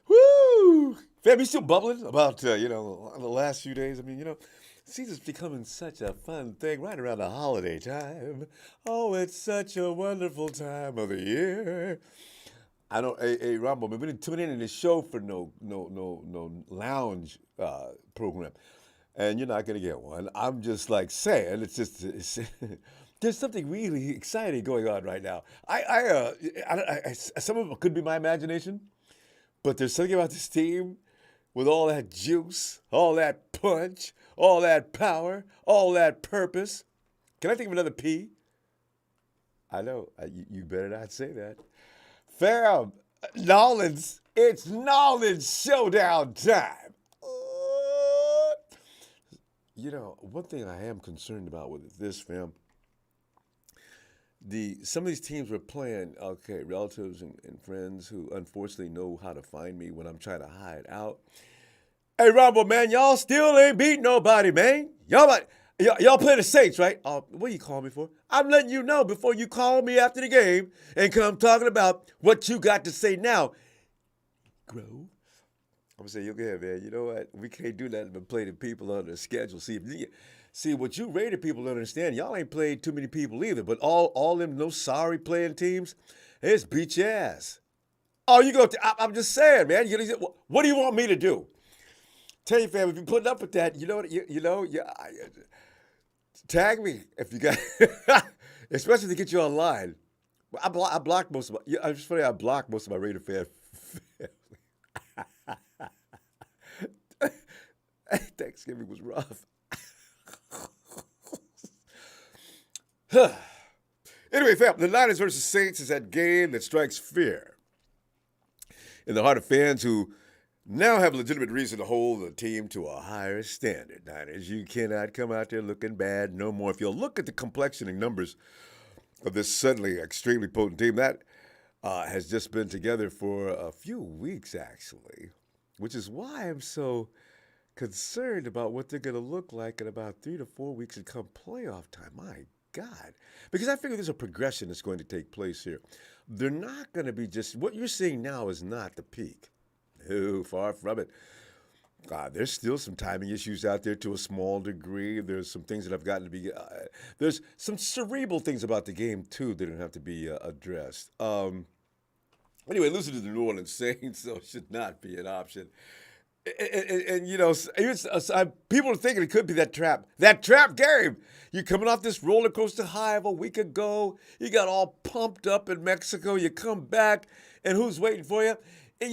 Woo! Fam, you still bubbling about, the last few days? I mean, season's becoming such a fun thing right around the holiday time. Oh, it's such a wonderful time of the year. I don't, hey, Ronbo, we've been tuning in this show for no lounge program, and you're not gonna get one. I'm just like saying, there's something really exciting going on right now. Some of it could be my imagination, but there's something about this team with all that juice, all that punch, all that power, all that purpose. Can I think of another P? I know. You better not say that. Fam, Nolan's, it's Nolan's showdown time. One thing I am concerned about with this, fam, some of these teams were playing, okay, relatives and friends who unfortunately know how to find me when I'm trying to hide out. Hey, Ronbo, man, y'all still ain't beat nobody, man. Y'all play the Saints, right? What you call me for? I'm letting you know before you call me after the game and come talking about what you got to say now. Grow. I'm going to say, okay, man, you know what? We can't do nothing but play the people on the schedule. See, what you rated people don't understand, y'all ain't played too many people either, but all them no sorry playing teams, it's beat your ass. Oh, I'm just saying, man. What do you want me to do? Tell you, fam, if you're putting up with that, tag me if you got, especially to get you online. I blocked most of my. It's funny. I blocked most of my Raider fan family. Thanksgiving was rough. Anyway, fam, the Niners versus Saints is that game that strikes fear in the heart of fans who now have legitimate reason to hold the team to a higher standard. Niners, you cannot come out there looking bad no more. If you look at the complexioning numbers of this suddenly extremely potent team, that has just been together for a few weeks, actually, which is why I'm so concerned about what they're going to look like in about 3 to 4 weeks and come playoff time. My God. Because I figure there's a progression that's going to take place here. They're not going to be just, what you're seeing now is not the peak. No, far from it. There's still some timing issues out there to a small degree. There's some things that have gotten to be, there's some cerebral things about the game, too, that don't have to be addressed. Anyway, losing to the New Orleans Saints, so should not be an option. And people are thinking it could be that trap game. You're coming off this roller coaster high of a week ago. You got all pumped up in Mexico. You come back, and who's waiting for you? And,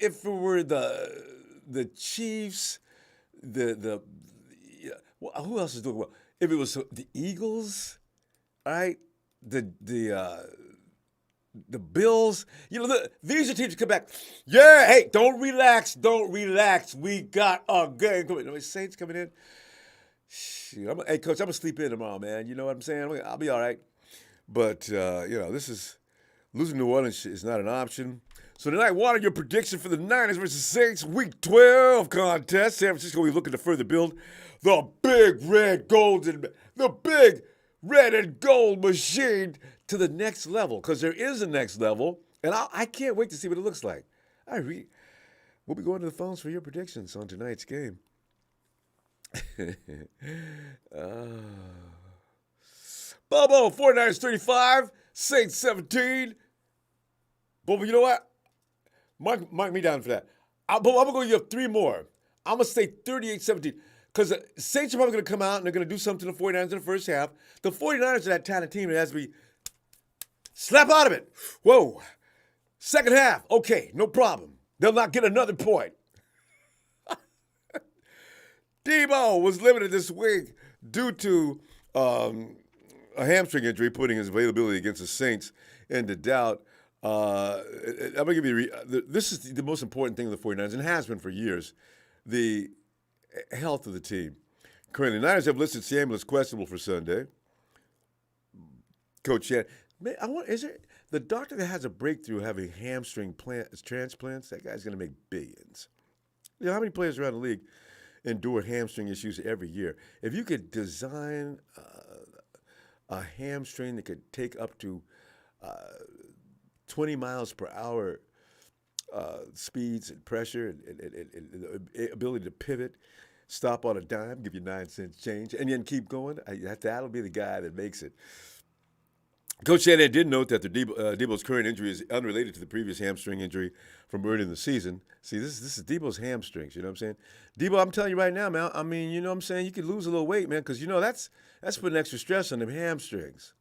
if it were the Chiefs, who else is doing well? If it was the Eagles, all right, the Bills, these are teams that come back. Yeah, hey, don't relax. We got a game coming. Saints coming in. Shoot, hey, Coach, I'm going to sleep in tomorrow, man. You know what I'm saying? I'll be all right. But, this is losing New Orleans is not an option. So tonight, what are your predictions for the Niners versus Saints Week 12 contest? San Francisco will be looking to further build the big red and gold machine to the next level, because there is a next level, and I can't wait to see what it looks like. We'll be going to the phones for your predictions on tonight's game. Bobo, 49ers 35, Saints 17. Bobo, you know what? Mark me down for that. I'm going to go give 3 more. I'm going to say 38-17. Because the Saints are probably going to come out and they're going to do something to the 49ers in the first half. The 49ers are that kind of team that has to be slap out of it. Whoa. Second half. Okay, no problem. They'll not get another point. Debo was limited this week due to a hamstring injury, putting his availability against the Saints into doubt. I'm going to give you this is the most important thing of the 49ers, and has been for years, the health of the team. Currently, the Niners have listed Samuel as questionable for Sunday. Coach Chan, man, is there the doctor that has a breakthrough having hamstring transplants? That guy's going to make billions. How many players around the league endure hamstring issues every year? If you could design a hamstring that could take up to 20 miles per hour speeds and pressure and the ability to pivot, stop on a dime, give you 9 cents change, and then keep going. That'll be the guy that makes it. Coach Shanahan did note that Debo's current injury is unrelated to the previous hamstring injury from early in the season. See, this is Debo's hamstrings. You know what I'm saying? Debo, I'm telling you right now, man. I mean, you know what I'm saying? You could lose a little weight, man, because, that's putting extra stress on them hamstrings.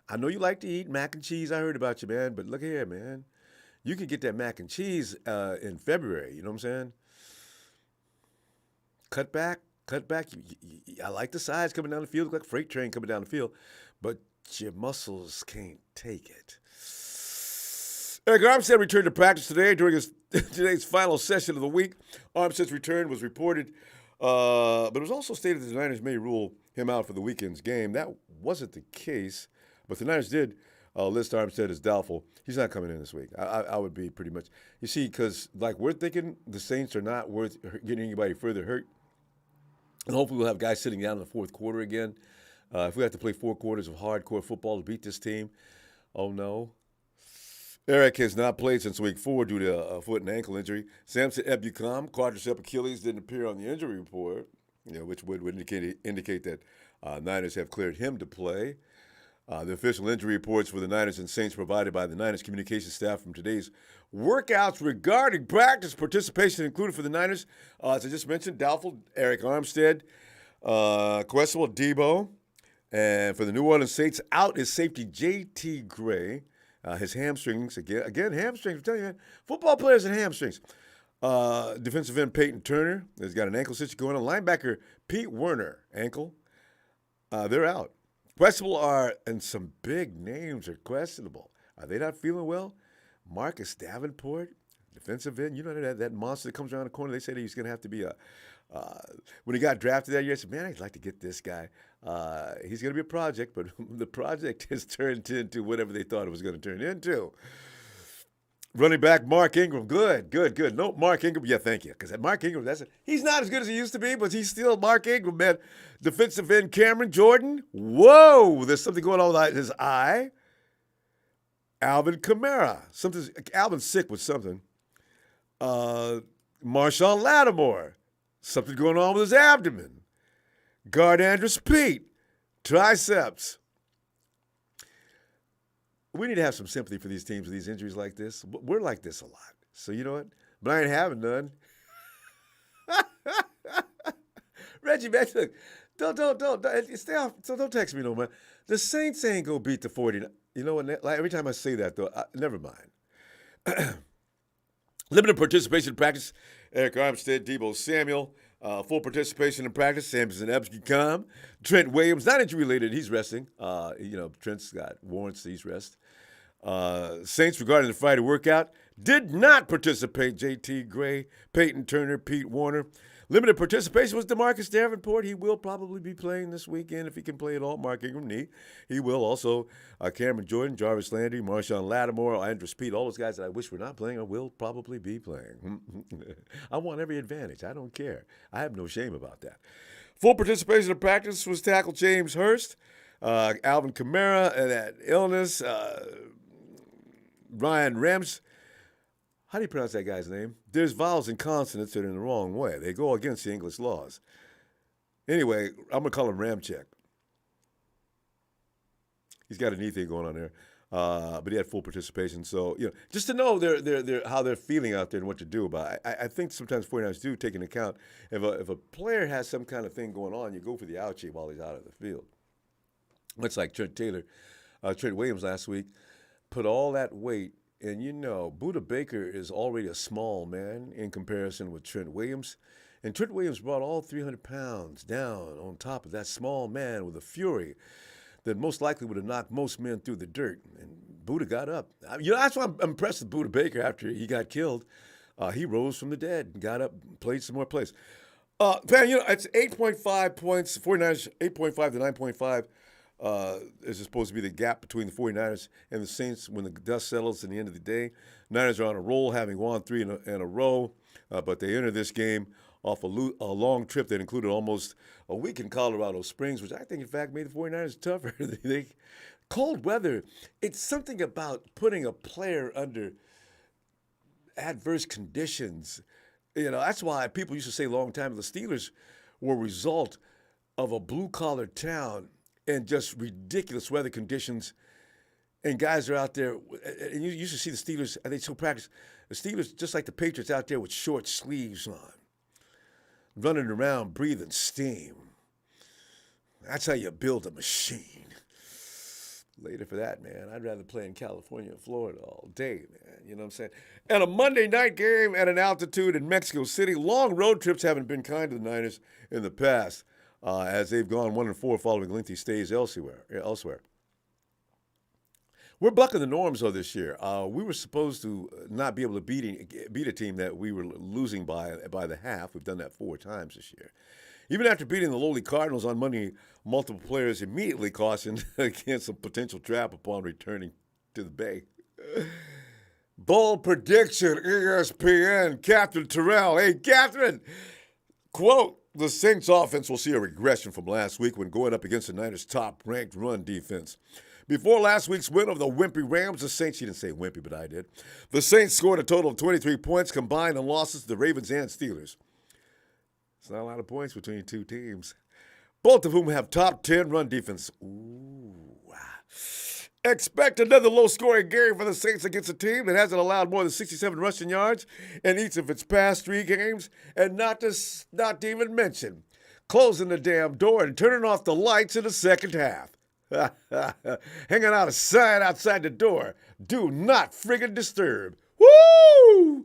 I know you like to eat mac and cheese. I heard about you, man. But look here, man. You can get that mac and cheese in February. You know what I'm saying? Cut back. I like the size coming down the field. Look like a freight train coming down the field. But your muscles can't take it. Eric Armstead returned to practice today during today's final session of the week. Armstead's return was reported, but it was also stated that the Niners may rule him out for the weekend's game. That wasn't the case, but the Niners did list Armstead as doubtful. He's not coming in this week. I would be pretty much. You see, because we're thinking the Saints are not worth getting anybody further hurt. And hopefully we'll have guys sitting down in the fourth quarter again. If we have to play 4 quarters of hardcore football to beat this team, oh no. Eric has not played since week 4 due to a foot and ankle injury. Samson Ebukam, quadricep Achilles, didn't appear on the injury report, which would indicate that Niners have cleared him to play. The official injury reports for the Niners and Saints provided by the Niners communications staff from today's workouts regarding practice participation included for the Niners. As I just mentioned, doubtful Eric Armstead, questionable Debo. And for the New Orleans Saints, out is safety J.T. Gray. His hamstrings, again, hamstrings. I'm telling you, man, football players and hamstrings. Defensive end Peyton Turner has got an ankle situation going on. Linebacker Pete Werner, ankle. They're out. Questionable and some big names are questionable. Are they not feeling well? Marcus Davenport, defensive end. You know that monster that comes around the corner. They said he's going to have to be when he got drafted that year, I said, man, I'd like to get this guy. He's going to be a project, but the project has turned into whatever they thought it was going to turn into. Running back Mark Ingram, good. No, Mark Ingram, yeah, thank you. Because Mark Ingram, he's not as good as he used to be, but he's still Mark Ingram, man. Defensive end Cameron Jordan, whoa, there's something going on with his eye. Alvin Kamara, Alvin's sick with something. Marshawn Lattimore, something going on with his abdomen. Guard Andrus Pete, triceps. We need to have some sympathy for these teams with these injuries like this. We're like this a lot. So you know what? But I ain't having none. Reggie, man, look, don't stay off. So don't text me no more. The Saints ain't going to beat the 49ers. You know what? Like, every time I say that, though, never mind. Limited participation in practice, Eric Armstead, Debo Samuel. Full participation in practice, Samson Ebukam. Trent Williams, not injury-related, he's resting. Trent's got warrants, he's rest. Saints, regarding the Friday workout, did not participate. J.T. Gray, Peyton Turner, Pete Werner. Limited participation was DeMarcus Davenport. He will probably be playing this weekend if he can play at all. Mark Ingram, he will. Also, Cameron Jordan, Jarvis Landry, Marshawn Lattimore, Andrus Pete, all those guys that I wish were not playing or will probably be playing. I want every advantage. I don't care. I have no shame about that. Full participation in practice was tackle James Hurst, Alvin Kamara, and that illness, Ryan Rems. How do you pronounce that guy's name? There's vowels and consonants that are in the wrong way. They go against the English laws. Anyway, I'm going to call him Ramchek. He's got a knee thing going on there. But he had full participation. So, just to know how they're feeling out there and what to do about it. I think sometimes 49ers do take into account if a player has some kind of thing going on, you go for the ouchie while he's out of the field. Much like Trent Williams last week, put all that weight. And Buda Baker is already a small man in comparison with Trent Williams. And Trent Williams brought all 300 pounds down on top of that small man with a fury that most likely would have knocked most men through the dirt. And Buda got up. That's why I'm impressed with Buda Baker after he got killed. He rose from the dead and got up, played some more plays. It's 8.5 points. 49ers, 8.5 to 9.5. Is supposed to be the gap between the 49ers and the Saints when the dust settles at the end of the day. Niners are on a roll, having won 3 in a row, but they enter this game off a long trip that included almost a week in Colorado Springs, which I think, in fact, made the 49ers tougher. Cold weather, it's something about putting a player under adverse conditions. That's why people used to say a long time the Steelers were a result of a blue-collar town and just ridiculous weather conditions. And guys are out there, and you used to see the Steelers, and they still practice. The Steelers, just like the Patriots, out there with short sleeves on, running around, breathing steam. That's how you build a machine. Later for that, man. I'd rather play in California and Florida all day, man. You know what I'm saying? And a Monday night game at an altitude in Mexico City. Long road trips haven't been kind to the Niners in the past, as they've gone 1-4 following lengthy stays elsewhere. We're bucking the norms, though, this year. We were supposed to not be able to beat a team that we were losing by the half. We've done that 4 times this year. Even after beating the lowly Cardinals on Monday, multiple players immediately cautioned against a potential trap upon returning to the Bay. Bold prediction, ESPN, Catherine Terrell. Hey, Catherine, quote, the Saints offense will see a regression from last week when going up against the Niners' top-ranked run defense. Before last week's win over the wimpy Rams, the Saints, she didn't say wimpy, but I did, the Saints scored a total of 23 points combined in losses to the Ravens and Steelers. It's not a lot of points between two teams, both of whom have top 10 run defense. Ooh. Expect another low-scoring game for the Saints against a team that hasn't allowed more than 67 rushing yards in each of its past 3 games, and not to even mention closing the damn door and turning off the lights in the second half. Hanging out a sign outside the door. Do not friggin' disturb. Woo!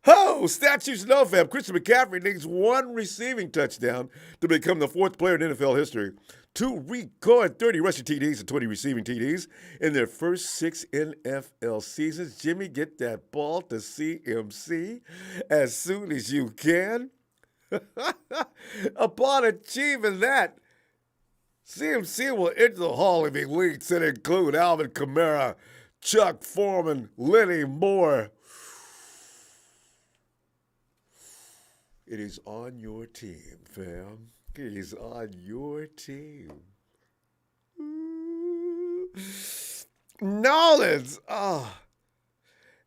Oh, statutes no fam. Christian McCaffrey needs 1 receiving touchdown to become the 4th player in NFL history to record 30 rushing TDs and 20 receiving TDs in their first 6 NFL seasons. Jimmy, get that ball to CMC as soon as you can. Upon achieving that, CMC will enter the Hall of Elites and include Alvin Kamara, Chuck Foreman, Lenny Moore. It is on your team, fam. It is on your team. Nolans.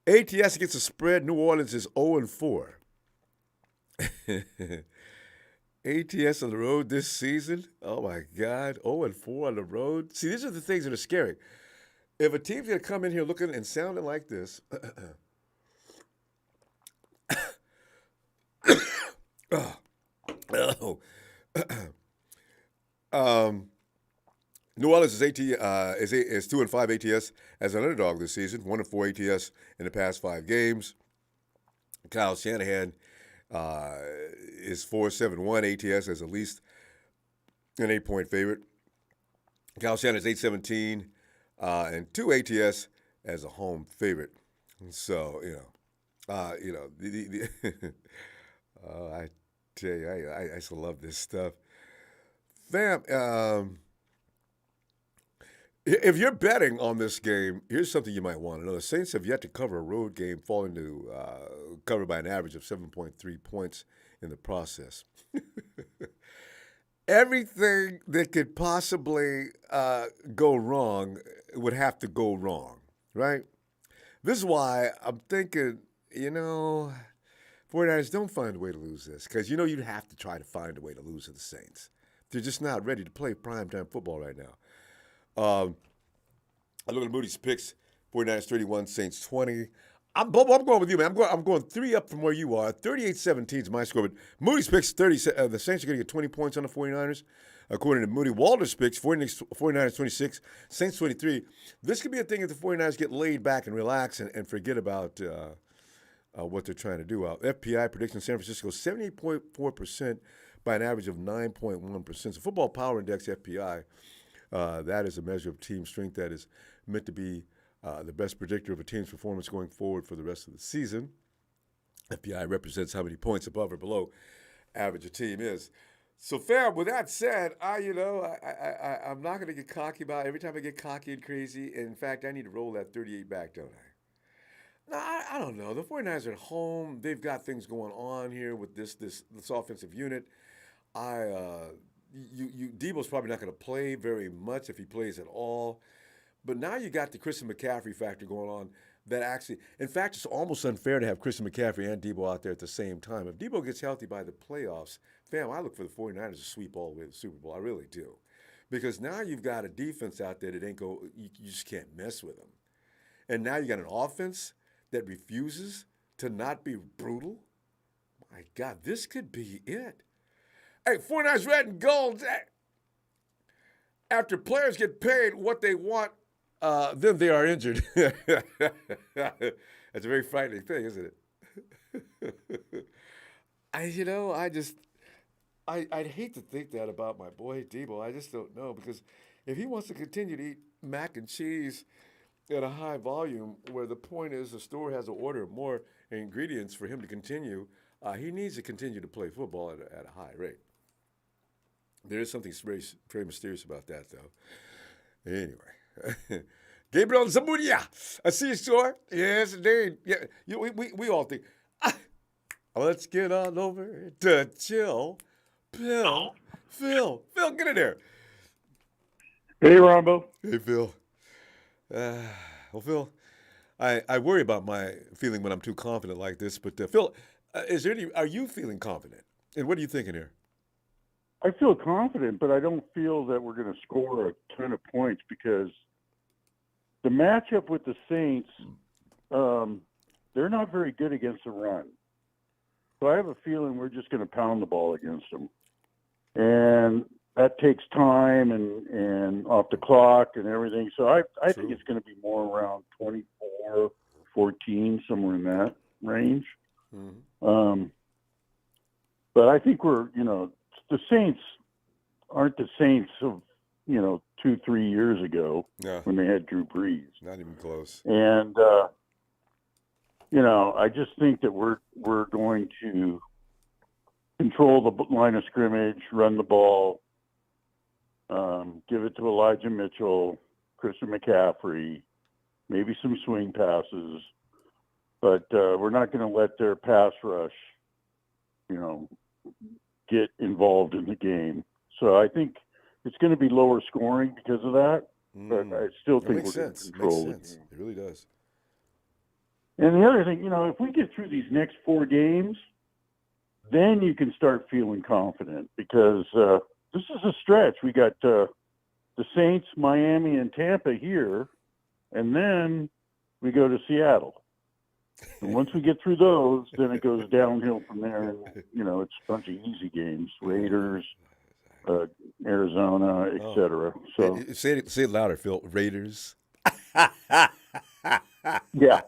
ATS against the spread. New Orleans is 0-4. ATS on the road this season. Oh, my God. 0-4 on the road. See, these are the things that are scary. If a team's going to come in here looking and sounding like this, New Orleans is 2-5 ATS as an underdog this season. 1-4 ATS in the past 5 games. Kyle Shanahan is 4-7-1 ATS as at least an 8-point favorite. Kyle Shanahan is 8-17 and 2 ATS as a home favorite. So I tell you, I still love this stuff, fam. If you're betting on this game, here's something you might want to know. The Saints have yet to cover a road game, falling to cover by an average of 7.3 points in the process. Everything that could possibly go wrong would have to go wrong, right? This is why I'm thinking, 49ers don't find a way to lose this, because you'd have to try to find a way to lose to the Saints. They're just not ready to play primetime football right now. I look at Moody's picks, 49ers 31, Saints 20. I'm going with you, man. I'm going 3 up from where you are. 38-17 is my score. But Moody's picks 30. The Saints are going to get 20 points on the 49ers. According to Moody, Walter's picks, 49ers 26, Saints 23. This could be a thing if the 49ers get laid back and relax and forget about what they're trying to do. FPI predicting San Francisco 78.4% by an average of 9.1%. So Football Power Index, FPI, that is a measure of team strength that is meant to be the best predictor of a team's performance going forward for the rest of the season. FPI represents how many points above or below average a team is. So, fam, with that said, I'm not going to get cocky about it. Every time I get cocky and crazy, in fact, I need to roll that 38 back, don't I? No, I don't know. The 49ers are at home. They've got things going on here with this offensive unit. Debo's probably not going to play very much if he plays at all. But now you got the Christian McCaffrey factor going on. that actually, in fact, it's almost unfair to have Christian McCaffrey and Debo out there at the same time. If Debo gets healthy by the playoffs, fam, I look for the 49ers to sweep all the way to the Super Bowl. I really do. Because now you've got a defense out there that you just can't mess with them. And now you got an offense that refuses to not be brutal. My God, this could be it. Hey, 49ers red and gold. After players get paid what they want, then they are injured. That's a very frightening thing, isn't it? I'd hate to think that about my boy Debo. I just don't know, because if he wants to continue to eat mac and cheese at a high volume, where the point is the store has to order more ingredients for him to continue, he needs to continue to play football at a high rate. There is something very, very mysterious about that, though. Anyway. Gabriel Zamudia, I see you, sure. Yes, indeed. Yeah, we all think, let's get on over to chill. Phil, get in there. Hey, Ronbo. Hey, Phil. Well, Phil, I worry about my feeling when I'm too confident like this. But Phil, are you feeling confident? And what are you thinking here? I feel confident, but I don't feel that we're going to score a ton of points, because the matchup with the Saints, they're not very good against the run. So I have a feeling we're just going to pound the ball against them. And that takes time and off the clock and everything. So I think it's going to be more around 24-14, somewhere in that range. Mm-hmm. But I think the Saints aren't the Saints of, 2-3 years ago when they had Drew Brees. Not even close. And, I just think that we're going to control the line of scrimmage, run the ball, give it to Elijah Mitchell, Christian McCaffrey, maybe some swing passes. But we're not going to let their pass rush, get involved in the game. So I think it's going to be lower scoring because of that. But I still think we're going to control it. Makes sense. It really does. And the other thing, if we get through these next 4 games, then you can start feeling confident, because this is a stretch. We got the Saints, Miami, and Tampa here, and then we go to Seattle. And once we get through those, then it goes downhill from there. And, it's a bunch of easy games, Raiders, Arizona, etc. So say it louder, Phil. Raiders. Yeah.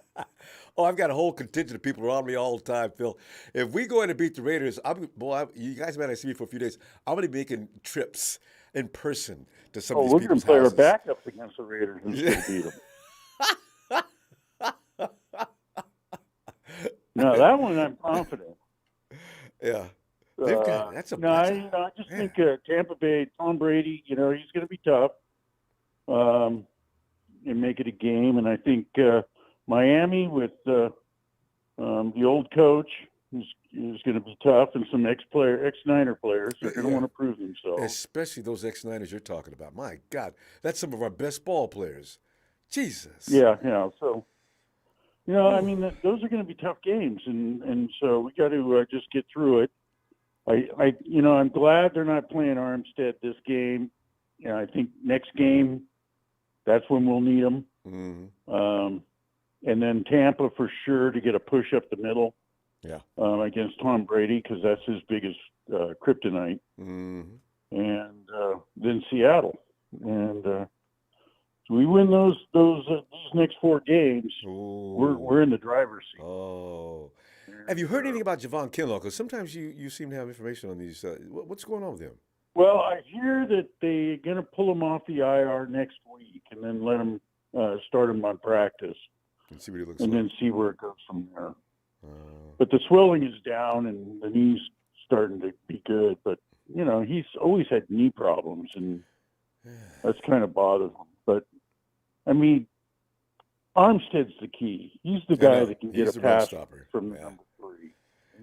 Oh, I've got a whole contingent of people around me all the time, Phil. If we go in and beat the Raiders, you guys might not see me for a few days. I'm going to be making trips in person to some of these people's houses. We're going to play our backups against the Raiders and still beat them. No, that one I'm confident. Yeah. That's a I just think Tampa Bay, Tom Brady, he's going to be tough and make it a game. And I think Miami with the old coach is going to be tough, and some ex-Niner players are going to want to prove themselves. Especially those ex-Niners you're talking about. My God, that's some of our best ball players. Jesus. Yeah. So, those are going to be tough games, and so we got to just get through it. I'm glad they're not playing Armstead this game. I think next game, that's when we'll need them. Mm-hmm. And then Tampa for sure to get a push up the middle. Yeah. Against Tom Brady, because that's his biggest kryptonite. Mm-hmm. And then Seattle, and so we win these next 4 games. We're in the driver's seat. Oh. Have you heard anything about Javon Kinlaw? Because sometimes you seem to have information on these. What's going on with him? Well, I hear that they're going to pull him off the IR next week, and then let him start him on practice. And see what he looks and like. Then see where it goes from there. But the swelling is down, and the knee's starting to be good. But, he's always had knee problems, and that's kind of bothered him. But, Armstead's the key. He's the guy that can get a pass from number 3.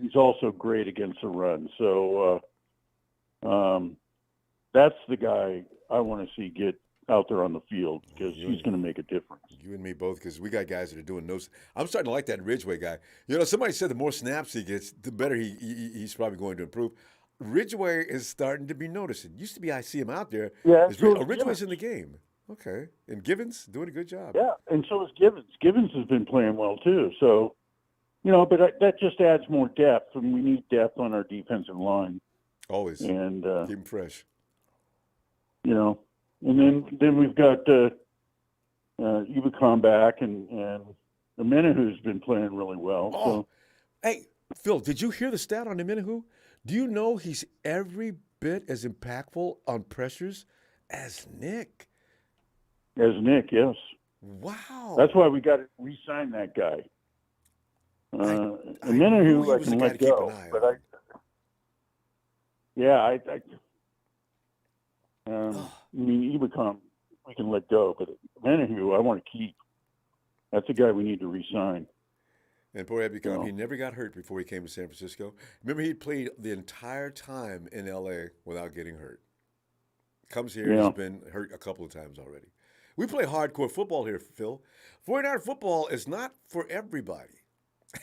He's also great against the run. So that's the guy I want to see get out there on the field because he's going to make a difference. You and me both, because we got guys that are doing no. I'm starting to like that Ridgeway guy. You know, somebody said the more snaps he gets, the better he's probably going to improve. Ridgeway is starting to be noticed. It used to be I see him out there. Yeah, Ridgeway's in the game. Okay, and Givens doing a good job. Yeah, and so is Givens. Givens has been playing well too. So, you know, but that just adds more depth, and we need depth on our defensive line. Always. And keep him fresh. You know, and then we've got Ibukam back, and Amenahu's been playing really well. Oh. So. Hey, Phil, did you hear the stat on Amenahu? Do you know he's every bit as impactful on pressures as Nick? As Nick, yes. Wow. That's why we got to re-sign that guy. Amenahu, I can let go, but Ibukam, we can let go, but Amenahu, I want to keep. That's a guy we need to re-sign. And poor Ibukam, he never got hurt before he came to San Francisco. Remember, he played the entire time in L.A. without getting hurt. Comes here, he's been hurt a couple of times already. We play hardcore football here, Phil. 49er football is not for everybody.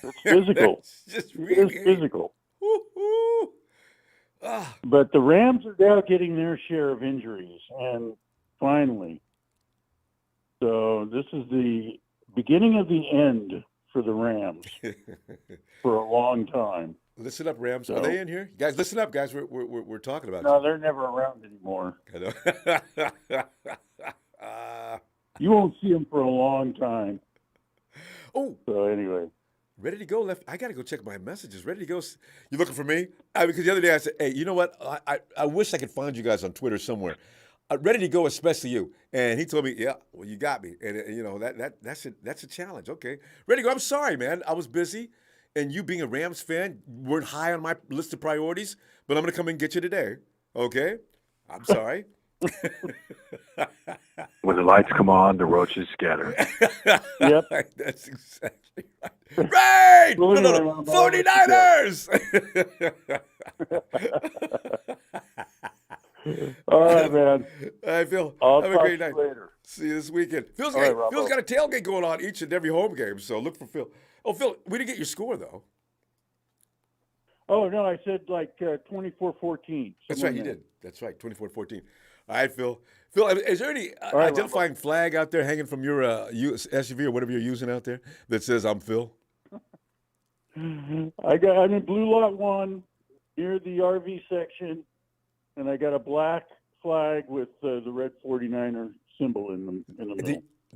It's physical. It's just really physical. Woo-hoo. Ah. But the Rams are now getting their share of injuries, and finally. So this is the beginning of the end for the Rams for a long time. Listen up, Rams. Are they in here? Guys, listen up, guys. We're talking about No, they're never around anymore. I know. You won't see them for a long time. Oh. So anyway. Ready to go left. I got to go check my messages. Ready to go. You looking for me? Because the other day I said, hey, you know what? I wish I could find you guys on Twitter somewhere. Ready to go, especially you. And he told me, yeah, well, you got me. And, you know, that's a challenge. Okay. Ready to go. I'm sorry, man. I was busy. And you being a Rams fan weren't high on my list of priorities. But I'm going to come and get you today. Okay? I'm sorry. When the lights come on, the roaches scatter. Yep. That's exactly right. Right! No, 49ers! All right, man. I feel. I'll have a great night. Later. See you this weekend. Phil's right, got a tailgate going on each and every home game, so look for Phil. Oh, Phil, we didn't get your score, though. Oh, no, I said like 24-14. That's right, you did. That's right, 24-14. All right, Phil. Phil, is there any identifying flag out there hanging from your SUV or whatever you're using out there that says I'm Phil? I'm in Blue Lot 1 near the RV section, and I got a black flag with the red 49er symbol in the middle.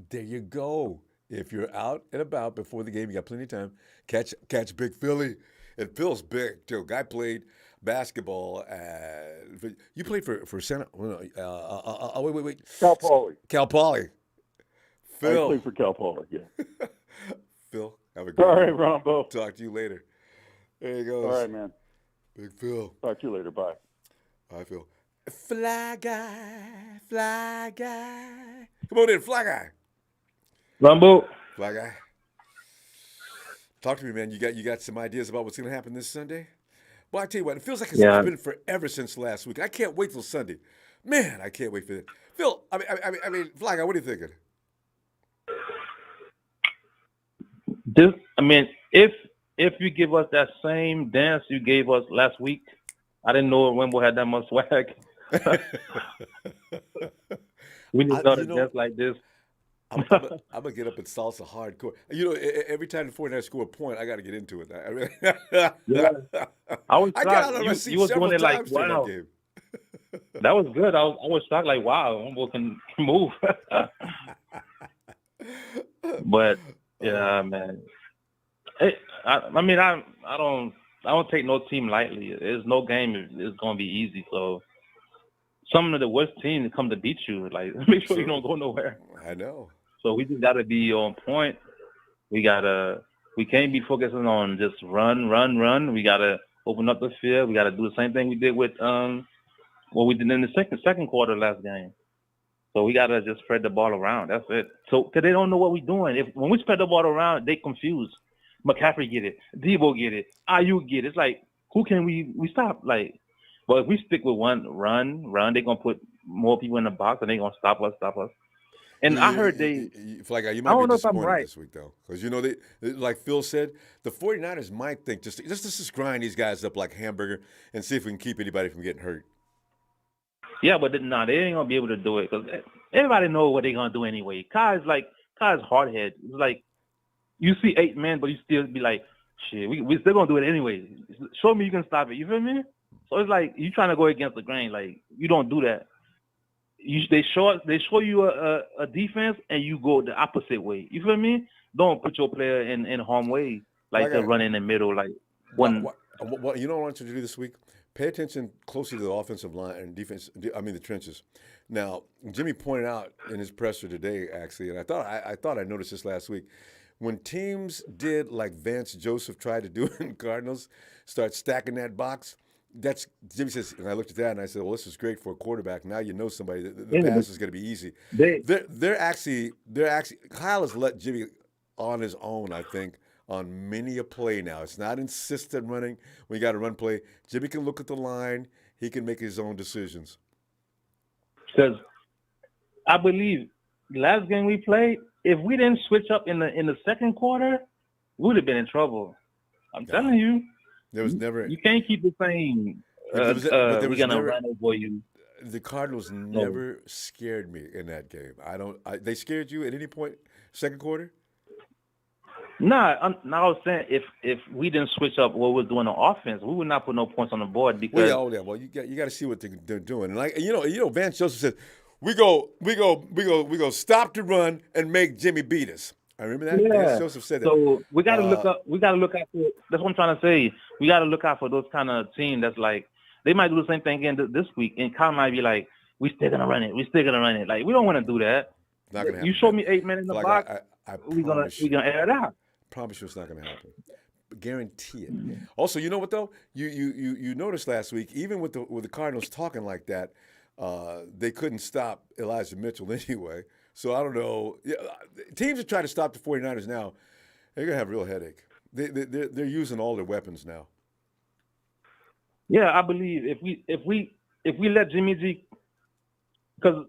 There you go. If you're out and about before the game, you got plenty of time. Catch Big Philly. And Phil's big, too. Guy played basketball. You played for Santa. Wait. Cal Poly. Cal Poly. Phil. I played for Cal Poly, yeah. Phil, have a good All right, one. Ronbo. Talk to you later. There you go. All right, man. Big Phil. Talk to you later. Bye. All right, Phil. Fly guy. Come on in, fly guy. Ronbo. Fly guy. Talk to me, man. You got some ideas about what's going to happen this Sunday? Well, I tell you what, it feels like it's been forever since last week. I can't wait till Sunday. Man, I can't wait for that. Phil, I mean, Fly guy, what are you thinking? If you give us that same dance you gave us last week, I didn't know Ronbo had that much swag. We just got to dance like this. I'm gonna get up and salsa hardcore. You know, every time the 49ers score a point, I got to get into it. I was I got out of my seat several times during that game. That was good. I was shocked, like, wow, Ronbo can move. But yeah, man. I don't take no team lightly. There's no game is gonna be easy. So some of the worst teams come to beat you. Like, make sure you don't go nowhere. I know. So we just gotta be on point. We can't be focusing on just run. We gotta open up the field. We gotta do the same thing we did with what we did in the second quarter last game. So we gotta just spread the ball around. That's it. So because they don't know what we're doing. When we spread the ball around, they confused. McCaffrey get it. Debo get it. Ayuk get it. It's like, who can we stop? Like, but if we stick with one run, they're gonna put more people in the box, and they're gonna stop us. And I heard Fly Guy, you I might be don't know if I'm disappointed right. this week, though. Because, like Phil said, the 49ers might think, let's just grind these guys up like hamburger and see if we can keep anybody from getting hurt. Yeah, but they ain't gonna be able to do it because everybody knows what they're gonna do anyway. Kai's hard head. It's like you see 8 men, but you still be like, shit, we still gonna do it anyway. Show me you can stop it. You feel me? So it's like you trying to go against the grain. Like you don't do that. They show you a defense and you go the opposite way. You feel me? Don't put your player in harm way like to run in the middle. Like what you know what I want you to do this week? Pay attention closely to the offensive line and defense. I mean the trenches. Now Jimmy pointed out in his presser today, actually, and I thought I noticed this last week. When teams did like Vance Joseph tried to do in Cardinals, start stacking that box. That's Jimmy says, and I looked at that and I said, "Well, this is great for a quarterback. Now you know somebody. The pass is going to be easy." They're actually. Kyle has let Jimmy on his own, I think, on many a play now. It's not insistent running. When you got to run play, Jimmy can look at the line. He can make his own decisions. Because I believe last game we played, if we didn't switch up in the second quarter, we would have been in trouble. I'm telling you. There was never. You can't keep the same. But there was we're gonna never, run over you. The Cardinals never scared me in that game. They scared you at any point, second quarter? Nah, I was saying if we didn't switch up what we're doing on offense, we would not put no points on the board because. Well, you got to see what they're doing. And like Vance Joseph said, we go stop the run and make Jimmy beat us. I remember that. Yeah. Vance Joseph said that. So we got to look up. We got to look out for. That's what I'm trying to say. We got to look out for those kind of teams. That's like they might do the same thing again this week, and Kyle might be like, "We still gonna run it. We still gonna run it." Like we don't want to do that. It's not gonna happen. You show me 8 men in the box. We gonna air it out. Promise you, it's not gonna happen. Guarantee it. Mm-hmm. Also, you know what though? You noticed last week, even with the Cardinals talking like that, they couldn't stop Elijah Mitchell anyway. So I don't know. Yeah, teams that try to stop the 49ers now, they're gonna have a real headache. They're using all their weapons now. Yeah, I believe if we let Jimmy G, because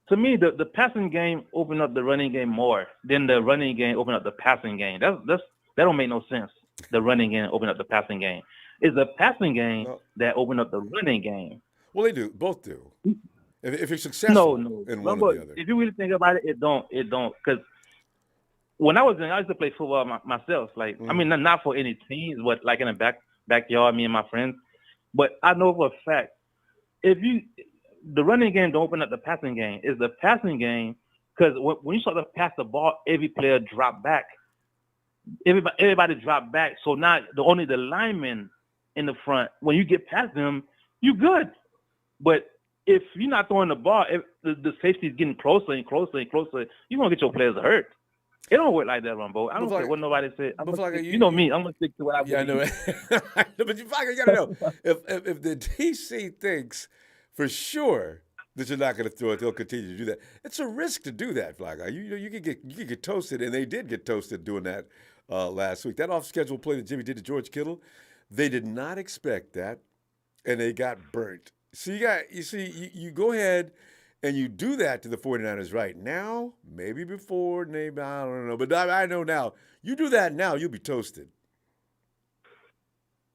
to me the passing game opened up the running game more than the running game opened up the passing game. That don't make no sense. The running game opened up the passing game. It's the passing game that opened up the running game. Well, they do. Both do. If you're successful in one or the other. If you really think about it, it don't. Because when I used to play football myself. Like, I mean, not for any teams, but like in the backyard, me and my friends. But I know for a fact, the running game don't open up the passing game. It's the passing game because when you start to pass the ball, every player drop back. Everybody drop back. So now only the linemen in the front, when you get past them, you good. But if you're not throwing the ball, if the safety is getting closer and closer and closer, you're going to get your players hurt. It don't work like that, Ronbo. I don't care what nobody said. You know me. I'm going to stick to what I believe. Yeah, I know. But you got to know, if the DC thinks for sure that you're not going to throw it, they'll continue to do that. It's a risk to do that, Fly Guy. You could get toasted, and they did get toasted doing that last week. That off-schedule play that Jimmy did to George Kittle, they did not expect that, and they got burnt. So you go ahead and you do that to the 49ers right now, maybe before, maybe, I don't know. But I know now, you do that now, you'll be toasted.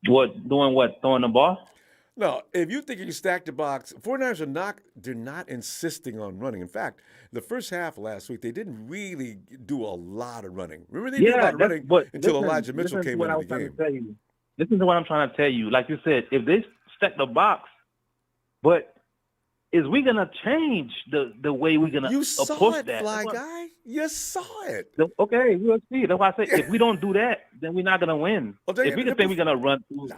What? Doing what? Throwing the ball? No, if you think you can stack the box, 49ers they're not insisting on running. In fact, the first half of last week, they didn't really do a lot of running. Remember, they did a lot of running until Elijah Mitchell came into the game. Listen to what I'm trying to tell you. Like you said, if they stack the box, but is we gonna change the way we're gonna approach that? Fly Guy. You saw it. Okay, we'll see. That's why I say if we don't do that, then we're not gonna win. If we can think we're gonna run through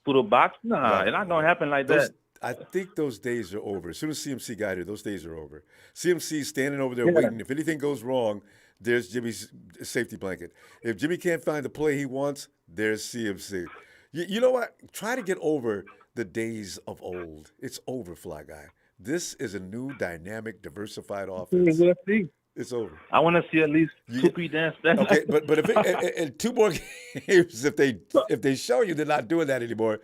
the box, it's not gonna happen like that. I think those days are over. As soon as CMC got here, those days are over. CMC standing over there waiting. If anything goes wrong, there's Jimmy's safety blanket. If Jimmy can't find the play he wants, there's CMC. You know what? Try to get over the days of old. It's over, Fly Guy. This is a new, dynamic, diversified offense. We'll see. It's over. I want to see at least 2-3 dance. Okay, but if in 2 more games, if they show you they're not doing that anymore,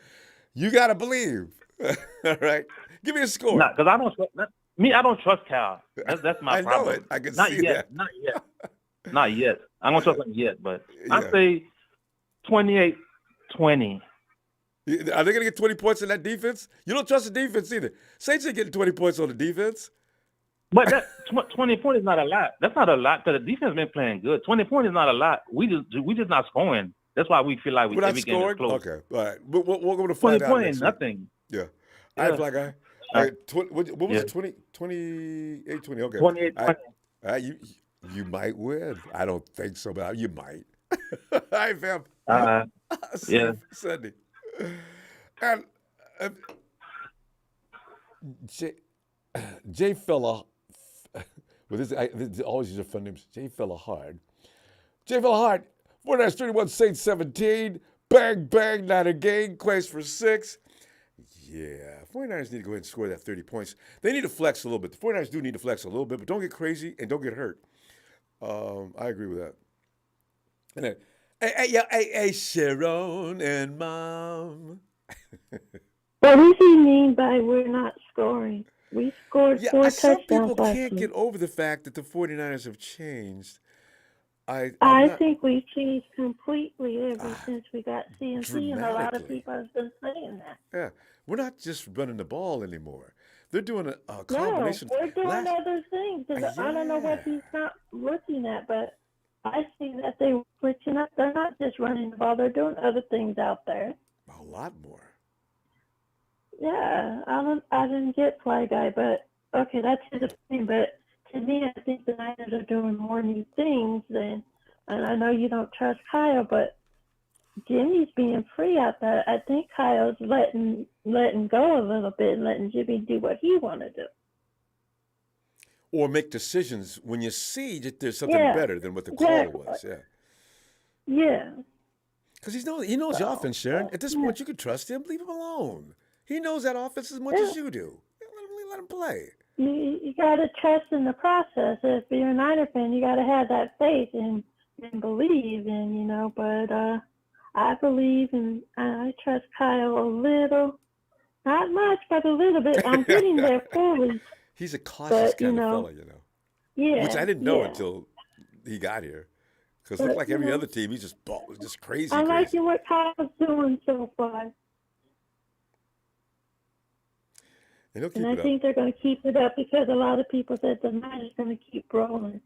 you got to believe. All right, give me a score. Because Me, I don't trust Cal. That's my I know problem. it. I can Not see yet. that. Not yet. Not yet. I don't trust him yet. But Yeah. I say 28-20. Are they going to get 20 points in that defense? You don't trust the defense either. Saints ain't getting 20 points on the defense. But that 20 points is not a lot. That's not a lot because the defense been playing good. 20 points is not a lot. We just not scoring. That's why we feel like We're not every game is scoring? close. Okay. All right. We're going to 20 find out points next ain't week. nothing. Yeah. All Yeah. right, Fly Guy. All right. What was it? 28, 20. Okay. 28-20. All right. You might win. I don't think so, but you might. All right, fam. See Yeah. you Sunday. And Jay Fella, well, this always use a fun names. Jay Fella Hard. Jay Fella Hard, 49ers 31, Saints 17. Bang, bang, not a game. Quest for 6. Yeah, 49ers need to go ahead and score that 30 points. They need to flex a little bit. The 49ers do need to flex a little bit, but don't get crazy and don't get hurt. I agree with that. And then, hey, Sharon and Mom. What does he mean by we're not scoring? We scored 4 some touchdowns people last can't week. get over the fact that the 49ers have changed. I think we've changed completely ever since we got CMC, and a lot of dramatically. people have been saying that. Yeah, we're not just running the ball anymore. They're doing a combination. No, we're doing other things. I don't know what he's not looking at, but I see that they're switching up. They're not just running the ball. They're doing other things out there. A lot more. Yeah, I didn't get Fly Guy, but okay, that's his opinion. But to me, I think the Niners are doing more new things than, and I know you don't trust Kyle, but Jimmy's being free out there. I think Kyle's letting go a little bit and letting Jimmy do what he want to do. Or make decisions when you see that there's something better than what the exactly. call was. Yeah. Yeah. Because he knows your offense, Sharon. At this point, you can trust him. Leave him alone. He knows that offense as much as you do. Let him play. You got to trust in the process. If you're a Niner fan, you got to have that faith and believe in, but I believe and I trust Kyle a little, not much, but a little bit. I'm getting there fully. He's a cautious kind of fella, Yeah. Which I didn't know until he got here. Because it looked like every other team, he's just crazy. I'm liking what Kyle's doing so far. And I think they're going to keep it up because a lot of people said the Niners are going to keep rolling.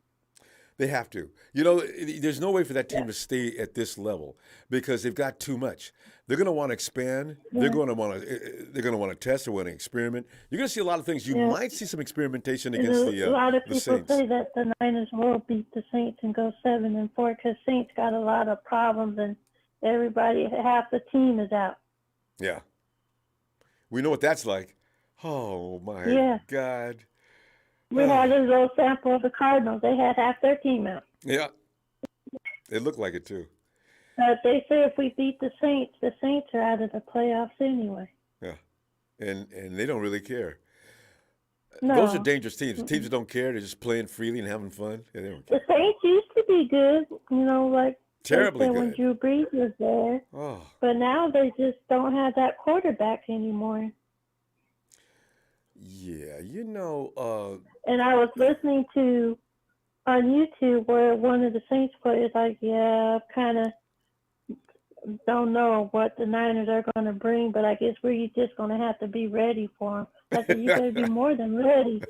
They have to. There's no way for that team to stay at this level because they've got too much. They're going to want to expand. Yeah. They're going to want to test or want to experiment. You're going to see a lot of things. You might see some experimentation against the Saints. A lot of people say that the Niners will beat the Saints and go 7-4 because Saints got a lot of problems and half the team is out. Yeah. We know what that's like. Oh, my God. We had a little sample of the Cardinals. They had half their team out. Yeah. It looked like it, too. But they say if we beat the Saints are out of the playoffs anyway. Yeah. And they don't really care. No. Those are dangerous teams. The teams that don't care, they're just playing freely and having fun. Yeah, they don't care. The Saints used to be good, like terribly good when Drew Brees was there. Oh. But now they just don't have that quarterback anymore. Yeah, and I was listening to on YouTube where one of the Saints players kind of don't know what the Niners are going to bring, but I guess we're just going to have to be ready for them. I said, you better be more than ready.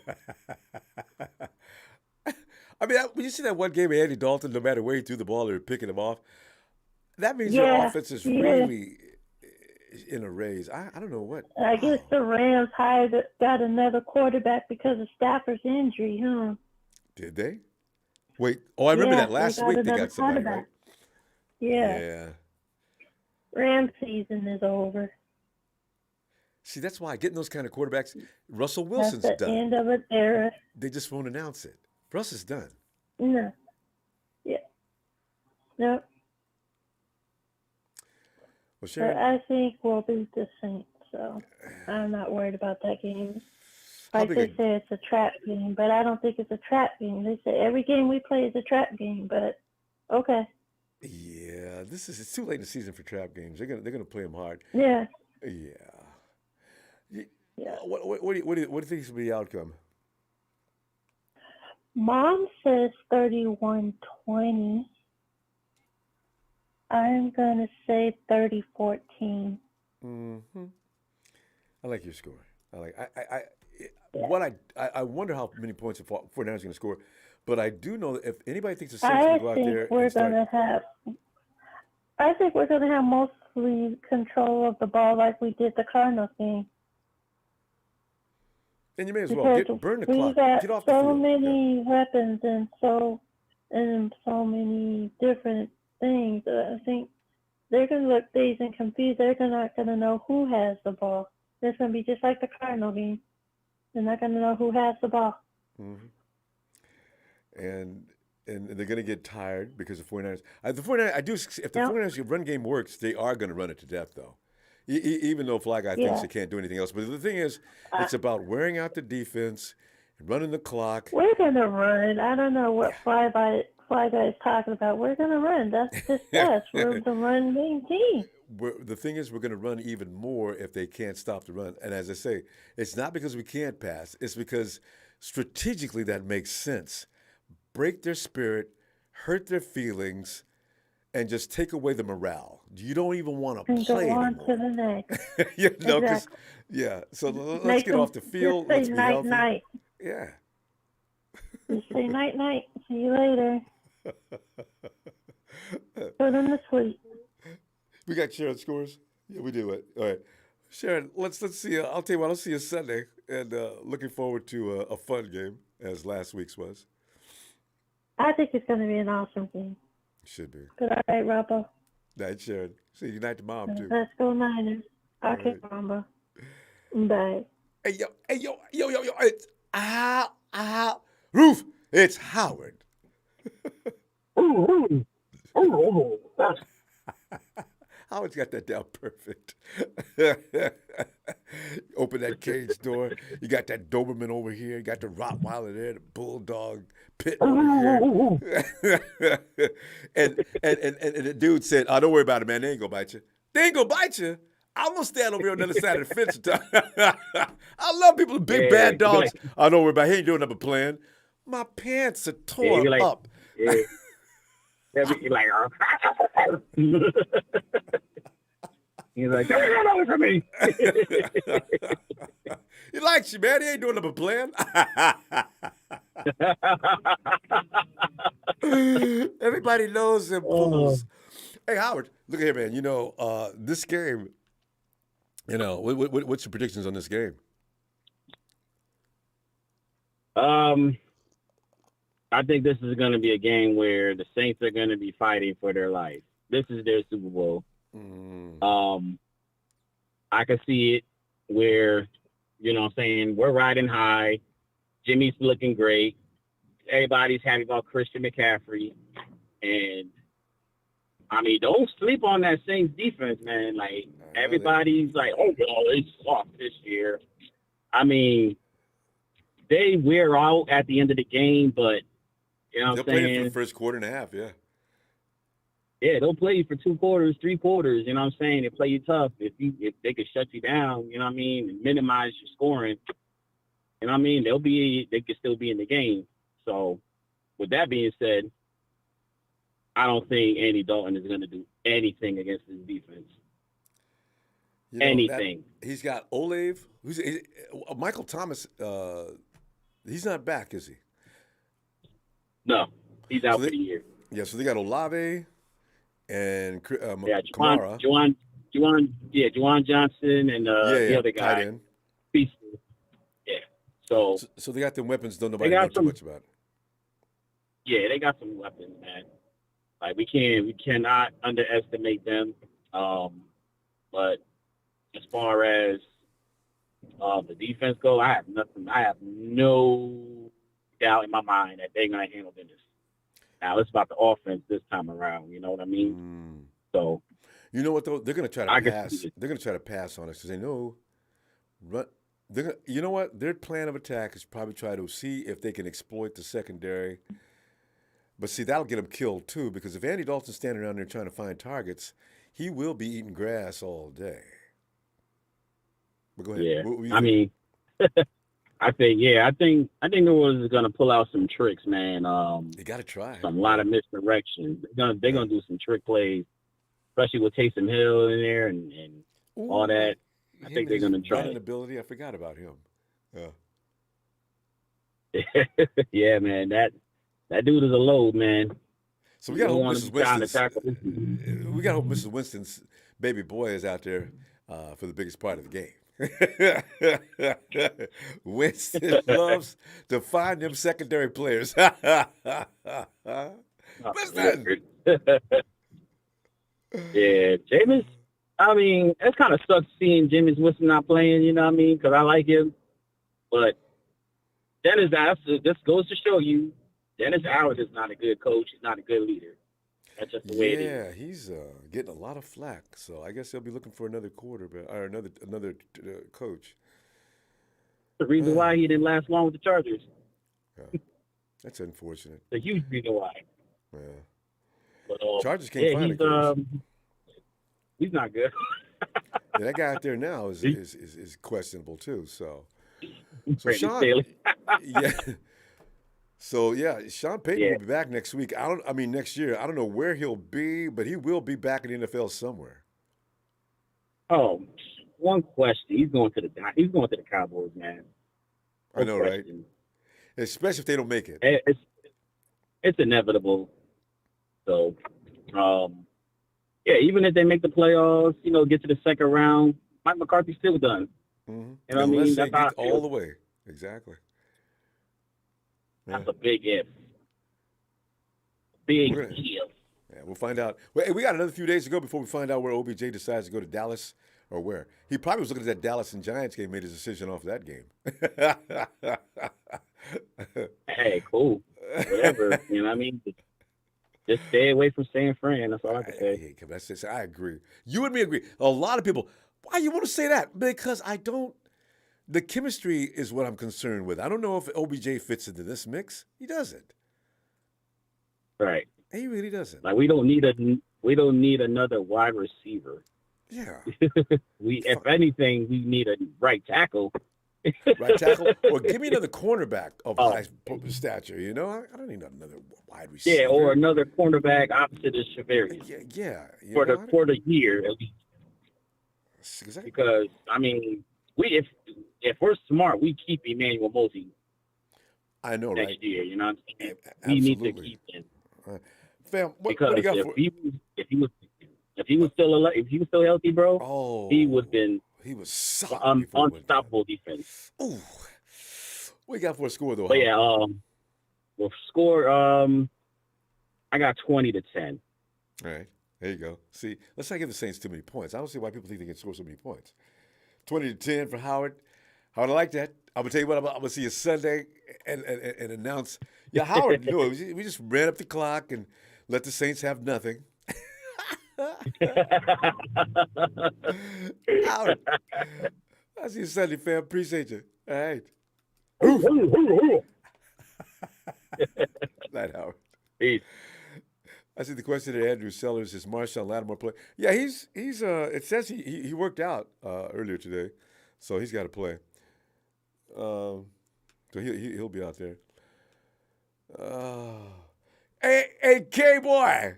I mean, when you see that one game of Andy Dalton, no matter where he threw the ball, they're picking him off. That means your offense is really in a raise. I don't know what. I guess the Rams got another quarterback because of Stafford's injury, huh? Did they? Wait. Oh, I remember that last week they got somebody, right? Yeah. Rams season is over. See, that's why getting those kind of quarterbacks, Russell Wilson's that's the done. End of an era. They just won't announce it. Russ is done. No. Yeah. No. Well, Sharon, I think we'll beat the Saints, so I'm not worried about that game. Like they say, it's a trap game, but I don't think it's a trap game. They say every game we play is a trap game, but okay. Yeah, it's too late in the season for trap games. They're gonna play them hard. Yeah. Yeah. Yeah. What do you think is gonna be the outcome? Mom says 31-20. I'm going to say 30-14. Mm-hmm. I like your score. I wonder how many points the 49ers are going to score, but I do know that if anybody thinks the Saints are going to go out there and start. I think we're going to have mostly control of the ball like we did the Cardinals game. And you may as well burn the clock. Get off the so field. many weapons and so many different things. I think they're going to look dazed and confused. They're not going to know who has the ball. It's going to be just like the Cardinal game. They're not going to know who has the ball. Mm-hmm. And they're going to get tired because the 49ers. If the 49ers run game works, they are going to run it to death, though. Even though Fly Guy thinks they can't do anything else. But the thing is, it's about wearing out the defense, running the clock. We're going to run. I don't know what Fly Guy is talking about. We're going to run. That's just us. We're the run team. The thing is, we're going to run even more if they can't stop the run. And as I say, it's not because we can't pass. It's because strategically that makes sense. Break their spirit, hurt their feelings, and just take away the morale. You don't even want to play go on anymore. To the next. Exactly. So let's get off the field. Let's be healthy. Night. Yeah. Just say night. See you later. Put them to sleep. We got Sharon scores. Yeah, we do it. All right, Sharon. Let's see. I'll tell you what. I'll see you Sunday, and looking forward to a fun game as last week's was. I think it's going to be an awesome game. Should be. Good night, Ronbo. Night, Sharon. See you night to Mom, too. Let's go Niners. Okay, right. Ronbo. Bye. Hey, yo. It's Roof. It's Howard. Howard's got that down perfect. Open that cage door. You got that Doberman over here. You got the Rottweiler there, the Bulldog pit over here. and the dude said, "Oh, don't worry about it, man. They ain't gonna bite you. They ain't gonna bite you. I'm gonna stand over here on the other side of the fence." I love people with big bad dogs. I don't worry about it. He ain't doing nothing but playing. My pants are torn up. Yeah. He's like, he's like, don't run away from me. He likes you, man. He ain't doing nothing but playing. Everybody knows them fools. Hey, Howard, look here, man. You know, this game, you know, what's your predictions on this game? I think this is going to be a game where the Saints are going to be fighting for their life. This is their Super Bowl. I can see it where, you know what I'm saying, we're riding high. Jimmy's looking great. Everybody's happy about Christian McCaffrey. And, I mean, don't sleep on that Saints defense, man. Like, everybody's like, oh, well, it's soft this year. I mean, they wear out at the end of the game, but, you know what I'm saying? They'll play for the first quarter and a half, yeah. Yeah, they'll play you for 2 quarters, 3 quarters, you know what I'm saying? They play you tough. If they could shut you down, you know what I mean, and minimize your scoring, you know what I mean, they could still be in the game. So, with that being said, I don't think Andy Dalton is going to do anything against his defense. You know, anything. He's got Olave. Michael Thomas, he's not back, is he? No, he's out for the year. Yeah, so they got Olave and Kamara. Juwan Johnson and the other guy. Tight end. Yeah. So they got them weapons. Don't nobody know too much about. Yeah, they got some weapons, man. Like we cannot underestimate them. But as far as the defense go, I have no doubt in my mind that they're gonna handle business. Now it's about the offense this time around. You know what I mean? So, you know what though? They're gonna try to pass. They're gonna try to pass on us because they know. You know what? Their plan of attack is probably try to see if they can exploit the secondary. But see, that'll get them killed too because if Andy Dalton's standing around there trying to find targets, he will be eating grass all day. But go ahead. Yeah, I mean, I think New Orleans is gonna pull out some tricks, man. They got to try. A lot of misdirection. They're gonna do some trick plays, especially with Taysom Hill in there and all that. I think they're gonna try. Running ability, I forgot about him. Yeah, man. That dude is a load, man. So we got to hope Mrs. Winston's baby boy is out there for the biggest part of the game. Winston loves to find them secondary players. Winston! Yeah, Jameis. I mean, it's kind of sucks seeing Jameis Winston not playing. You know what I mean? Because I like him, but Dennis, this goes to show you, Dennis Allen is not a good coach. He's not a good leader. That's just the way it is. Yeah, he's getting a lot of flack. So I guess he'll be looking for another quarterback or another coach. The reason why he didn't last long with the Chargers. Yeah. That's unfortunate. The huge reason why. Yeah. But, Chargers can't find a coach. He's not good. Yeah, that guy out there now is questionable too. So Sean, yeah. So yeah, Sean Payton will be back next week. Next year. I don't know where he'll be, but he will be back in the NFL somewhere. Oh, one question. He's going to the Cowboys, man. I know, right? Especially if they don't make it. It's inevitable. So, even if they make the playoffs, get to the second round, Mike McCarthy's still done. Mm-hmm. You know what I mean? That's get all the way. Exactly. That's a big if. Big if. Yeah, we'll find out. We got another few days to go before we find out where OBJ decides to go to Dallas or where. He probably was looking at that Dallas and Giants game, made his decision off that game. Hey, cool. Whatever. You know what I mean? Just stay away from San Fran. That's all I can say. I agree. You and me agree. A lot of people, why you want to say that? Because I don't. The chemistry is what I'm concerned with. I don't know if OBJ fits into this mix. He doesn't. Right. He really doesn't. Like we don't need another wide receiver. Yeah. If anything, we need a right tackle. Right tackle, or give me another cornerback of high stature. I don't need another wide receiver. Yeah, or another cornerback opposite of Shavarius. Yeah. For the year at least. Exactly. Because if we're smart, we keep Emmanuel Mosley. I know, next right? year, you know what I'm saying? Absolutely. We need to keep him. Fam, what because do you got if he was still healthy, bro, he would have been. He was solid. Unstoppable defense. Ooh. What you got for a score though? But yeah, well, score. I got 20-10. All right, there you go. See, let's not give the Saints too many points. I don't see why people think they can score so many points. 20-10 for Howard. Howard, I like that. I'm gonna tell you what. I'm gonna see you Sunday and announce. Yeah, Howard. We just ran up the clock and let the Saints have nothing. Howard, I see you Sunday, fam. Appreciate you. All right. Night, Howard. Peace. I see the question to Andrew Sellers is Marshawn Lattimore play? Yeah, he's it says he worked out earlier today, so he's got to play. So he'll be out there. Hey, K-boy.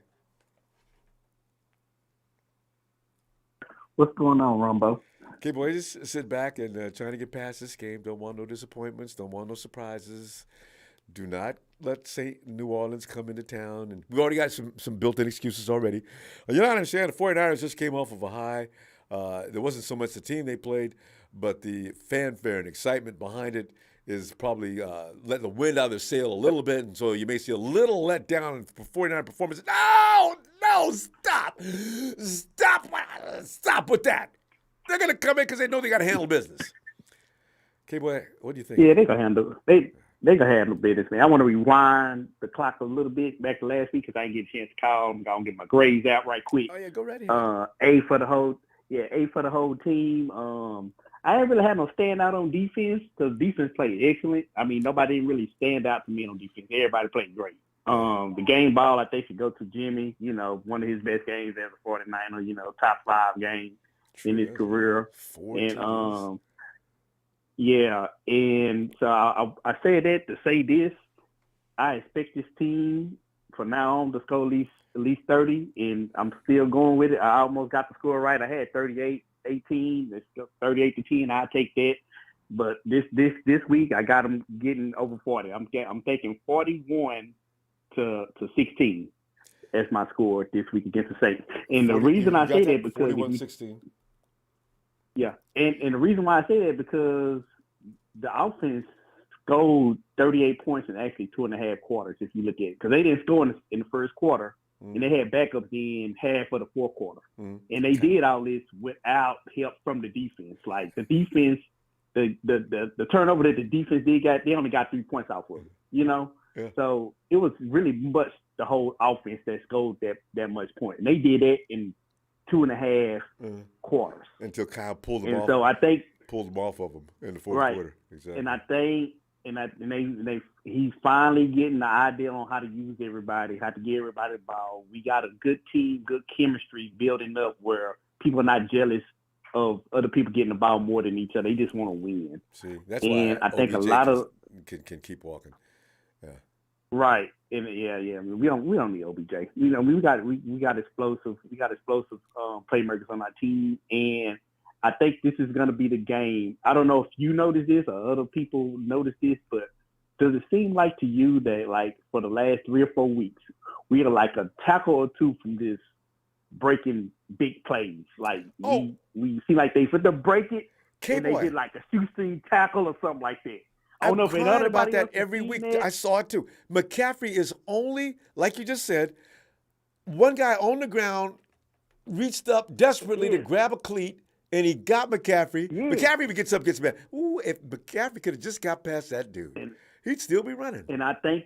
What's going on, Ronbo? K-boy, just sit back and trying to get past this game. Don't want no disappointments. Don't want no surprises. Do not let New Orleans come into town. And we already got some built-in excuses already. You don't understand, the 49ers just came off of a high. There wasn't so much the team they played, but the fanfare and excitement behind it is probably letting the wind out of their sail a little bit, and so you may see a little letdown in 49 performance. No, stop with that. They're gonna come in because they know they got to handle business. K-boy, what do you think? Yeah, they gonna handle business, man. I want to rewind the clock a little bit back to last week because I didn't get a chance to call. I'm gonna get my grades out right quick. Oh yeah, go right ahead. A for the whole team. I didn't really have no standout on defense because defense played excellent. I mean, nobody didn't really stand out to me on defense. Everybody played great. The game ball, I think, should go to Jimmy. One of his best games as a 49er. Top 5 game in his career. 4 and Yeah, and so I say that to say this. I expect this team from now on to score at least 30, and I'm still going with it. I almost got the score right. I had 38-18. It's 38-10. I'll take that. But this week, I got them getting over 40. I'm taking 41-16 as my score this week against the Saints. And the reason I say that because 41-16. Yeah, and the reason why I say that because the offense scored 38 points in actually 2.5 quarters, if you look at it. Because they didn't score in the first quarter, and they had backups in half of the fourth quarter. And they did all this without help from the defense. Like, the defense, the turnover that the defense they only got 3 points off of it, you know? Yeah. So it was really much the whole offense that scored that much point. And they did that in 2.5 quarters. Until Kyle pulled them and off. So I think pulled them off of them in the fourth quarter. Exactly. And I think he's finally getting the idea on how to use everybody, how to get everybody the ball. We got a good team, good chemistry building up where people are not jealous of other people getting the ball more than each other. They just want to win. See, that's and why I think OBJ a lot of can keep walking. Yeah. Right. And yeah. I mean, we don't need OBJ. You know, we got explosive playmakers on our team, and I think this is going to be the game. I don't know if you notice this or other people notice this, but does it seem like to you that, like, for the last 3 or 4 weeks, we are like a tackle or two from this breaking big plays? Like, we seem like they break it, and they did like a shoestring tackle or something like that. I don't know if cried about that every week. I saw it too. McCaffrey is only, like you just said, one guy on the ground reached up desperately to grab a cleat, and he got McCaffrey. McCaffrey even gets up, gets mad. Ooh, if McCaffrey could have just got past that dude, he'd still be running. And I think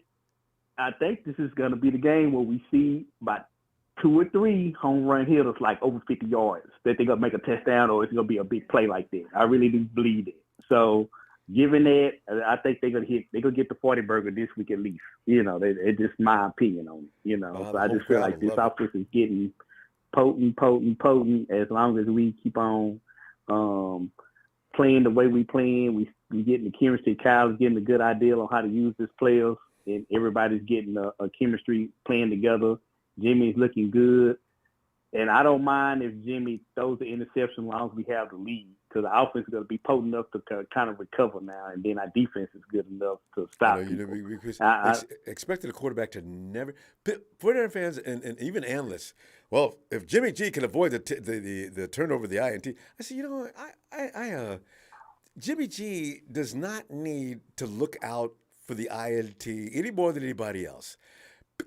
this is going to be the game where we see about 2 or 3 home run hitters like over 50 yards that they're going to make a touchdown, or it's going to be a big play like that. I really do believe it. So, given that, I think they're going to get the 40 burger this week at least. You know, it's just my opinion on it. You know, so I just feel like this offense is getting potent as long as we keep on playing the way we playing. We getting the chemistry. Kyle's getting a good idea on how to use his players, and everybody's getting a chemistry playing together. Jimmy's looking good, and I don't mind if Jimmy throws the interception as long as we have the lead, because the offense is going to be potent enough to kind of recover now, and then our defense is good enough to stop. We expected a quarterback to never. 49er fans and even analysts. Well, if Jimmy G can avoid the turnover, the INT, I said, you know, Jimmy G does not need to look out for the INT any more than anybody else.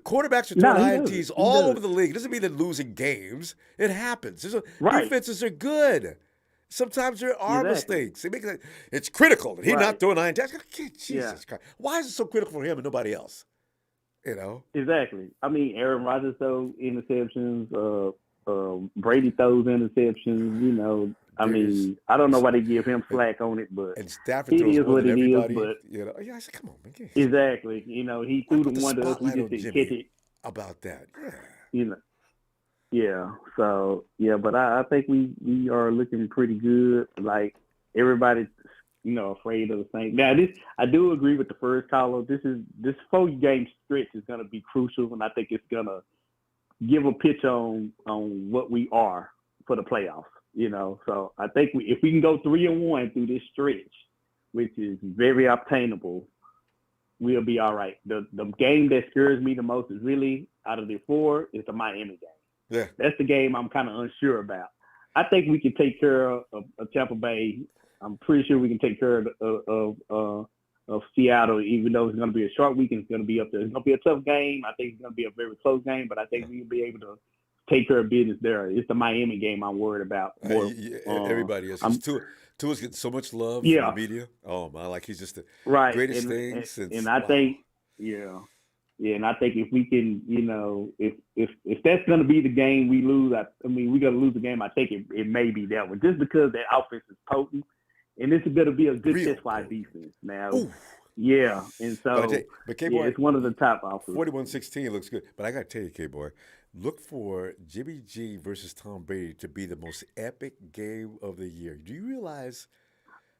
Quarterbacks are throwing INTs all over the league. It doesn't mean they're losing games. It happens. Defenses are good. Sometimes there are mistakes. It's critical that he's not throwing INTs. Jesus Christ. Why is it so critical for him and nobody else? You know? Exactly. I mean, Aaron Rodgers throws interceptions. Brady throws interceptions. You know, I mean, I don't know why they give him slack on it, but and Stafford throws more than everybody. But you know, I said, come on, man. Exactly. You know, he threw the one to us. We just didn't catch it. About that, You know. Yeah. So but I think we are looking pretty good. Like, everybody's, you know, afraid of the Saints. Now, I do agree with the first caller. This 4-game stretch is going to be crucial, and I think it's going to give a pitch on what we are for the playoffs. You know, so I think if we can go 3-1 through this stretch, which is very obtainable, we'll be all right. The game that scares me the most is really, out of the 4, is the Miami game. Yeah, that's the game I'm kind of unsure about. I think we can take care of Tampa Bay. I'm pretty sure we can take care of Seattle, even though it's going to be a short week and it's going to be up there. It's going to be a tough game. I think it's going to be a very close game, but I think we'll be able to take care of business there. It's the Miami game I'm worried about. Everybody is. Tua's getting so much love from the media. Oh, my, like he's just the greatest thing since. And I think, and I think if we can, you know, if that's going to be the game we lose, I mean, we're going to lose the game. I think it may be that one, just because that offense is potent, and this is going to be a good test for our defense. Now, yeah, and so but K-Boy, it's one of the top offenses. 41-16 looks good, but I got to tell you, K-Boy, look for Jimmy G versus Tom Brady to be the most epic game of the year. Do you realize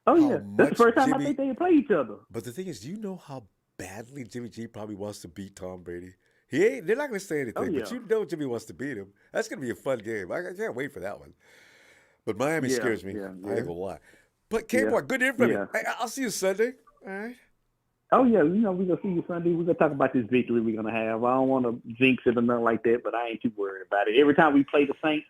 Oh how yeah, that's the much first time I Jimmy. think they play each other. But the thing is, do you know how badly Jimmy G probably wants to beat Tom Brady? He ain't. They're not going to say Oh anything, but yeah, you know Jimmy wants to beat him. That's going to be a fun game. I can't wait for that one. But Miami yeah, scares me. yeah, I ain't yeah, gonna lie. But K yeah, Boy, good to hear from you. yeah. I'll see you Sunday. All right. Oh yeah, we're gonna see you Sunday. We're gonna talk about this victory we're gonna have. I don't want to jinx it or nothing like that, but I ain't too worried about it. Every time we play the Saints,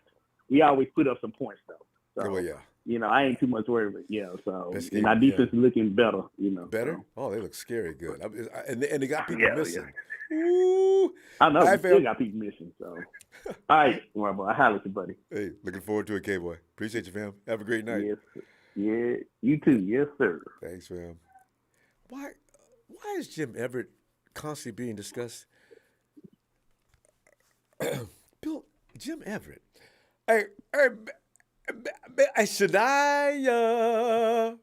we always put up some points though. Oh, well, So yeah. I ain't too much worried. But so Best and game. our Yeah. defense is looking better. Better? So Oh, they look scary good. And they got people yeah, missing. Ooh. I know All we right, still fam. got people missing. So all right, Ronbo, I holler at you, buddy. Hey, looking forward to it, K Boy. Appreciate you, fam. Have a great night. Yes, yeah, you too. Yes, sir. Thanks, fam. Why is Jim Everett constantly being discussed? Bill, Jim Everett. Hey, Shania.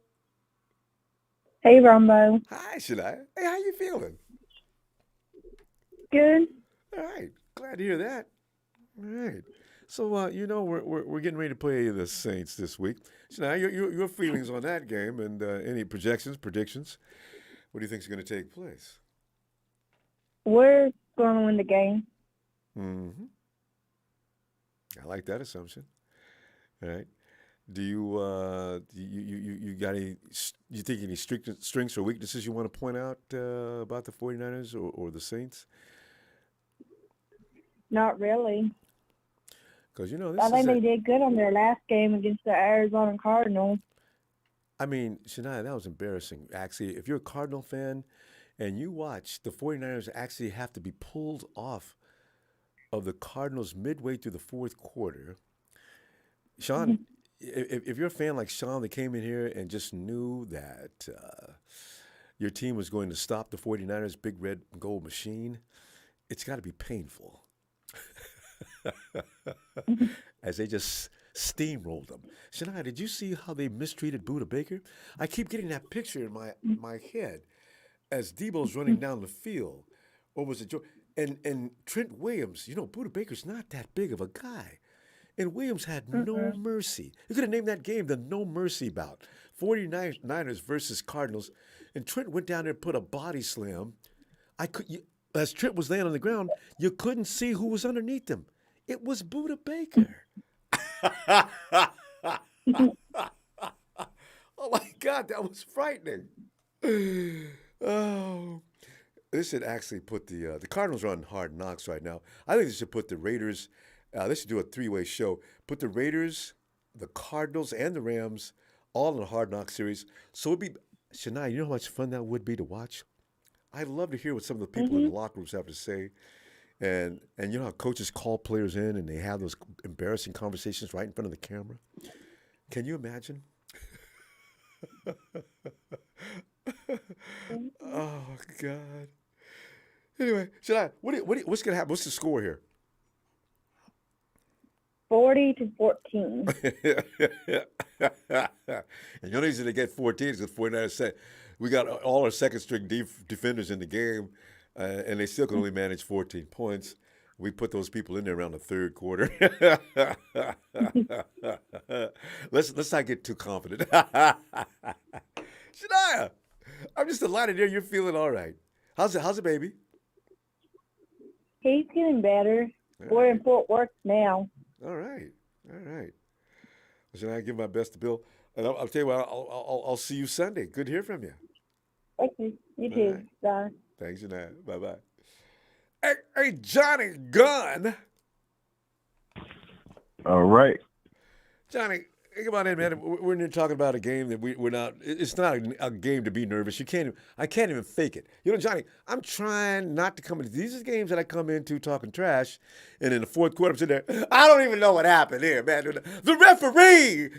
Hey, Ronbo. Hi, Shania. Hey, how you feeling? Good. All right. Glad to hear that. All right. So, we're getting ready to play the Saints this week. Shania, your feelings on that game and any predictions? What do you think is going to take place? We're going to win the game. Mm-hmm. I like that assumption. All right. Do you got any? You think any strengths or weaknesses you want to point out about the 49ers or the Saints? Not really. Because this I is think they did good on their last game against the Arizona Cardinals. I mean, Shania, that was embarrassing. Actually, if you're a Cardinal fan and you watch the 49ers actually have to be pulled off of the Cardinals midway through the fourth quarter, Sean, if you're a fan like Sean that came in here and just knew that your team was going to stop the 49ers' big red and gold machine, it's got to be painful. As they just steamrolled them. Shania, did you see how they mistreated Buda Baker? I keep getting that picture in my head as Debo's running down the field. Or was it and Trent Williams, Buda Baker's not that big of a guy. And Williams had no mercy. You could have named that game the No Mercy bout. 49ers versus Cardinals. And Trent went down there and put a body slam. As Trent was laying on the ground, you couldn't see who was underneath him. It was Buda Baker. Oh my God, that was frightening. Oh, they should actually put the Cardinals are on Hard Knocks right now. I think they should put the Raiders. They should do a three-way show. Put the Raiders, the Cardinals, and the Rams all in a Hard Knock series. So it'd be Shania. You know how much fun that would be to watch. I'd love to hear what some of the people in the locker rooms have to say. And you know how coaches call players in and they have those embarrassing conversations right in front of the camera? Can you imagine? Oh, God. Anyway, what's going to happen? What's the score here? 40-14. And the only reason they get 14 is because 49ers said, we got all our second-string defenders in the game, and they still can only manage 14 points. We put those people in there around the third quarter. Let's not get too confident. Shania, I'm just delighted to hear you're feeling all right. How's the baby? He's getting better. We're in Fort Worth now. All right. Shania, I give my best to Bill, and I'll tell you what. I'll see you Sunday. Good to hear from you. Okay, you too. Right. Bye. Thanks, Shania. Bye-bye. Hey, Johnny Gunn. All right. Johnny, come on in, man. We're in here talking about a game that we're not. It's not a game to be nervous. I can't even fake it. Johnny, I'm trying not to come into these are games that I come into talking trash, and in the fourth quarter I'm sitting there. I don't even know what happened here, man. The referee.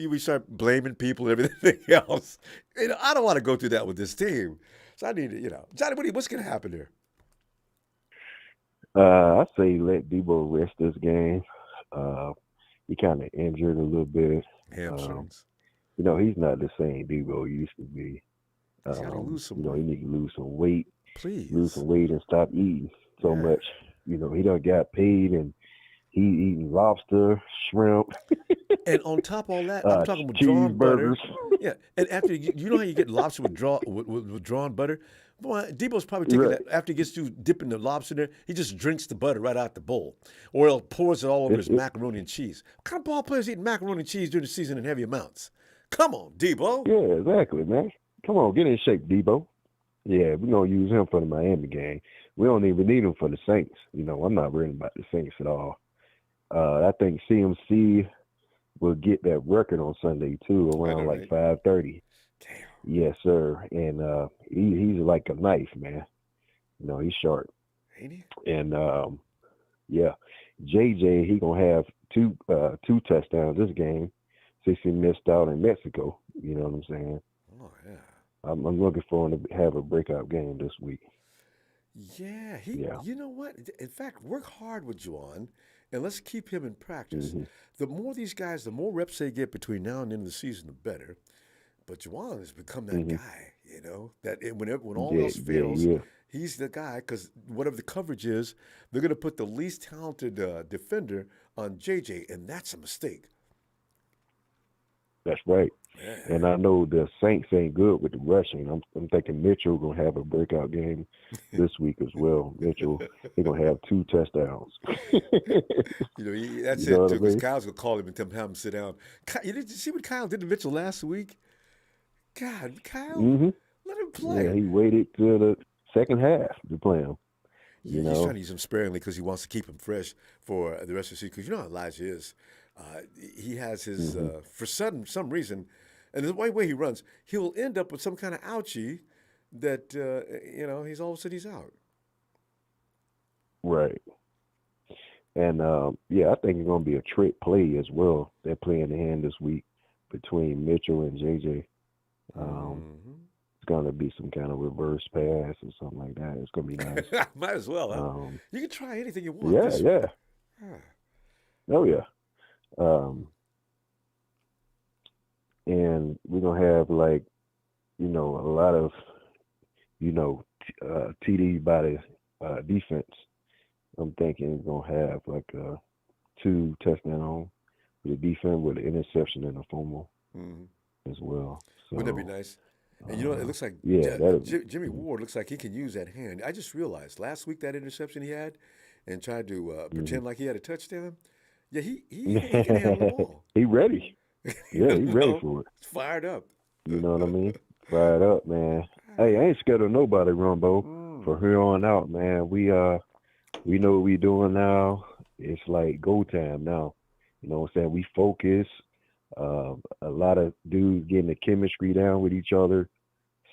We start blaming people and everything else. I don't want to go through that with this team. So I need to, Johnny, what's going to happen here? I say let Debo rest this game. He kind of injured a little bit. Hamstrings. He's not the same Debo used to be. He's got to lose some weight. He need to lose some weight. Please. Lose some weight and stop eating so much. He done got paid and He eating lobster, shrimp, And on top of all that, I'm talking with drawn butter. cheeseburgers. Yeah, and after you know how you get lobster with drawn butter. Boy, Debo's probably taking Right. that after he gets through dipping the lobster in there. He just drinks the butter right out the bowl, or he pours it all over his macaroni and cheese. What kind of ball players eating macaroni and cheese during the season in heavy amounts? Come on, Debo. Yeah, exactly, man. Come on, get in shape, Debo. Yeah, we're gonna use him for the Miami game. We don't even need him for the Saints. You know, I'm not worried about the Saints at all. I think CMC will get that record on Sunday too, around like 5:30. Damn. Yes, sir. And he's like a knife, man. You know, he's sharp. Ain't he? And yeah, JJ, he gonna have two touchdowns this game since he missed out in Mexico. You know what I'm saying? Oh yeah. I'm looking for him to have a breakout game this week. Yeah, Yeah. You know what? In fact, work hard with Juwan, and let's keep him in practice. Mm-hmm. The more these guys, the more reps they get between now and the end of the season, the better. But Juwan has become that guy, you know, that when all else fails, he's the guy, because whatever the coverage is, they're going to put the least talented defender on JJ, and that's a mistake. That's right. Yeah. And I know the Saints ain't good with the rushing. I'm thinking Mitchell gonna have a breakout game this week as well. Mitchell, he gonna have 2 touchdowns. You know, that's You know it too. what I Because mean? Kyle's gonna call him and tell him to sit down. Did you see what Kyle did to Mitchell last week? God, Kyle, let him play. Yeah, he waited till the second half to play him. He's trying to use him sparingly because he wants to keep him fresh for the rest of the season. Because you know how Elijah is. He has his, for some reason, and the way he runs, he'll end up with some kind of ouchie that, you know, he's all of a sudden he's out. Right. And, yeah, I think it's going to be a trick play as well. They're playing the hand this week between Mitchell and JJ. It's going to be some kind of reverse pass or something like that. It's going to be nice. Might as well, huh? You can try anything you want. Yeah. Oh, yeah. And we're going to have, like, you know, a lot of, you know, TD by the defense. I'm thinking it's going to have, like, 2 touchdowns with the defense with an interception and a fumble as well. So, wouldn't that be nice? And you know, it looks like Jimmy Ward looks like he can use that hand. I just realized last week that interception he had and tried to pretend like he had a touchdown. Yeah, he can handle the ball. He ready. Yeah, he's ready for it. He's fired up. You know what I mean? Fired up, man. Hey, I ain't scared of nobody, Ronbo. From here on out, man, we know what we doing now. It's like go time now. You know what I'm saying? We focus. A lot of dudes getting the chemistry down with each other.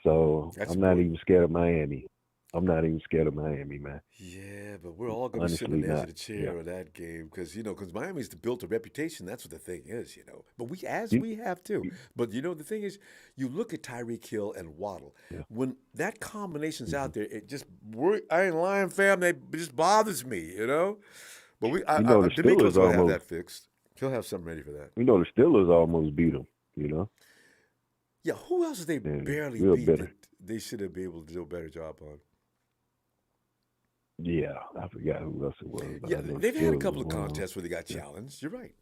So I'm not even scared of Miami. I'm not even scared of Miami, man. Yeah, but we're all going to sit on the edge of the chair of that game because, you know, because Miami's built a reputation. That's what the thing is, you know. But we have too. But, you know, the thing is, you look at Tyreek Hill and Waddle. Yeah. When that combination's out there, it just, I ain't lying, fam, it just bothers me, you know. But D'Amico's going to have that fixed. He'll have something ready for that. You know, the Steelers almost beat them, you know. Yeah, who else did they barely beat that they should have been able to do a better job on? Yeah, I forgot who else it was. Yeah, they've had a couple of contests where they got challenged. You're right.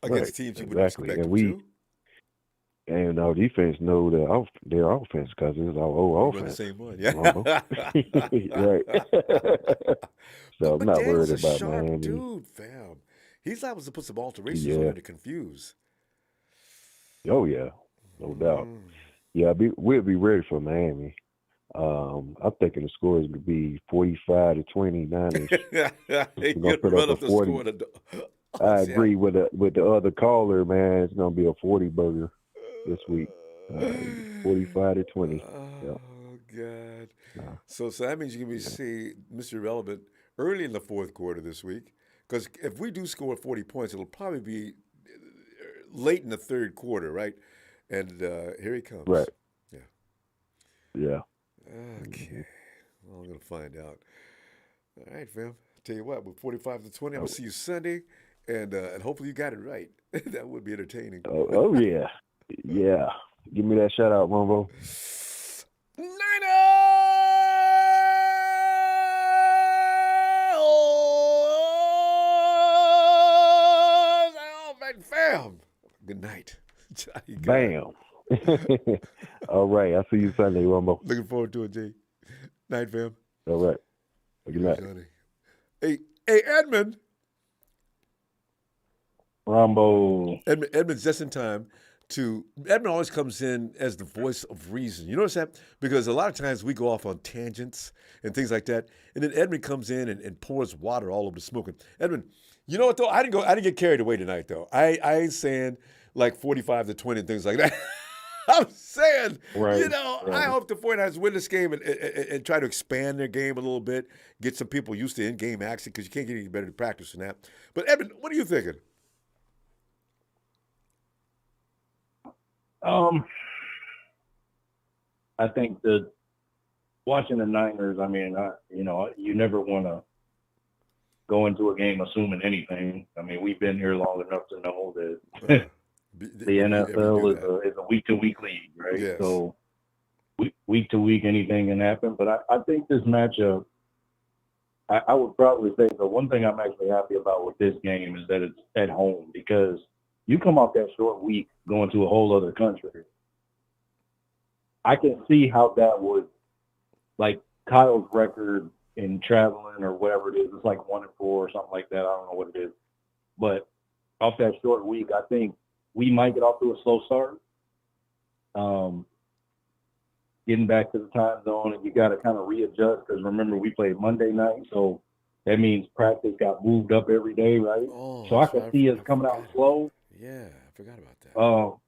Against teams you would expect them to. And our defense know their offense because it's our old offense. The same one, yeah. Right. So I'm not worried about Miami. Dude, fam. He's liable to put some alterations on there to confuse. Oh, yeah. No doubt. Yeah, we'll be ready for Miami. I'm thinking the score is going to be 45-20 Niners. We're going to put up the 40. I agree with the other caller, man. It's going to be a 40 burger this week. 45-20. Oh, God. So that means you're going to see Mr. Irrelevant early in the fourth quarter this week. Because if we do score 40 points, it'll probably be late in the third quarter, right? And here he comes. Right. Yeah. Okay. Well, I'm going to find out. All right, fam. Tell you what, with 45-20, I'm going to see you Sunday, and hopefully you got it right. That would be entertaining. Oh, yeah. Yeah. Give me that shout out, Ronbo. Niners! Fam. Good night. You got it. Bam. All right. I'll see you Sunday, Ronbo. Looking forward to it, Jay. Night, fam. All right. Good night. Johnny. Hey, Edmund. Ronbo. Edmund's just in time Edmund always comes in as the voice of reason. You notice that? Because a lot of times we go off on tangents and things like that. And then Edmund comes in and pours water all over the smoking. Edmund, you know what though? I didn't get carried away tonight though. I ain't saying like 45-20 and things like that. I'm saying, right. I hope the 49ers win this game and try to expand their game a little bit, get some people used to in-game action because you can't get any better than practice than that. But Edmund, what are you thinking? I think that watching the Niners, I mean, you never want to go into a game assuming anything. I mean, we've been here long enough to know that the NFL is a week-to-week league, right? Yes. So week-to-week, anything can happen. But I think this matchup, I would probably say the one thing I'm actually happy about with this game is that it's at home, because you come off that short week going to a whole other country. I can see how that would, like Kyle's record in traveling or whatever it is, it's like 1-4 or something like that. I don't know what it is. But off that short week, I think we might get off to a slow start. Getting back to the time zone, and you got to kind of readjust, because remember, we played Monday night, so that means practice got moved up every day, right? Oh, so I can see us coming out slow. Yeah, I forgot about that.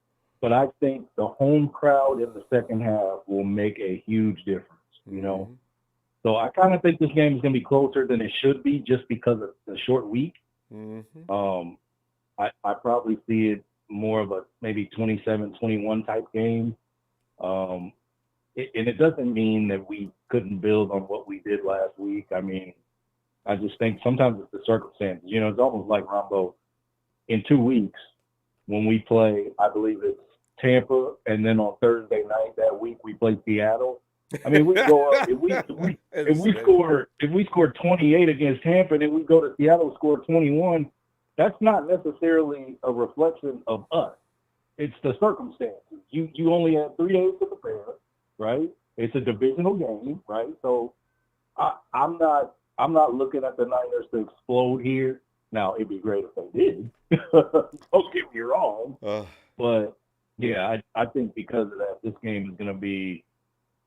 But I think the home crowd in the second half will make a huge difference, you know? So I kind of think this game is going to be closer than it should be just because of the short week. Mm-hmm. I probably see it more of a maybe 27-21 type game. And it doesn't mean that we couldn't build on what we did last week. I mean, I just think sometimes it's the circumstances. You know, it's almost like Ronbo, in 2 weeks, when we play, I believe it's Tampa, and then on Thursday night that week we play Seattle. I mean, we go up. If we score 28 against Tampa, and then we go to Seattle and score 21, that's not necessarily a reflection of us. It's the circumstances. You only have 3 days to prepare, right? It's a divisional game, right? So I'm not looking at the Niners to explode here. Now, it'd be great if they did. Don't get me wrong. But, yeah, I think because of that, this game is going to be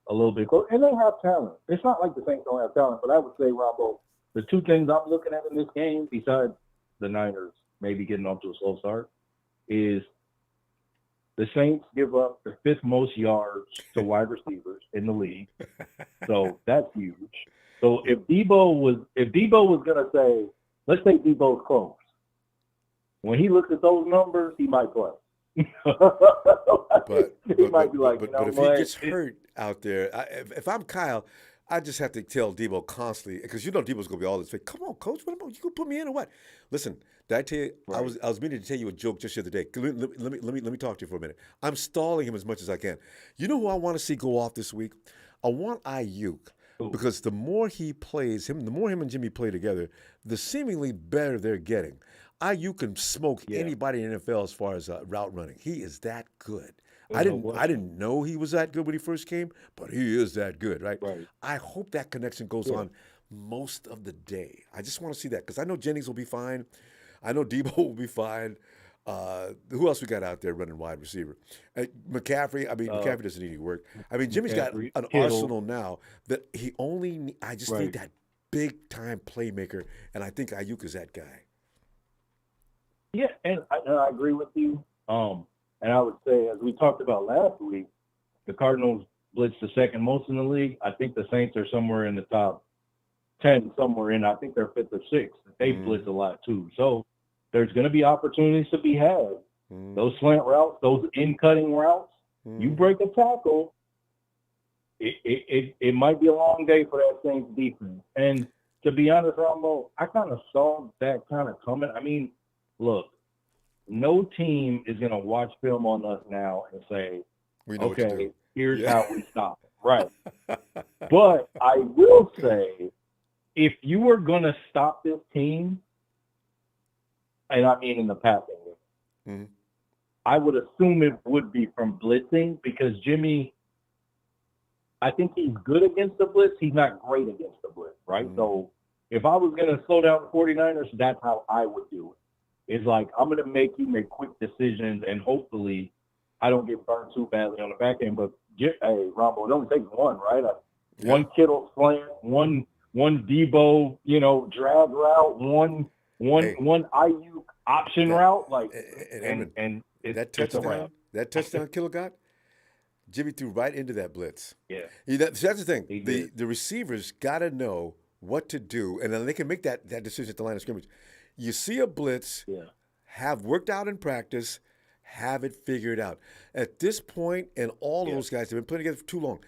a little bit close. And they have talent. It's not like the Saints don't have talent, but I would say, Ronbo, the two things I'm looking at in this game, besides the Niners maybe getting off to a slow start, is the Saints give up the 5th most yards to wide receivers in the league. So that's huge. So if Debo was going to say, let's say Debo's close, when he looks at those numbers, he might play. But he might be like, but if he gets hurt out there, if I'm Kyle, I just have to tell Debo constantly, because you know Debo's gonna be all this. Come on, coach, what about you? Gonna put me in or what? Listen, did I tell you? Right. I was meaning to tell you a joke just the other day. Let me talk to you for a minute. I'm stalling him as much as I can. You know who I want to see go off this week? I want Ayuk. Because the more he plays, the more him and Jimmy play together, the seemingly better they're getting. Ayuk can smoke anybody in the NFL as far as route running. He is that good. I didn't know he was that good when he first came, but he is that good, right? I hope that connection goes on most of the day. I just want to see that, because I know Jennings will be fine. I know Debo will be fine. Who else we got out there running wide receiver? McCaffrey. I mean, McCaffrey doesn't need any work. I mean, Jimmy's got an arsenal now that he only. I just need that big time playmaker, and I think Ayuk is that guy. Yeah, and I agree with you. And I would say, as we talked about last week, the Cardinals blitz the second most in the league. I think the Saints are somewhere in the top 10, somewhere in. I think they're 5th or 6th. They blitz a lot too. So there's going to be opportunities to be had. Those slant routes, those in-cutting routes, you break a tackle, it might be a long day for that Saints defense. And to be honest, Ronbo, I kind of saw that kind of coming. I mean, look, no team is going to watch film on us now and say, okay, here's how we stop it. Right. But I will say, if you were going to stop this team, and I mean in the passing game, I would assume it would be from blitzing because Jimmy, I think he's good against the blitz. He's not great against the blitz, right? So if I was going to slow down the 49ers, that's how I would do it. It's like I'm going to make you make quick decisions, and hopefully I don't get burned too badly on the back end. But, hey, Ronbo, it only takes one, right? One Kittle slant, one Debo, drag route, one IU option route, like, and that touchdown Kittle got, Jimmy threw right into that blitz. Yeah, that's the thing. The receivers got to know what to do, and then they can make that decision at the line of scrimmage. You see a blitz, have worked out in practice, have it figured out. At this point, and all of those guys have been playing together for too long,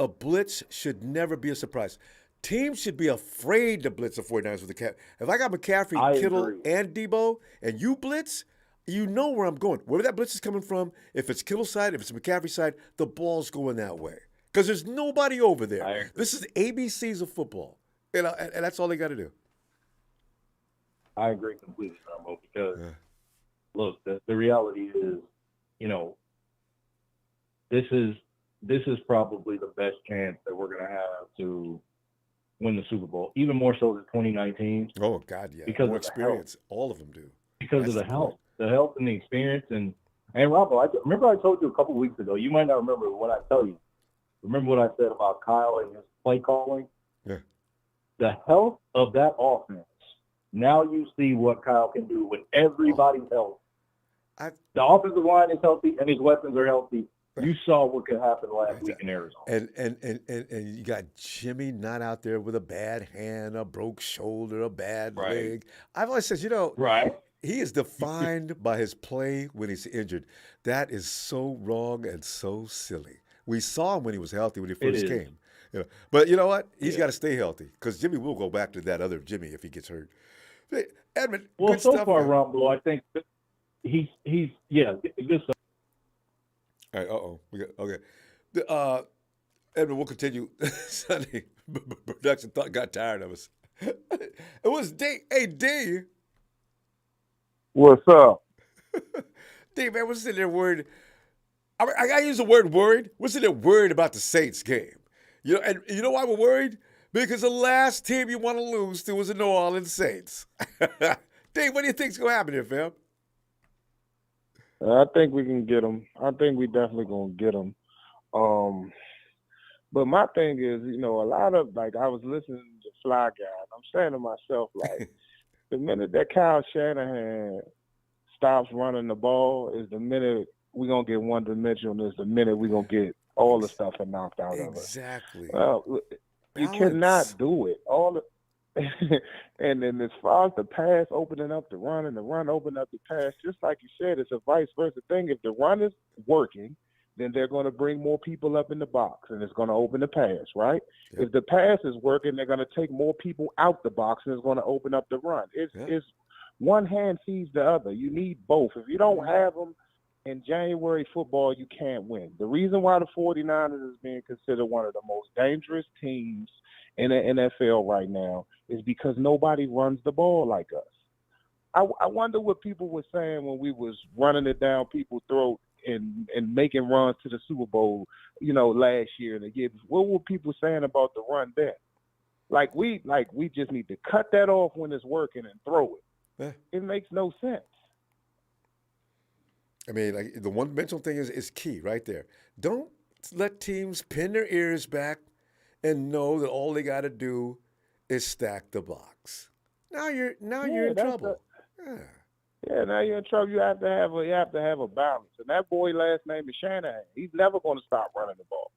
a blitz should never be a surprise. Teams should be afraid to blitz the 49ers with the Cap. If I got McCaffrey, Kittle, and Debo, and you blitz, you know where I'm going. Wherever that blitz is coming from, if it's Kittle's side, if it's McCaffrey's side, the ball's going that way. Because there's nobody over there. This is ABCs of football. And that's all they got to do. I agree completely, Ronbo, because, look, the reality is, this is probably the best chance that we're going to have to win the Super Bowl, even more so than 2019. Oh, God, yeah. Because more of the experience. health. All of them do. Because of the health. The health and the experience. And Ronbo, remember I told you a couple of weeks ago, you might not remember what I tell you. Remember what I said about Kyle and his play calling? Yeah. The health of that offense. Now you see what Kyle can do when everybody's healthy. The offensive line is healthy and his weapons are healthy. You saw what could happen last week in Arizona. And you got Jimmy not out there with a bad hand, a broke shoulder, a bad leg. I've always said, he is defined by his play when he's injured. That is so wrong and so silly. We saw him when he was healthy when he first came. But you know what? He's got to stay healthy because Jimmy will go back to that other Jimmy if he gets hurt. Hey, Edmund, good so stuff, far, man. Ronbo, I think he's good stuff. All right, okay. Edmund, we'll continue Sunday. Production got tired of us. It was D. Hey, D. What's up? D, man, what's in there worried? I got to use the word worried. What's in there worried about the Saints game? And you know why we're worried? Because the last team you want to lose to was the New Orleans Saints. D, what do you think's going to happen here, fam? I think we can get them. I think we definitely going to get them. But my thing is, a lot of, I was listening to Fly Guy, and I'm saying to myself, the minute that Kyle Shanahan stops running the ball is the minute we're going to get one-dimensional, is the minute we're going to get all the stuff knocked out of us. Exactly. You cannot do it. And then as far as the pass opening up the run and the run opening up the pass, just like you said, it's a vice versa thing. If the run is working, then they're going to bring more people up in the box, and it's going to open the pass, right? Yep. If the pass is working, they're going to take more people out the box, and it's going to open up the run. It's one hand feeds the other. You need both. If you don't have them in January football, you can't win. The reason why the 49ers is being considered one of the most dangerous teams in the NFL right now is because nobody runs the ball like us. I wonder what people were saying when we was running it down people's throat and making runs to the Super Bowl, last year and the year before. What were people saying about the run then? We just need to cut that off when it's working and throw it. Yeah. It makes no sense. I mean, the one-dimensional thing is key right there. Don't let teams pin their ears back and know that all they got to do is stack the box. Now you're in trouble. Yeah, now you're in trouble. You have to have a balance. And that boy last name is Shanahan. He's never going to stop running the ball.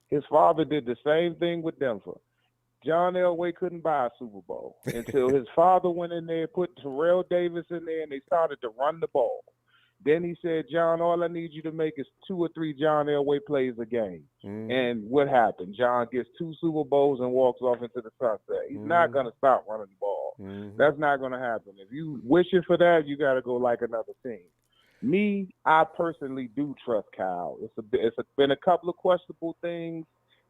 His father did the same thing with Denver. John Elway couldn't buy a Super Bowl until his father went in there, put Terrell Davis in there, and they started to run the ball. Then he said, John, all I need you to make is 2 or 3 John Elway plays a game. And what happened? John gets 2 Super Bowls and walks off into the sunset. He's not going to stop running the ball. That's not going to happen. If you wishing for that, you got to go like another team. Me, I personally do trust Kyle. It's been a couple of questionable things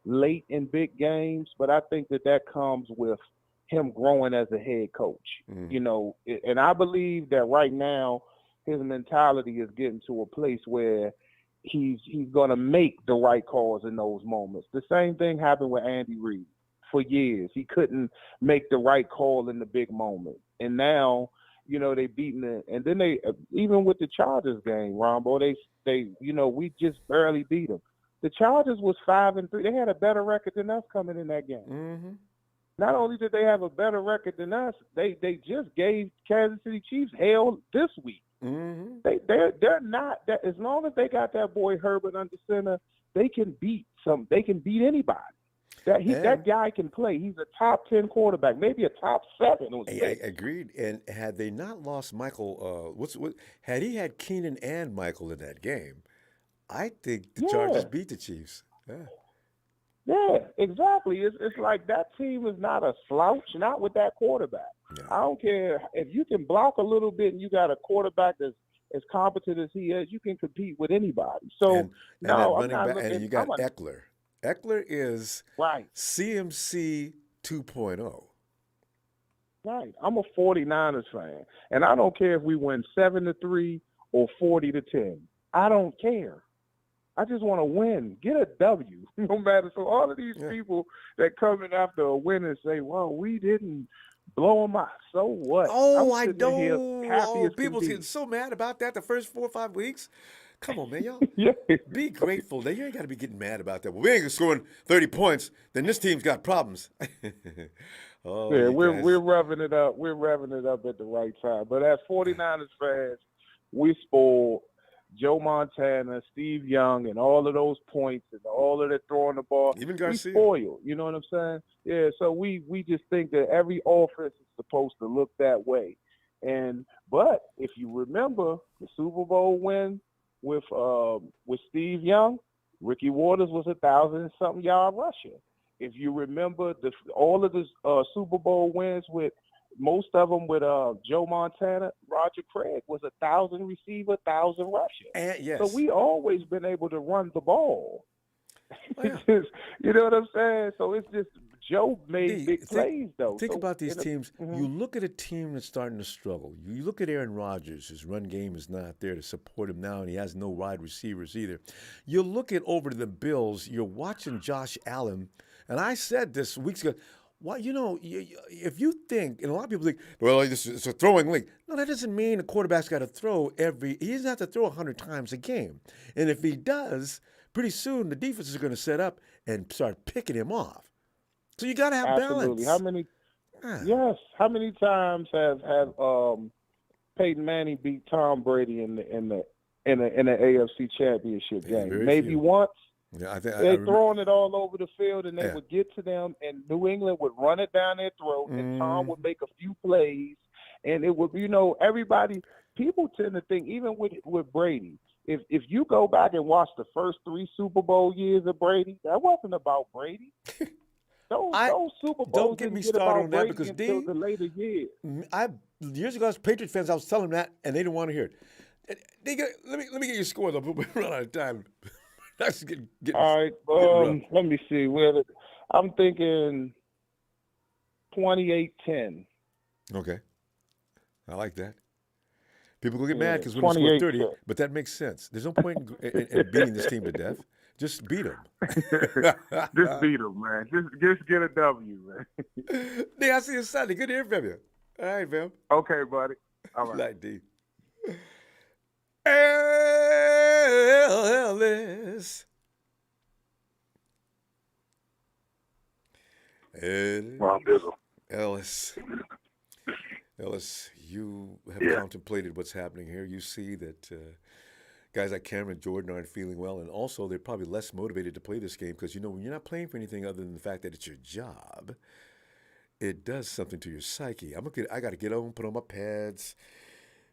late in big games, but I think that comes with him growing as a head coach. And I believe that right now, his mentality is getting to a place where he's going to make the right calls in those moments. The same thing happened with Andy Reid. For years, he couldn't make the right call in the big moment. And now, they beaten it. And then they, even with the Chargers game, Ronbo, they we just barely beat them. The Chargers was 5-3. They had a better record than us coming in that game. Mm-hmm. Not only did they have a better record than us, they just gave Kansas City Chiefs hell this week. Mm-hmm. They're not that. As long as they got that boy Herbert under center, they can beat anybody. That guy can play. He's a top 10 quarterback, maybe a top 7. I agreed. And had they not lost Michael, had he had Keenan and Michael in that game, I think the Chargers beat the Chiefs. Yeah, exactly. It's like that team is not a slouch, not with that quarterback. Yeah. I don't care if you can block a little bit and you got a quarterback that's as competent as he is, you can compete with anybody. So I'm not looking. And you got Eckler. Eckler is right. CMC 2.0. Right. I'm a 49ers fan, and I don't care if we win 7-3 or 40-10. I don't care. I just want to win. Get a W, no matter. So all of these people that come in after a win and say, well, we didn't blow them out. So what? Oh, I don't. People getting so mad about that the first 4 or 5 weeks. Come on, man, y'all. Be grateful. Now, you ain't got to be getting mad about that. Well, we ain't scoring 30 points. Then this team's got problems. We're revving it up. We're revving it up at the right time. But as 49ers fans, we spoiled Joe Montana, Steve Young, and all of those points and all of that throwing the ball. Even Garcia. We spoiled. You know what I'm saying? Yeah, so we just think that every offense is supposed to look that way. But if you remember the Super Bowl win with Steve Young, Ricky Waters was 1,000-something yard rusher. If you remember all of the Super Bowl wins with most of them with Joe Montana, Roger Craig was 1,000 receiver, 1,000 rusher. Yes. So we always been able to run the ball. Yeah. You know what I'm saying? So it's just Joe made big plays, though. Think about these teams. Mm-hmm. You look at a team that's starting to struggle. You look at Aaron Rodgers. His run game is not there to support him now, and he has no wide receivers either. You look at over to the Bills. You're watching Josh Allen, and I said this weeks ago. Well, if you think, and a lot of people think, well, it's a throwing league. No, that doesn't mean the quarterback's got to throw he doesn't have to throw 100 times a game. And if he does, pretty soon the defense is going to set up and start picking him off. So you got to have balance. How many times have Peyton Manning beat Tom Brady in the AFC Championship game? Maybe few. Once. Yeah, they're throwing it all over the field, and they would get to them, and New England would run it down their throat, and Tom would make a few plays, and it would, people tend to think, even with Brady, if you go back and watch the first 3 Super Bowl years of Brady, that wasn't about Brady. Those Super Bowls don't get me started on that because until the later years. Years ago, as Patriot fans, I was telling them that, and they didn't want to hear it. Let me get your score, though. We're running out of time. That's getting all right. Let me see. I'm thinking 28-10. Okay, I like that. People will get mad because when they score 30, but that makes sense. There's no point in beating this team to death. Just beat them. Just beat them, man. Just get a W, man. D, I see you Sunday. Good to hear from you. All right, fam. Okay, buddy. All right. Like D. Ellis. Ellis, you have contemplated what's happening here. You see that guys like Cameron and Jordan aren't feeling well, and also they're probably less motivated to play this game because, when you're not playing for anything other than the fact that it's your job, it does something to your psyche. I got to get home, put on my pads,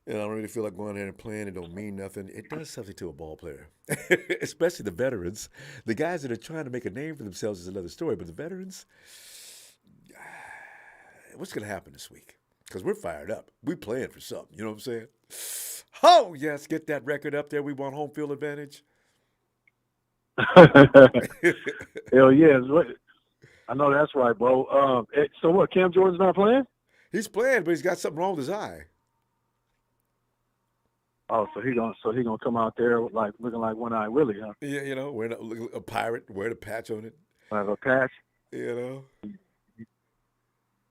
and I don't really feel like going there and playing. It don't mean nothing. It does something to a ball player, especially the veterans. The guys that are trying to make a name for themselves is another story, but the veterans, what's going to happen this week? Because we're fired up. We're playing for something. You know what I'm saying? Oh, yes, get that record up there. We want home field advantage. Hell yes. I know that's right, bro. So what, Cam Jordan's not playing? He's playing, but he's got something wrong with his eye. Oh, so he gonna come out there like looking like One-Eye Willie, huh? Yeah, wearing a pirate, wearing a patch on it. Have a patch.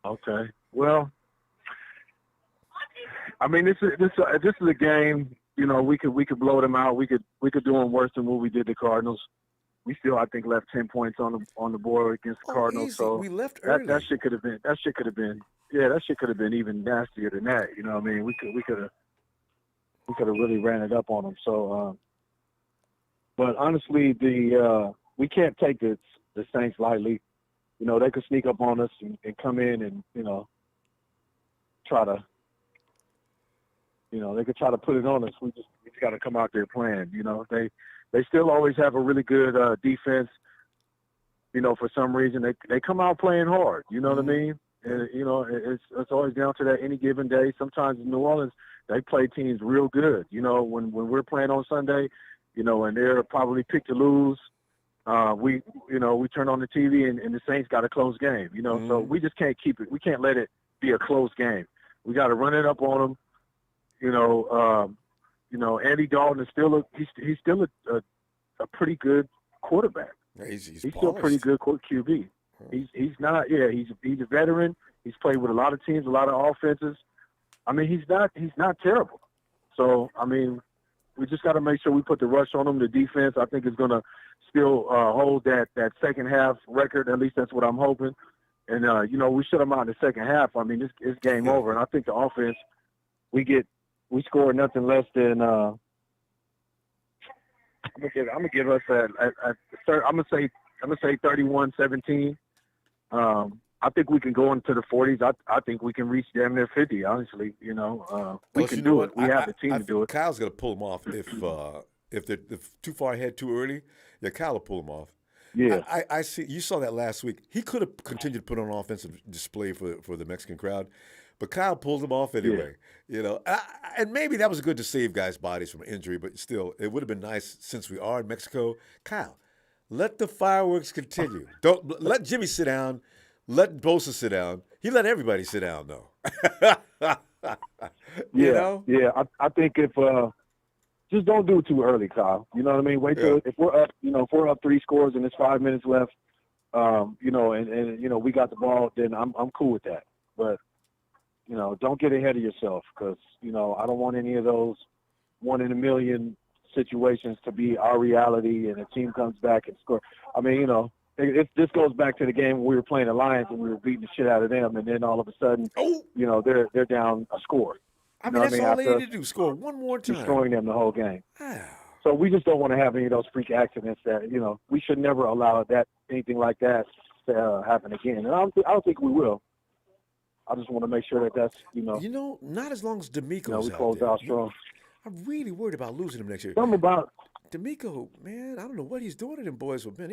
Okay. Well, I mean, this is a game. We could blow them out. We could do them worse than what we did the Cardinals. We still, I think, left 10 points on the board against the Cardinals. Easy. So we left early. That shit could have been. Yeah, that shit could have been even nastier than that. You know what I mean? We could have really ran it up on them. So, but honestly, we can't take the Saints lightly. They could sneak up on us and come in and try to. They could try to put it on us. We just got to come out there playing. They still always have a really good defense. For some reason they come out playing hard. You know what I mean? And it's always down to that any given day. Sometimes in New Orleans they play teams real good. When we're playing on Sunday, and they're probably picked to lose. We turn on the TV and the Saints got a close game. So we just can't keep it. We can't let it be a close game. We got to run it up on them. Andy Dalton is still he's still a pretty good quarterback. He's still a pretty good QB. He's not. Yeah, he's a veteran. He's played with a lot of teams, a lot of offenses. I mean, he's not terrible. So I mean, we just got to make sure we put the rush on him. The defense, I think, is going to still hold that second half record. At least that's what I'm hoping. And we shut them out in the second half. I mean, it's game over. And I think the offense, we scored nothing less than. I'm gonna give us I'm gonna say 31-17. I think we can go into the 40s. I think we can reach damn near 50. Honestly, we can do it. We have the team to do it. Kyle's gonna pull them off if they're too far ahead too early. Yeah, Kyle will pull them off. Yeah, I see. You saw that last week. He could have continued to put on an offensive display for the Mexican crowd, but Kyle pulled them off anyway. Yeah. And maybe that was good to save guys' bodies from injury, but still, it would have been nice since we are in Mexico. Kyle, let the fireworks continue. Don't let Jimmy sit down. Let Bosa sit down. He let everybody sit down, though. Yeah. I think if just don't do it too early, Kyle. You know what I mean? Wait till if we're up. If we're up 3 scores and there's 5 minutes left, and we got the ball, then I'm cool with that. But don't get ahead of yourself because I don't want any of those 1 in a million situations to be our reality and a team comes back and score. I mean, this goes back to the game when we were playing the Lions and we were beating the shit out of them, and then all of a sudden, they're down a score. I mean, that's all they need to do, score one more time. Destroying them the whole game. So we just don't want to have any of those freak accidents that, we should never allow anything like that to happen again. And I don't think we will. I just want to make sure that's, not as long as D'Amico's we close out strong. I'm really worried about losing him next year. Something about D'Amico, man, I don't know what he's doing to them boys, but man,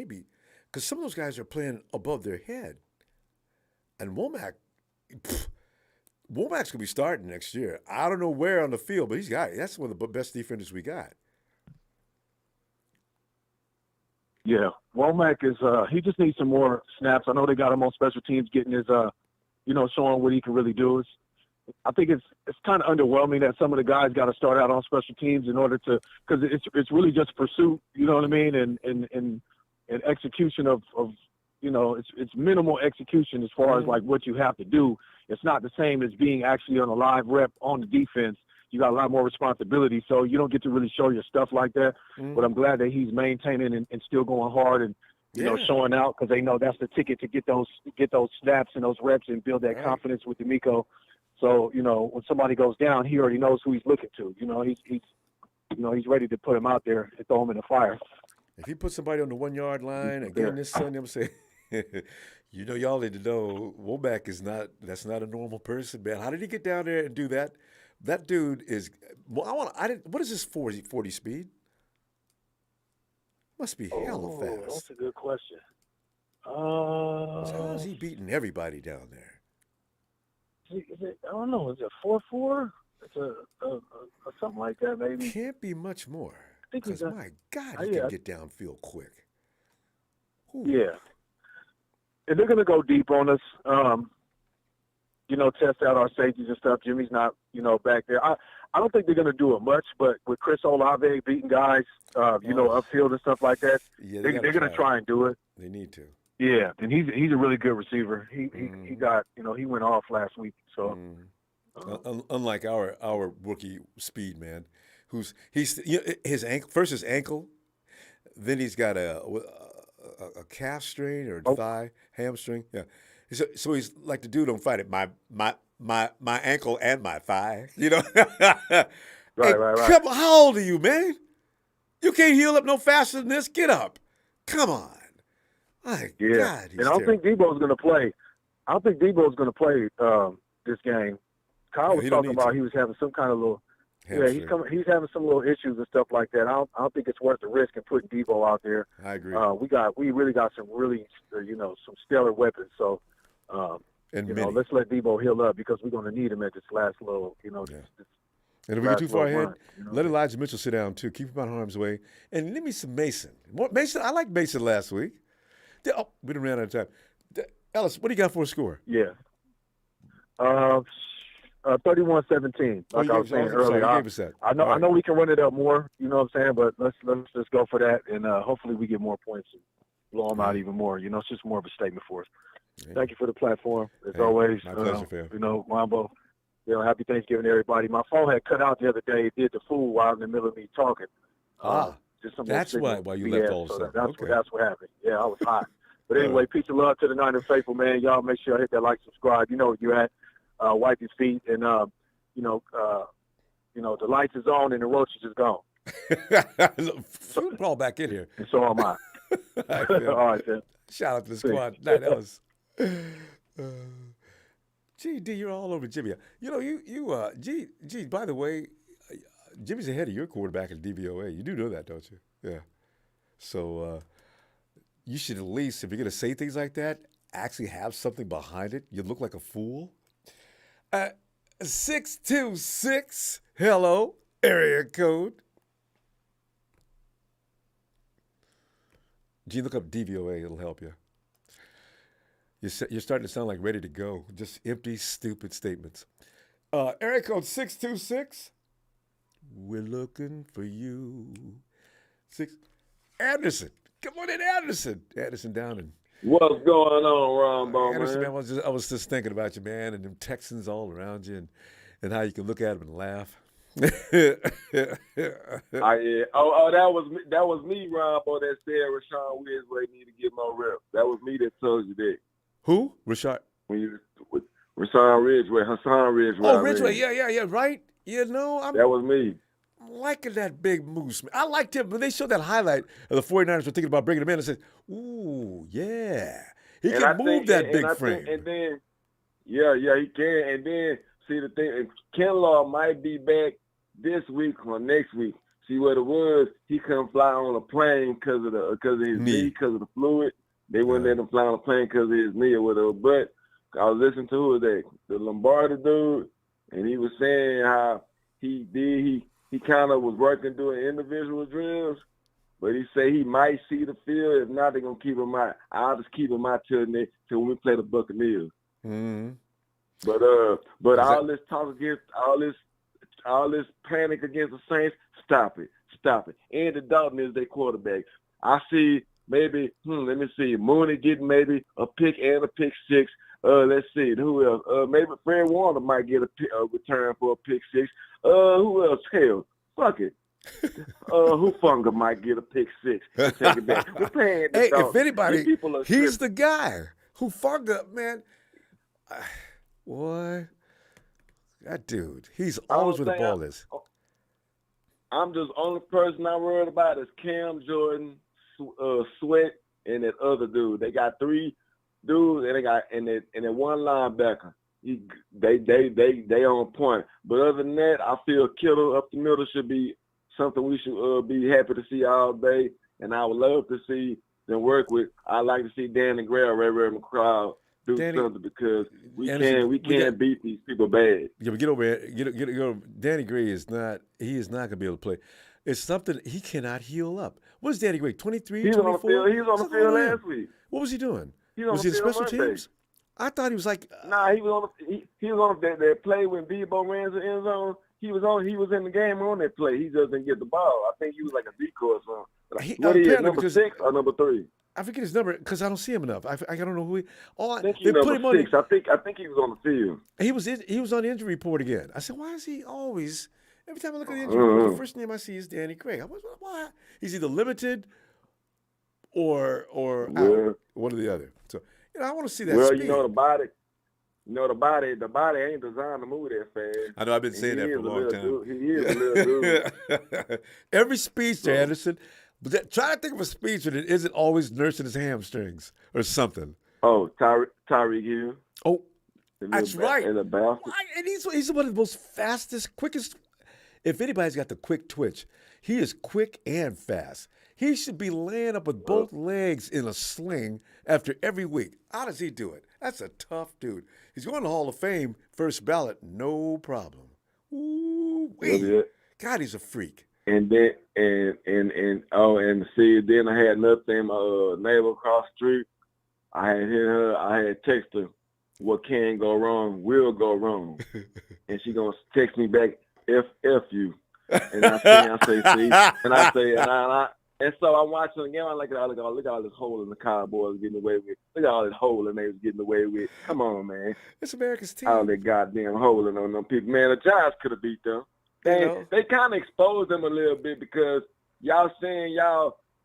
because some of those guys are playing above their head. And Womack's going to be starting next year. I don't know where on the field, but that's one of the best defenders we got. Yeah, Womack is. He just needs some more snaps. I know they got him on special teams, getting his, showing what he can really do. I think it's kind of underwhelming that some of the guys got to start out on special teams in order to, because it's really just pursuit. You know what I mean? And execution of it's minimal execution as far as like what you have to do. It's not the same as being actually on a live rep on the defense. You got a lot more responsibility, so you don't get to really show your stuff like that. But I'm glad that he's maintaining and still going hard and showing out because they know that's the ticket to get those snaps and those reps and build that confidence with D'Amico. So when somebody goes down, he already knows who he's looking to. He's ready to put him out there and throw him in the fire. If he puts somebody on the 1 yard line again this Sunday, I'm saying, y'all need to know Womack that's not a normal person, man. How did he get down there and do that? That dude is. What is his 40 speed? Must be hella fast. That's a good question. How is he beating everybody down there? Is it, I don't know. Is it 4.4? It's a something like that, maybe. Can't be much more. Because my God, he can get downfield quick. Ooh. Yeah, and they're gonna go deep on us. Test out our safeties and stuff. Jimmy's not, back there. I don't think they're going to do it much, but with Chris Olave beating guys, upfield and stuff like that, Yeah, they're going to try and do it. They need to. Yeah, and he's a really good receiver. He got he went off last week. So unlike our rookie speed man, he's his ankle, then he's got a calf strain or thigh hamstring. Yeah, so he's like the dude on Friday. My ankle and my thigh. Right. Come on, how old are you, man? You can't heal up no faster than this. Get up. Come on. My God, and I don't think Debo's going to play. I don't think Debo's going to play this game. Kyle was talking about he was having some kind of little. Hamstring. Yeah, he's having some little issues and stuff like that. I don't think it's worth the risk in putting Debo out there. I agree. We really got some really some stellar weapons. So let's let Debo heal up because we're going to need him at this last little And if we get too far ahead, let Elijah Mitchell sit down too. Keep him out of harm's way, and let me some Mason. Mason, I liked Mason last week. We done ran out of time. Ellis, what do you got for a score? Yeah. 31-17. Like I was saying earlier. I know we can run it up more, you know what I'm saying, but let's just go for that, and hopefully we get more points and blow them out even more. It's just more of a statement for us. Yeah. Thank you for the platform, as always. My pleasure, fam. Ronbo, happy Thanksgiving to everybody. My phone had cut out the other day. It did the fool while in the middle of me talking. That's why you left all the stuff. That's what happened. Yeah, I was hot. But anyway, peace and love to the Niners faithful, man. Y'all make sure y'all hit that like, subscribe. You know where you're at. Wipe your feet, and the lights is on and the roaches is gone. Crawl back in here. And so am I. All right, then. Shout out to the squad. Night, Ellis. D, you're all over Jimmy. G. By the way, Jimmy's ahead of your quarterback in DVOA. You do know that, don't you? Yeah. So you should at least, if you're going to say things like that, actually have something behind it. You look like a fool. 626, hello, area code. Gee, look up DVOA. It'll help you. You're starting to sound like ready to go. Just empty, stupid statements. Area code 626. We're looking for you. Anderson. Come on in, Anderson. Anderson down in. What's going on, Ronbo, Anderson, man? I was just thinking about you, man, and them Texans all around you, and how you can look at them and laugh. That was me, Ronbo, that said Rashawn Ridgeway need to get more reps. That was me that told you that. Who? Rashad? Hassan Ridgeway. Oh, Ridgeway, yeah, right. That was me. I'm liking that big moose, man. I liked him when they showed that highlight of the 49ers were thinking about bringing him in. I said, ooh, yeah. He can move that big frame. And then, he can. And then, see the thing, Kinlaw might be back this week or next week. See what it was? He couldn't fly on a plane because of his knee, because of the fluid. They wouldn't let him fly on a plane because of his knee or whatever. But I was listening to the Lombardi dude, and he was saying how he kind of was working doing individual drills, but he say he might see the field. If not, they're gonna keep him out. I'll just keep him out till when we play the Buccaneers. Mm-hmm. But all this talk against all this panic against the Saints, stop it. Andy Dalton is their quarterback. I see maybe let me see, Mooney getting maybe a pick and a pick six. Let's see, who else? Maybe Fred Warner might get a return for a pick six. Who else? Hell, fuck it. Hufanga might get a pick six. Take it back. We're playing the Dolphins. If anybody, he's the guy. Hufanga, man. Boy, that dude, he's always where the ball is. I'm just only person I'm worried about is Cam Jordan, Sweat, and that other dude. They got three dudes, and they got and that one linebacker. They on point. But other than that, I feel Kittle up the middle should be something we should be happy to see all day. And I would love to see them work with. I like to see Danny Gray, Ray McCraw do something because we can't beat these people bad. Yeah, but get over here. Get over. Danny Gray is not going to be able to play. It's something he cannot heal up. What is Danny Gray? 23, 24? He was on the field last week. What was he doing? Was he in special teams? I thought he was like. Nah, he was on that play when Debo ran the end zone. He was in the game on that play. He just didn't get the ball. I think he was like a decoy or something. What he is, number 6 or number 3? I forget his number because I don't see him enough. I don't know who he. I think he's number 6. I think he was on the field. He was on the injury report again. I said, why is he always? Every time I look at the injury report, the first name I see is Danny Craig. Why? He's either limited or out, one or the other. So I want to see that. Well, speed. the body ain't designed to move that fast. I know. I've been saying that for a long time. He is a little dude. Every speedster, Anderson. But try to think of a speedster that isn't always nursing his hamstrings or something. Oh, Tyreek Hill. Oh, that's right. And he's one of the most fastest, quickest. If anybody's got the quick twitch, he is quick and fast. He should be laying up with both legs in a sling after every week. How does he do it? That's a tough dude. He's going to the Hall of Fame, first ballot, no problem. Ooh, God, he's a freak. And then and see, then I had another thing. My neighbor across the street, I had hit her. I had text her, "What can go wrong will go wrong," and she gonna text me back, "F you," and I say, see, and so I'm watching the game. I look at all this hole in the Cowboys getting away with. Look at all this hole in they was getting away with. Come on, man. It's America's team. All that goddamn holing on them people. Man, the Giants could have beat them. They kind of exposed them a little bit because y'all saying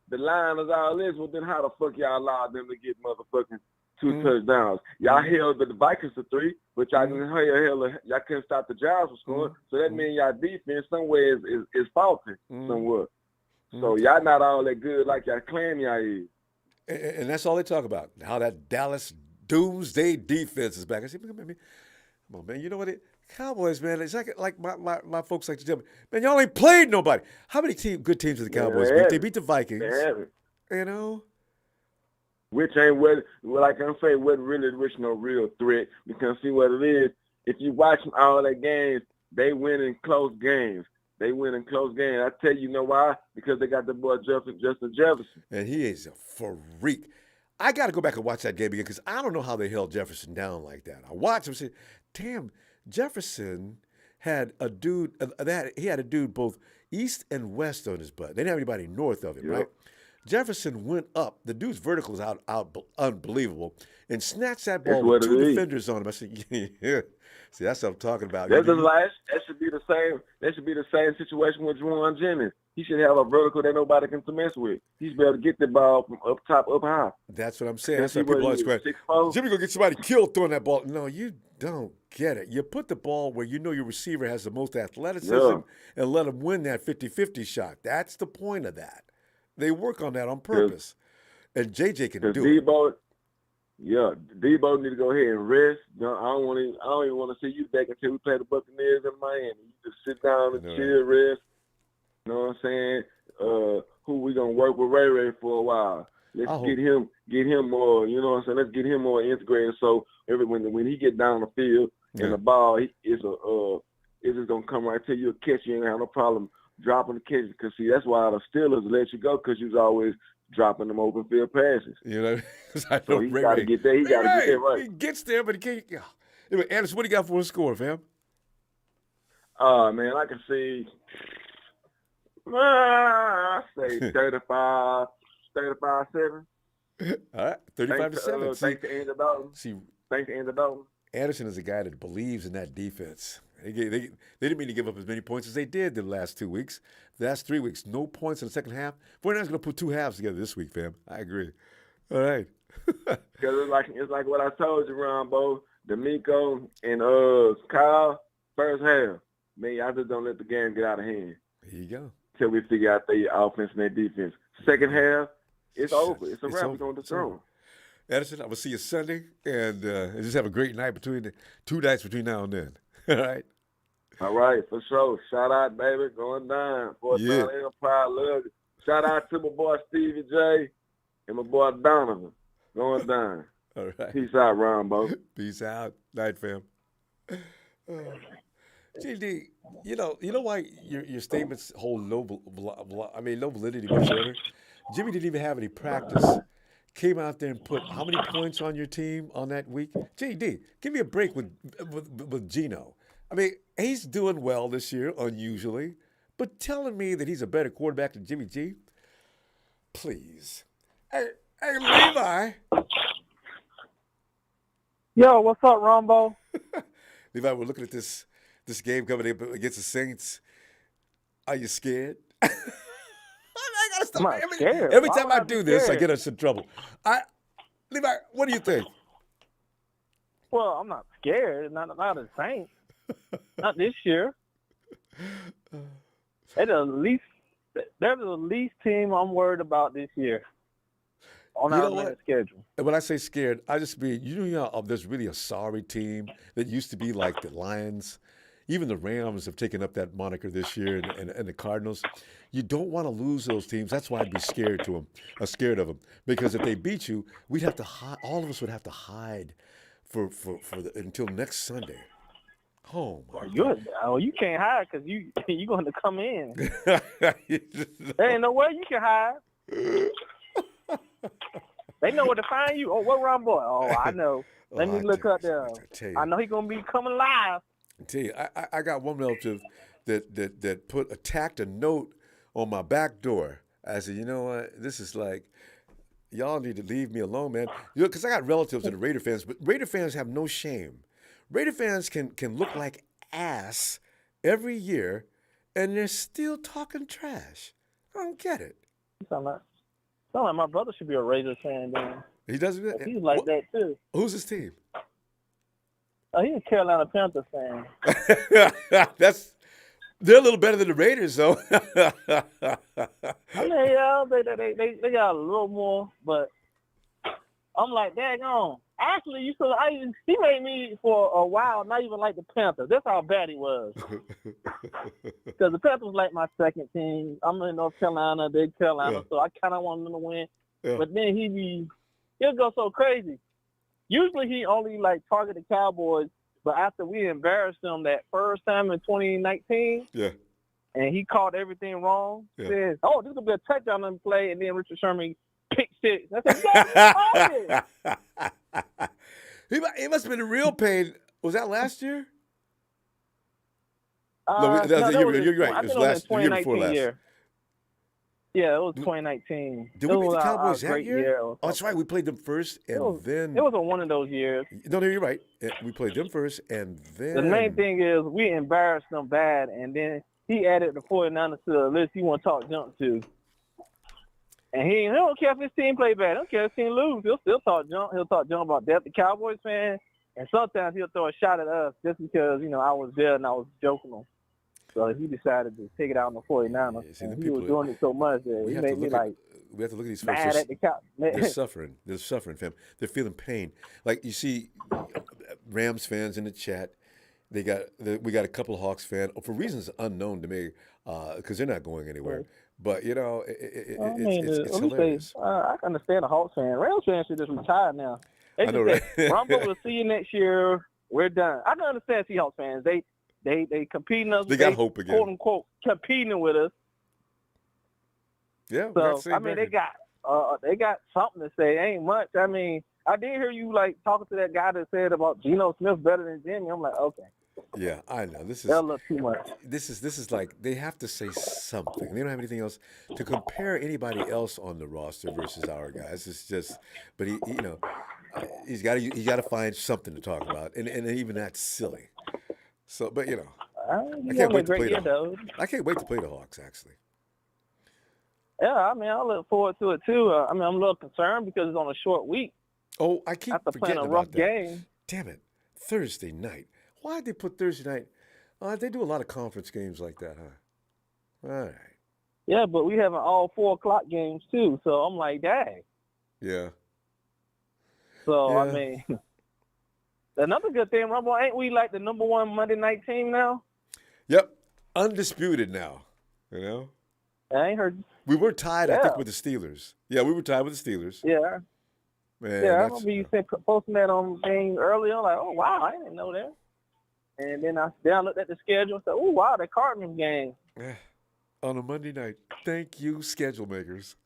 the line is all this. Well, then how the fuck y'all allowed them to get motherfucking 2 touchdowns? Y'all held the Vikings to 3, but y'all couldn't stop the Giants from scoring. So that means y'all defense somewhere is faulty somewhere. So y'all not all that good like y'all claim y'all is. And that's all they talk about, how that Dallas doomsday defense is back. I said, come on, man. You know what? Cowboys, man, it's like my folks like to tell me, man, y'all ain't played nobody. How many good teams did the Cowboys beat? They beat the Vikings. They haven't. You know? Which ain't what, like I'm saying, wasn't really no real threat. Because see what it is, if you watch all their games, they win in close games. I tell you know why? Because they got the boy Justin Jefferson. And he is a freak. I got to go back and watch that game again because I don't know how they held Jefferson down like that. I watched him and said, damn, Jefferson had a dude, he had a dude both east and west on his butt. They didn't have anybody north of him, right? Jefferson went up. The dude's vertical is out unbelievable, and snatched that ball with 2 defenders on him. I said, yeah. See, that's what I'm talking about. That should be the same. That should be the same situation with Juwan Jennings. He should have a vertical that nobody can mess with. He's be able to get the ball from up top, up high. That's what I'm saying. That's what people always question. Jimmy gonna get somebody killed throwing that ball. No, you don't get it. You put the ball where you know your receiver has the most athleticism and let him win that 50-50 shot. That's the point of that. They work on that on purpose. And JJ can do it. Yeah, Debo need to go ahead and rest. I don't even want to see you back until we play the Buccaneers in Miami. You just sit down and chill, rest. You know what I'm saying? Who we gonna work with Ray for a while? Let's get him more. You know what I'm saying? Let's get him more integrated. So when he get down the field and the ball, it's just gonna come right to you. Catch you ain't have no problem dropping the catch because see that's why the Steelers let you go because you was always dropping them open field passes. You know, so he got to get there. He got to get there right. He gets there, but he can't. Yeah. Anyway, Anderson, what do you got for a score, fam? Man, I can see. I say 35-7. All right, 35-7. Thanks to Andy Dalton. Thanks to Andy Dalton. Anderson is a guy that believes in that defense. They didn't mean to give up as many points as they did the last 2 weeks. The last 3 weeks, no points in the second half. 49ers going to put 2 halves together this week, fam. I agree. All right. Because it's like what I told you, Ronbo, D'Amico, and Kyle, first half. Man, I just don't let the game get out of hand. There you go. Till we figure out their offense and their defense. Second half, it's over. It's a wrap. We're going to throw. Anderson, I will see you Sunday, and just have a great night between 2 nights between now and then. All right. All right, for sure. Shout out, baby. Going down. Enterprise, love it. Shout out to my boy Stevie J and my boy Donovan. Going down. All right. Peace out, Ronbo. Peace out. Night, fam. GD, you know why your statements hold no validity whatsoever? Jimmy didn't even have any practice came out there and put how many points on your team on that week? JD, give me a break with Geno. I mean, he's doing well this year, unusually, but telling me that he's a better quarterback than Jimmy G? Please. Hey, Levi. Yo, what's up, Ronbo? Levi, we're looking at this game coming up against the Saints. Are you scared? I gotta stop. I'm not scared. Every Why time would I I be do this, I scared? get us in trouble. Levi, what do you think? Well, I'm not scared. Not the Saints. Not this year. They're the least team I'm worried about this year on our main schedule. And when I say scared, I just mean, there's really a sorry team that used to be like the Lions. Even the Rams have taken up that moniker this year, and the Cardinals. You don't want to lose those teams. That's why I'd be scared of them. Because if they beat you, we'd have to all of us would have to hide until next Sunday. Oh my God. You can't hide because you're going to come in. There ain't no way you can hide. They know where to find you. Oh, what Ronbo? Oh, I know. Let me look up there. I know he's going to be coming live. I tell you, I got one relative that attacked a note on my back door. I said, you know what? This is like, y'all need to leave me alone, man. Because I got relatives that are Raider fans, but Raider fans have no shame. Raider fans can look like ass every year, and they're still talking trash. I don't get it. Sound like my brother should be a Raiders fan then. He doesn't. He's like that too. Who's his team? He's a Carolina Panthers fan. They're a little better than the Raiders, though. I mean, yeah, they got a little more, but I'm like, daggone. Actually, he made me for a while not even like the Panthers. That's how bad he was. Because the Panthers was like my second team. I'm in North Carolina, big Carolina, so I kind of wanted them to win. Yeah. But then he'll go so crazy. Usually he only target the Cowboys, but after we embarrassed them that first time in 2019, and he called everything wrong, says, "Oh, this will be a touchdown on the play," and then Richard Sherman picked six. I said, he must have been in real pain. Was that last year? No, you're right. I think it was the year before last. Yeah, it was 2019. Did we beat the Cowboys that year? Oh, that's right. We played them first, and then... It was one of those years. No, you're right. We played them first, and then... The main thing is we embarrassed them bad, and then he added the 49ers to the list he want to talk junk to. And he don't care if his team play bad. He don't care if his team lose. He'll still talk junk. He'll talk junk about that. The Cowboys fan, and sometimes he'll throw a shot at us just because, I was there and I was joking him. So he decided to take it out on the 49ers. And he was doing it so much that he made me we have to look at these mad folks. At the Cow. They're suffering. They're suffering, fam. They're feeling pain. Like you see Rams fans in the chat. We got a couple of Hawks fans, for reasons unknown to me, because they're not going anywhere. But, it's hilarious. I can understand a Hawks fan. Rams fans should just retire now. They just right? Ronbo will see you next year. We're done. I can understand Seahawks fans. They competing us. They got hope again. Quote unquote competing with us. Yeah. So they got something to say. Ain't much. I mean, I did hear you talking to that guy that said about Geno Smith better than Jimmy. I'm like, okay. Yeah, I know. This is that look too much. This is like they have to say something. They don't have anything else to compare anybody else on the roster versus our guys. It's just, but he's got to find something to talk about, and even that's silly. So, but I can't wait to play I can't wait to play the Hawks, actually. Yeah, I mean, I look forward to it too. I'm a little concerned because it's on a short week. Oh, I keep after forgetting playing a rough about that. game. Damn it, Thursday night. Why did they put Thursday night? They do a lot of conference games like that, huh? All right. Yeah, but we having all 4:00 games too, so I'm like, dang. Yeah. So I mean. Another good thing, Rumble, ain't we like the number one Monday night team now? Yep. Undisputed now, I ain't heard. We were tied, I think, with the Steelers. Yeah, we were tied with the Steelers. Yeah. Man, yeah, I remember you posting that on thing earlier. I'm like, oh, wow, I didn't know that. And then I looked at the schedule and said, oh, wow, the Cardinals game. Yeah. On a Monday night. Thank you, schedule makers.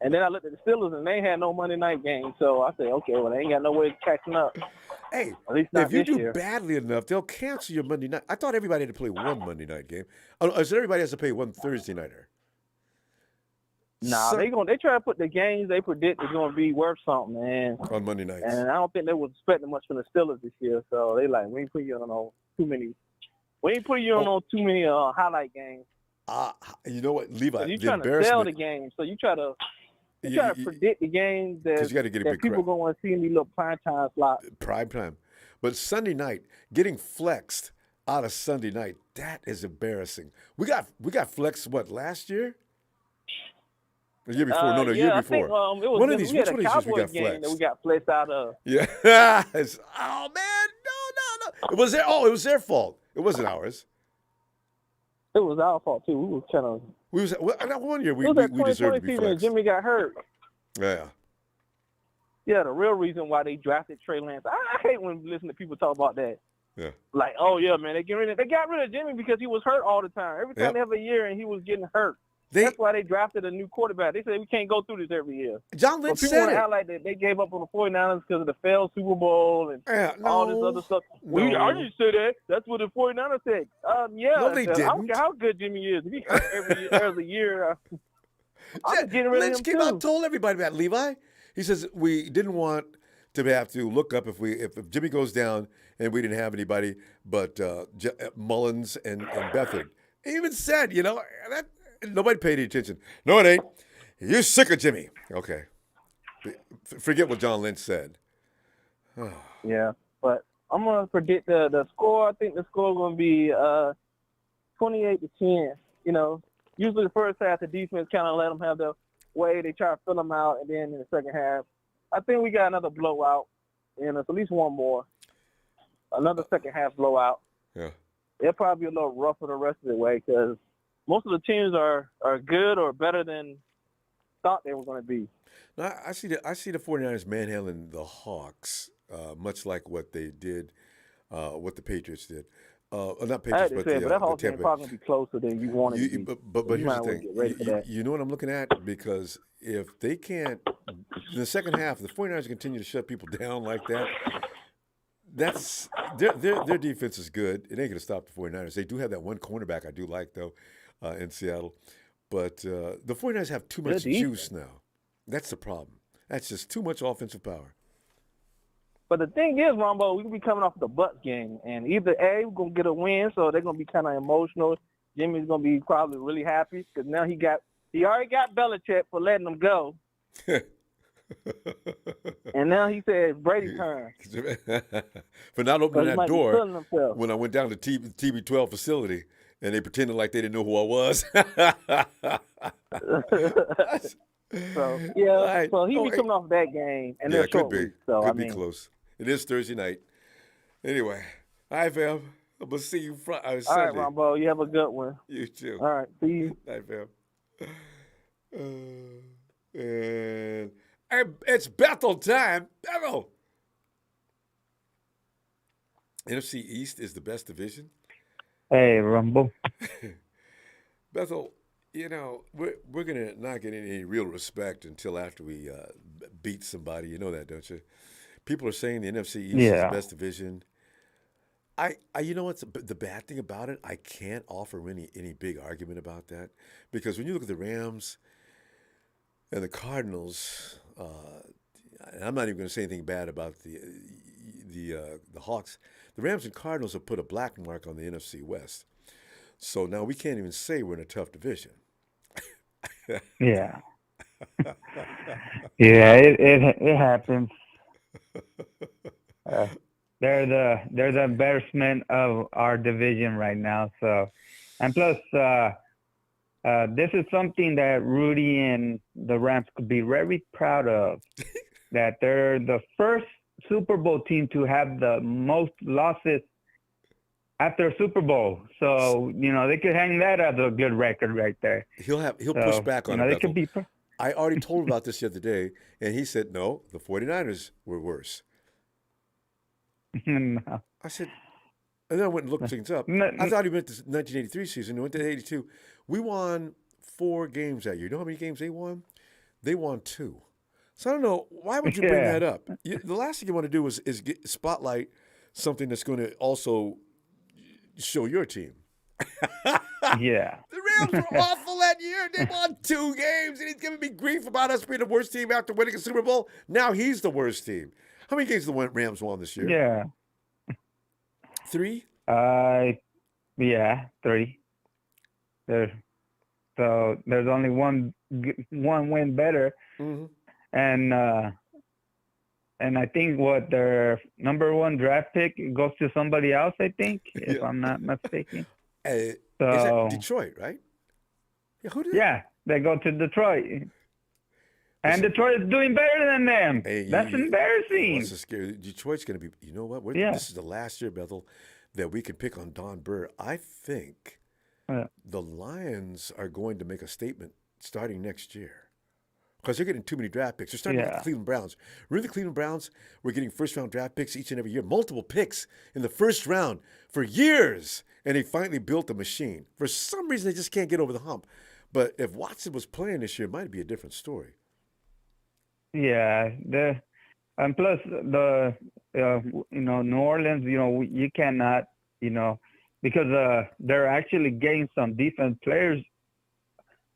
And then I looked at the Steelers, and they had no Monday night game. So I said, okay, well, they ain't got no way of catching up. Hey, At least not if you this do year. badly enough, they'll cancel your Monday night. I thought everybody had to play one Monday night game. Oh, so everybody has to play one Thursday nighter. Nah, they try to put the games they predict is going to be worth something, man. On Monday nights. And I don't think they was expecting much from the Steelers this year. So they like, we ain't put you on too many. We ain't put you on too many highlight games. You know what, Levi? You're trying to sell the game, so you try to predict the games that, you gotta get a that big people going to see in these little prime time slots. Prime time. But Sunday night, getting flexed out of Sunday night, that is embarrassing. We got flexed, what, last year? The year before? No, year before. I think, it was One of these, we had which a one of these years we Cowboys got game flexed? that we got flexed out of. Yeah. Oh, man, no. It was their fault. It wasn't ours. It was our fault, too. We was kind of... That one year we deserved to be season flexed. Jimmy got hurt. Yeah. Yeah, the real reason why they drafted Trey Lance. I hate when listen to people talk about that. Yeah. Like, oh yeah, man, they got rid of Jimmy because he was hurt all the time. Every time they have a year and he was getting hurt. That's why they drafted a new quarterback. They said we can't go through this every year. John Lynch people said want it. to act like that they gave up on the 49ers because of the failed Super Bowl and all this other stuff. No. I didn't say that. That's what the 49ers said. Yeah. No, they didn't. I don't care how good Jimmy is. If he hurt every year, I'm getting rid of him Lynch came out and told everybody about Levi. He says we didn't want to have to look up if Jimmy goes down and we didn't have anybody but Mullins and Beathard. He even said, that nobody paid any attention. No, it ain't. You're sick of Jimmy. Okay. Forget what John Lynch said. Yeah, but I'm going to predict the score. I think the score is going to be 28-10. Usually the first half, the defense kind of let them have their way. They try to fill them out, and then in the second half, I think we got another blowout, and it's at least one more. Another second half blowout. Yeah. It'll probably be a little rougher the rest of the way because most of the teams are good or better than thought they were going to be. Now, I see the 49ers manhandling the Hawks, much like what they did, what the Patriots did. Not Patriots, but that Hawks game Tampa. probably going to be closer than you want it to be. But here's the thing. You know what I'm looking at? Because if they can't, in the second half, if the 49ers continue to shut people down like that, that's their defense is good. It ain't going to stop the 49ers. They do have that one cornerback I do like, though, in Seattle. But the 49ers have too much juice now. That's the problem. That's just too much offensive power. But the thing is, Ronbo, we could be coming off the Bucks game, and either A, we're going to get a win, so they're going to be kind of emotional. Jimmy's going to be probably really happy because now he already got Belichick for letting him go. And now he says Brady's turn. For not opening that door when I went down to TB12 facility and they pretended like they didn't know who I was. So he'll be coming off that game, and it could be. So be close. It is Thursday night. Anyway, all right, fam. I'm gonna see you Sunday. All right, Ronbo. You have a good one. You too. All right, see you. All right, fam. And it's Bethel time. Bethel. NFC East is the best division. Hey, Rumble. Bethel, we're gonna not get any real respect until after we beat somebody. You know that, don't you? People are saying the NFC East is the best division. I you know what's the bad thing about it? I can't offer any big argument about that because when you look at the Rams and the Cardinals, and I'm not even going to say anything bad about the Hawks. The Rams and Cardinals have put a black mark on the NFC West. So now we can't even say we're in a tough division. Yeah. Yeah, it happens. They're the embarrassment of our division right now. So, and plus, this is something that Rudy and the Rams could be very proud of. That they're the first Super Bowl team to have the most losses after a Super Bowl. So, they could hang that as a good record right there. He'll push back on it. They could be. I already told him about this the other day, and he said, no, the 49ers were worse. No. I said, and then I went and looked things up. I thought he meant the 1983 season. He went to 82. We won 4 games that year. You know how many games they won? They won 2. So I don't know, why would you bring that up? The last thing you want to do is spotlight something that's going to also show your team. Yeah. The Rams were awful that year. They won 2 games, and he's giving me grief about us being the worst team after winning a Super Bowl. Now he's the worst team. How many games the Rams won this year? Yeah. 3? Yeah, 3. So there's only one win better, and I think their number 1 draft pick goes to somebody else. I think, if I'm not mistaken. Is that Detroit, right? Yeah, who did? Yeah, they go to Detroit. And Detroit is doing better than them. That's embarrassing. That's scary. Detroit's going to be, you know what? This is the last year, Bethel, that we can pick on Don Burr. I think the Lions are going to make a statement starting next year because they're getting too many draft picks. They're starting with the Cleveland Browns. Remember the Cleveland Browns were getting first-round draft picks each and every year, multiple picks in the first round for years, and they finally built a machine. For some reason, they just can't get over the hump. But if Watson was playing this year, it might be a different story. Yeah, and plus New Orleans, you cannot, because they're actually getting some defense players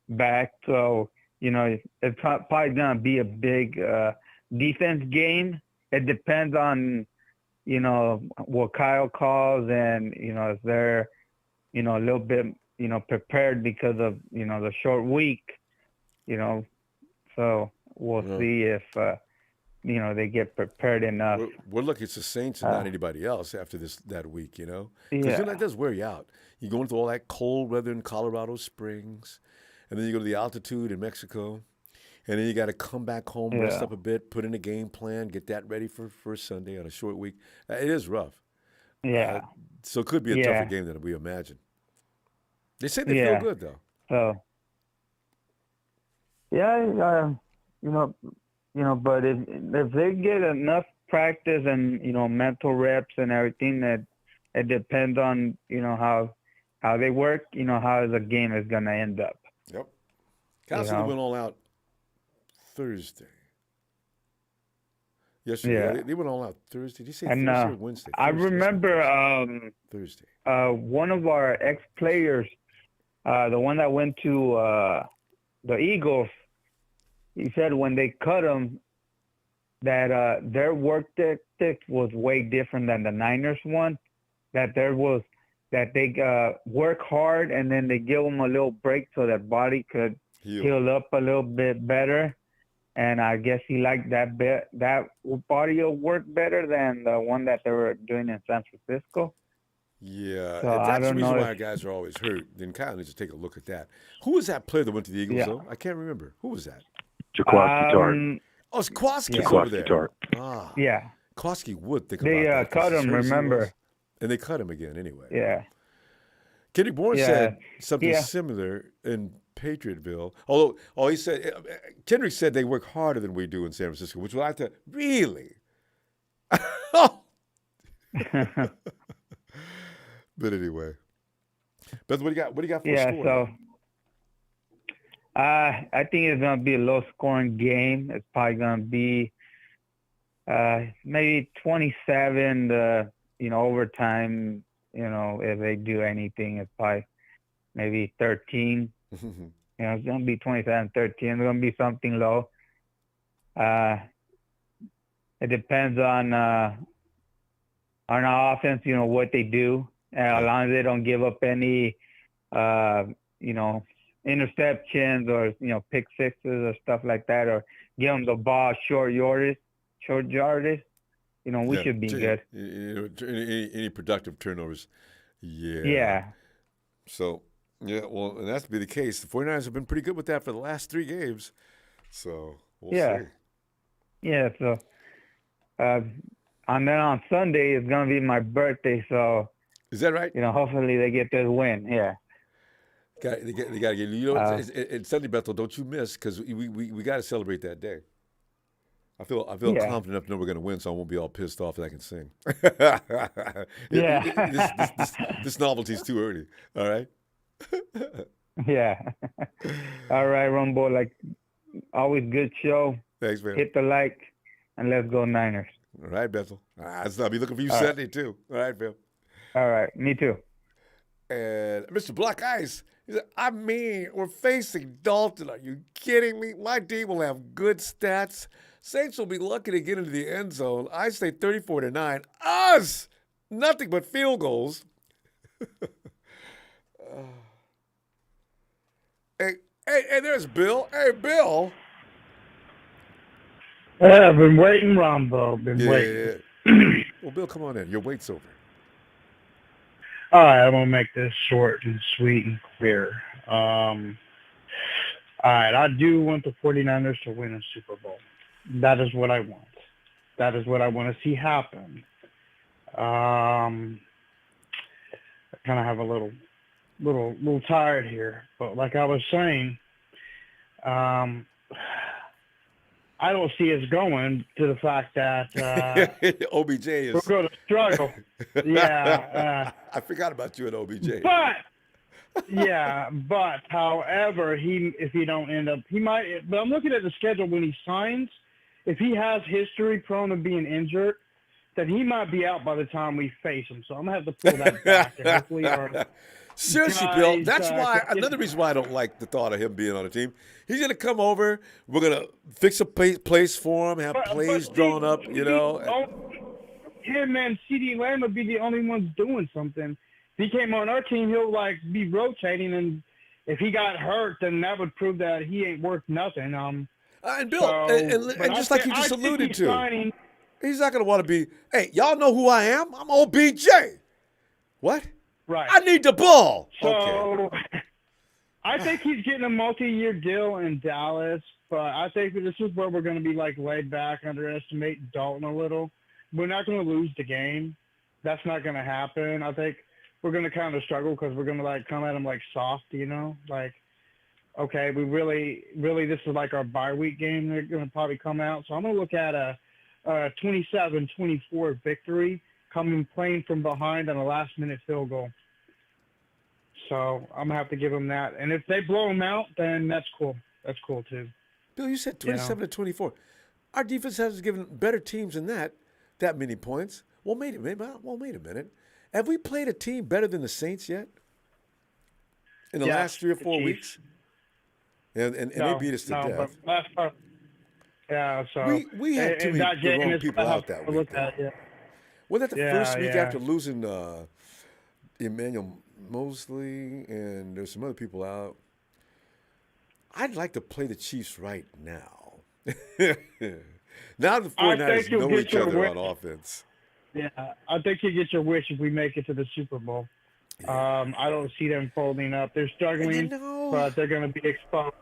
back. So, it's probably gonna be a big defense game. It depends on, what Kyle calls, and if they're, a little bit, prepared because of the short week, So we'll see if they get prepared enough. We're lucky it's the Saints and not anybody else after that week, Because that does wear you out. You go into all that cold weather in Colorado Springs, and then you go to the altitude in Mexico, and then you got to come back home, rest up a bit, put in a game plan, get that ready for Sunday on a short week. It is rough. Yeah. So it could be a tougher game than we imagine. They say they feel good though. So. Yeah, but if they get enough practice and mental reps and everything, that it depends on how they work, how the game is gonna end up. Yep. Cardinals went all out Thursday. Yesterday, they went all out Thursday. Did you say Thursday or Wednesday? I remember Thursday. One of our ex-players, the one that went to the Eagles. He said when they cut him, that their work ethic was way different than the Niners one. That they work hard and then they give them a little break so their body could heal up a little bit better. And I guess he liked that body of work better than the one that they were doing in San Francisco. Yeah, so and that's the reason why our guys are always hurt. Then Kyle needs to take a look at that. Who was that player that went to the Eagles, though? I can't remember. Who was that? Jaquaski Tart. Oh, it's Kwaski's over there. Tart. Ah. Yeah. Kwaski would think about They that. cut him, remember. And they cut him again anyway. Yeah. Kendrick Bourne said something similar in Patriotville. Although he said, Kendrick said they work harder than we do in San Francisco, which will have to, really? But anyway. Beth, what do you got for a score? So I think it's going to be a low-scoring game. It's probably going to be maybe 27 to, overtime, if they do anything, it's probably maybe 13. It's going to be 27-13. It's going to be something low. It depends on our offense, what they do. As long as they don't give up any, interceptions or pick sixes or stuff like that, or give them the ball short yardage, we should be good. Any productive turnovers. Yeah. So, well, and that's to be the case. The 49ers have been pretty good with that for the last 3 games. So, we'll see. Yeah, so and then on Sunday is going to be my birthday, so is that right? Hopefully they get this win. Yeah. They got to get. It's Sunday, Bethel. Don't you miss, because we got to celebrate that day. I feel confident enough to know we're going to win, so I won't be all pissed off that I can sing. This novelty's too early. All right. Yeah. All right, Ronbo. Always good show. Thanks, man. Hit the like, and let's go Niners. All right, Bethel. I'll be looking for you All right. Sunday, too. All right, Bill. All right, me too. And Mr. Black Ice, he said, I mean, we're facing Dalton. Are you kidding me? My team will have good stats. Saints will be lucky to get into the end zone. I say 34-9. Us! Nothing but field goals. Hey, there's Bill. Hey, Bill. I've been waiting, Ronbo. Been waiting. Well, Bill, come on in. Your wait's over. All right, I'm going to make this short and sweet and clear. All right, I do want the 49ers to win a Super Bowl. That is what I want. That is what I want to see happen. I kind of have a little tired here, but like I was saying, I don't see us going to the fact that OBJ is. we're going to struggle. Yeah. I forgot about you and OBJ. But however, if he don't end up, he might. But I'm looking at the schedule when he signs. If he has history prone to being injured, then he might be out by the time we face him. So I'm gonna have to pull that back. And hopefully our Seriously, guys, Bill, that's why another reason why I don't like the thought of him being on the team. He's gonna come over. We're gonna fix a place for him, have plays drawn up. You know, him and CeeDee Lamb would be the only ones doing something. If he came on our team, he'll like be rotating, and if he got hurt, then that would prove that he ain't worth nothing. And Bill, and just like you just alluded to, he's not going to want to be, hey, y'all know who I am? I'm OBJ. What? Right. I need the ball. So okay. I think he's getting a multi-year deal in Dallas, but I think that this is where we're going to be like laid back, underestimate Dalton a little. We're not going to lose the game. That's not going to happen. I think we're going to kind of struggle because we're going to like come at him like soft, you know, like, okay, we really, this is like our bye week game. They're going to probably come out. So I'm going to look at a 27-24 victory, playing from behind on a last-minute field goal. So I'm going to have to give them that. And if they blow them out, then that's cool. That's cool, too. Bill, you said 27-24. Our defense has given better teams than that many points. Well, wait a minute. Have we played a team better than the Saints yet? In the last 3 or 4 weeks? And they beat us to death. But last part, so we had too many the wrong people out that week. Was that the first week after losing Emmanuel Mosley and there's some other people out? I'd like to play the Chiefs right now. Now the 49ers know each other on offense. Yeah, I think you get your wish if we make it to the Super Bowl. I don't see them folding up. They're struggling, but they're going to be exposed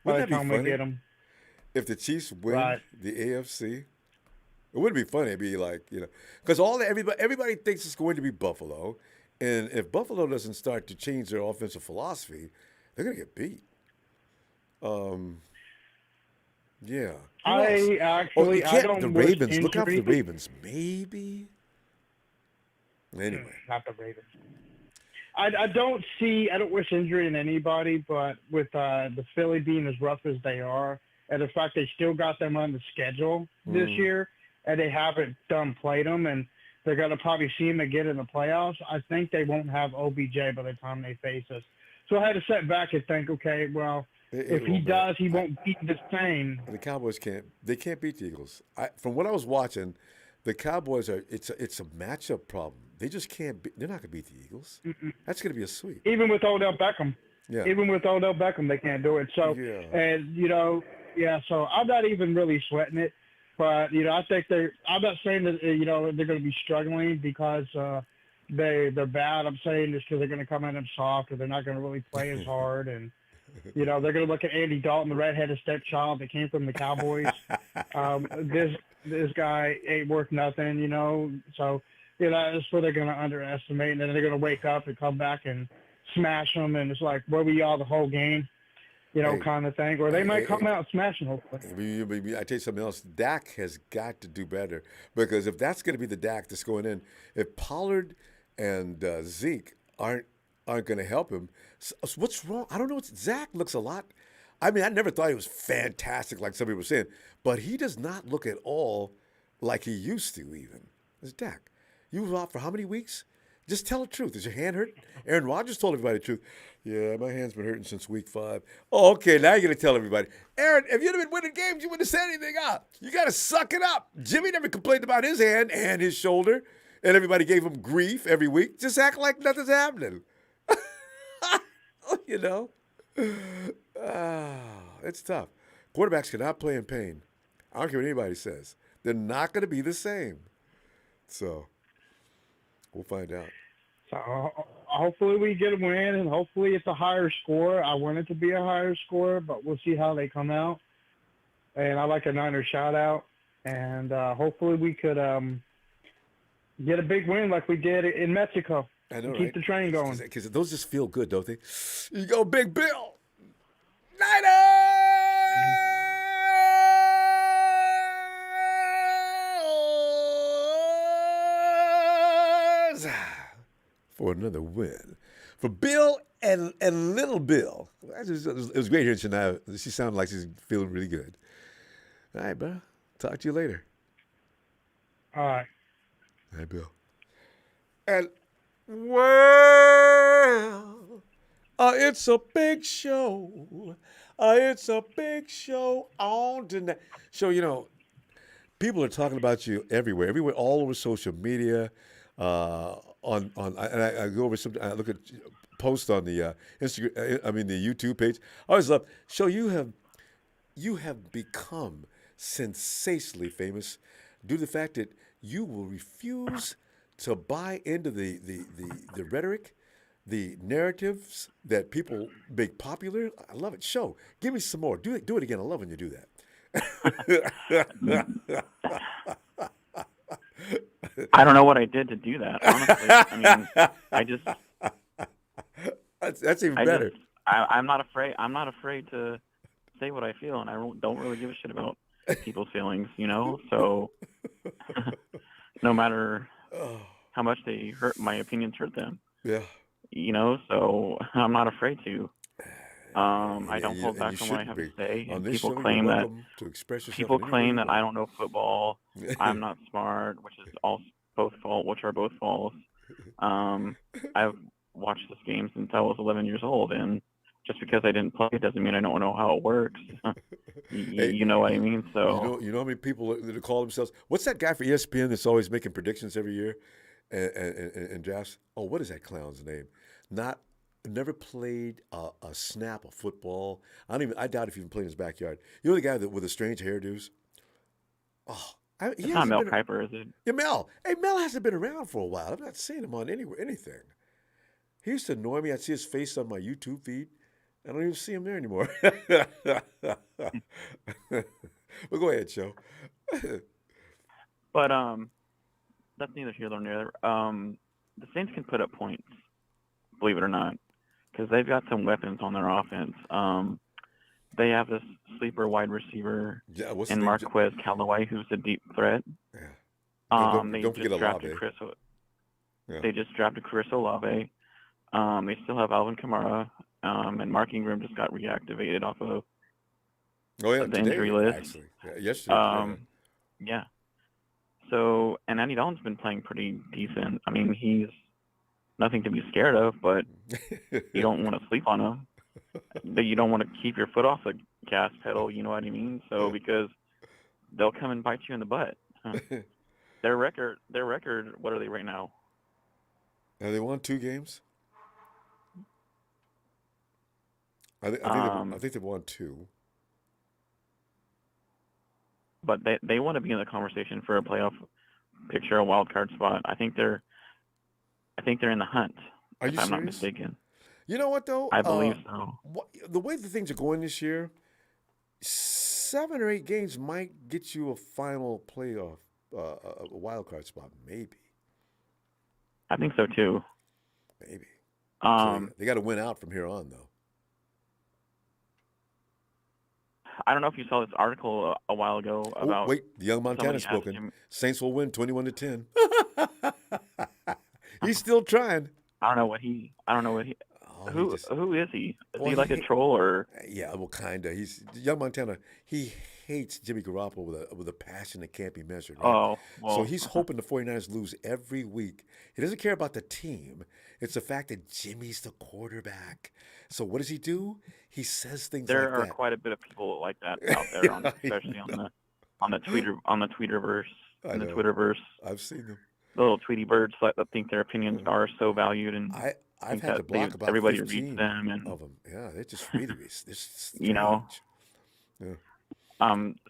by the time we get them. If the Chiefs win the AFC, it wouldn't be funny. It'd be like, you know, because everybody thinks it's going to be Buffalo, and if Buffalo doesn't start to change their offensive philosophy, they're going to get beat. Yeah. I don't the Ravens. Look out for the Ravens. Maybe. Anyway. Not the Ravens. I don't wish injury in anybody, but with the Philly being as rough as they are, and the fact they still got them on the schedule this year, and they haven't played them, and they're going to probably see them again in the playoffs, I think they won't have OBJ by the time they face us. So I had to sit back and think, okay, well, if he does, he won't beat the same. The Cowboys can't beat the Eagles. From what I was watching, the Cowboys it's a matchup problem. They just can't they're not going to beat the Eagles. That's going to be a sweep. Even with Odell Beckham. Yeah. Even with Odell Beckham, they can't do it. So, and, you know, so I'm not even really sweating it. But, you know, I'm not saying that, you know, they're going to be struggling because they're bad. I'm saying this because they're going to come at them soft or they're not going to really play as hard. And, you know, they're going to look at Andy Dalton, the redheaded stepchild that came from the Cowboys. This guy ain't worth nothing, you know. So, you know, that's what they're going to underestimate. And then they're going to wake up and come back and smash them. And it's like, where were y'all the whole game? You know, kind of thing. Or they might come out smashing, hopefully. I tell you something else. Dak has got to do better because if that's going to be the Dak that's going in, if Pollard and Zeke aren't going to help him, so what's wrong? I don't know. Zach looks a lot I mean, I never thought he was fantastic like some people were saying, but he does not look at all like he used to even. It's Dak. You were out for how many weeks? Just tell the truth. Is your hand hurt? Aaron Rodgers told everybody the truth. Yeah, my hand's been hurting since week 5. Oh, okay, now you're going to tell everybody. Aaron, if you'd have been winning games, you wouldn't have said anything up. You got to suck it up. Jimmy never complained about his hand and his shoulder, and everybody gave him grief every week. Just act like nothing's happening. You know? It's tough. Quarterbacks cannot play in pain. I don't care what anybody says. They're not going to be the same. So, we'll find out. So hopefully we get a win, and hopefully it's a higher score. I want it to be a higher score, but we'll see how they come out. And I like a Niner shout-out. And hopefully we could get a big win like we did in Mexico. I know, Keep the train going. Because those just feel good, don't they? You go, Big Bill. Niners! For another win. For Bill and Little Bill. It was great hearing Shania. She sounded like she's feeling really good. All right, bro. Talk to you later. All right. All right, Bill. And, well, it's a big show. It's a big show on tonight. So, you know, people are talking about you everywhere, all over social media. I go over some. I look at posts on the Instagram. I mean, the YouTube page. I always love. So you have become sensationally famous due to the fact that you will refuse to buy into the rhetoric, the narratives that people make popular. I love it. Show. Give me some more. Do it again. I love when you do that. I don't know what I did to do that, honestly. I mean, That's even better. I'm not afraid. I'm not afraid to say what I feel, and I don't really give a shit about people's feelings, you know. So, no matter how much they hurt, my opinions hurt them. Yeah. You know, so I'm not afraid to. I don't hold back on what I have to say. And people claim that I don't know football. I'm not smart, which is both false. I've watched this game since I was 11 years old, and just because I didn't play doesn't mean I don't know how it works. You know what I mean? So you know how many people that call themselves? What's that guy for ESPN that's always making predictions every year and drafts? Oh, what is that clown's name? Never played a snap of football. I doubt if he even played in his backyard. You know the guy with the strange hairdos? Oh, it's not Mel Kiper, is it? Yeah, Mel. Hey, Mel hasn't been around for a while. I've not seen him on anything. He used to annoy me. I'd see his face on my YouTube feed. I don't even see him there anymore. But go ahead, Joe. But that's neither here nor there. The Saints can put up points, believe it or not, because they've got some weapons on their offense. They have this sleeper wide receiver in Marquez Callaway, who's a deep threat. Yeah. They just drafted Chris Olave. They still have Alvin Kamara, and Mark Ingram just got reactivated off of the injury list. Actually. Yeah, yesterday. Yeah. So, and Andy Dalton's been playing pretty decent. I mean, he's nothing to be scared of, but you don't want to sleep on him. You don't want to keep your foot off the gas pedal, you know what I mean? So, because they'll come and bite you in the butt. Their record, what are they right now? Have they won 2 games? I think they've won 2. But they want to be in the conversation for a playoff picture, a wild card spot. I think they're in the hunt. Are you if I'm not serious? mistaken. You know what though? I believe so. The way the things are going this year, 7 or 8 games might get you a final playoff, a wild card spot, maybe. I think so too. Maybe. So they got to win out from here on, though. I don't know if you saw this article a while ago about. Wait, the young Montana's spoken. Saints will win 21-10. He's still trying. I don't know what he. who is he? Is Well, he like a troll or? Yeah, well, kinda. He's young Montana. He hates Jimmy Garoppolo with a passion that can't be measured. Right? Oh, So well. he's hoping the 49ers lose every week. He doesn't care about the team. It's the fact that Jimmy's the quarterback. So what does he do? He says things There like are that. quite a bit of people like that out there, especially on the Twitterverse. In the Twitterverse. I've seen them. The little Tweety birds that think their opinions are so valued, and I've had to block about everybody 15 reads them, and of them. Yeah, they're just really strange. you know. Yeah.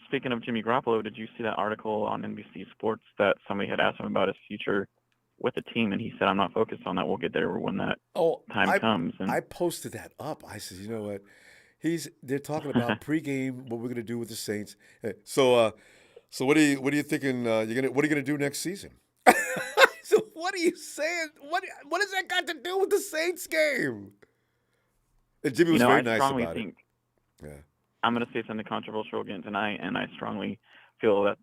Speaking of Jimmy Garoppolo, did you see that article on NBC Sports that somebody had asked him about his future with the team, and he said, "I'm not focused on that. We'll get there when that time comes." And I posted that up. I said, you know what? They're talking about pregame what we're gonna do with the Saints. So what are you thinking? What are you gonna do next season? So what are you saying? What has that got to do with the Saints game? And Jimmy was very nice about it. Yeah. I'm going to say something controversial again tonight, and I strongly feel that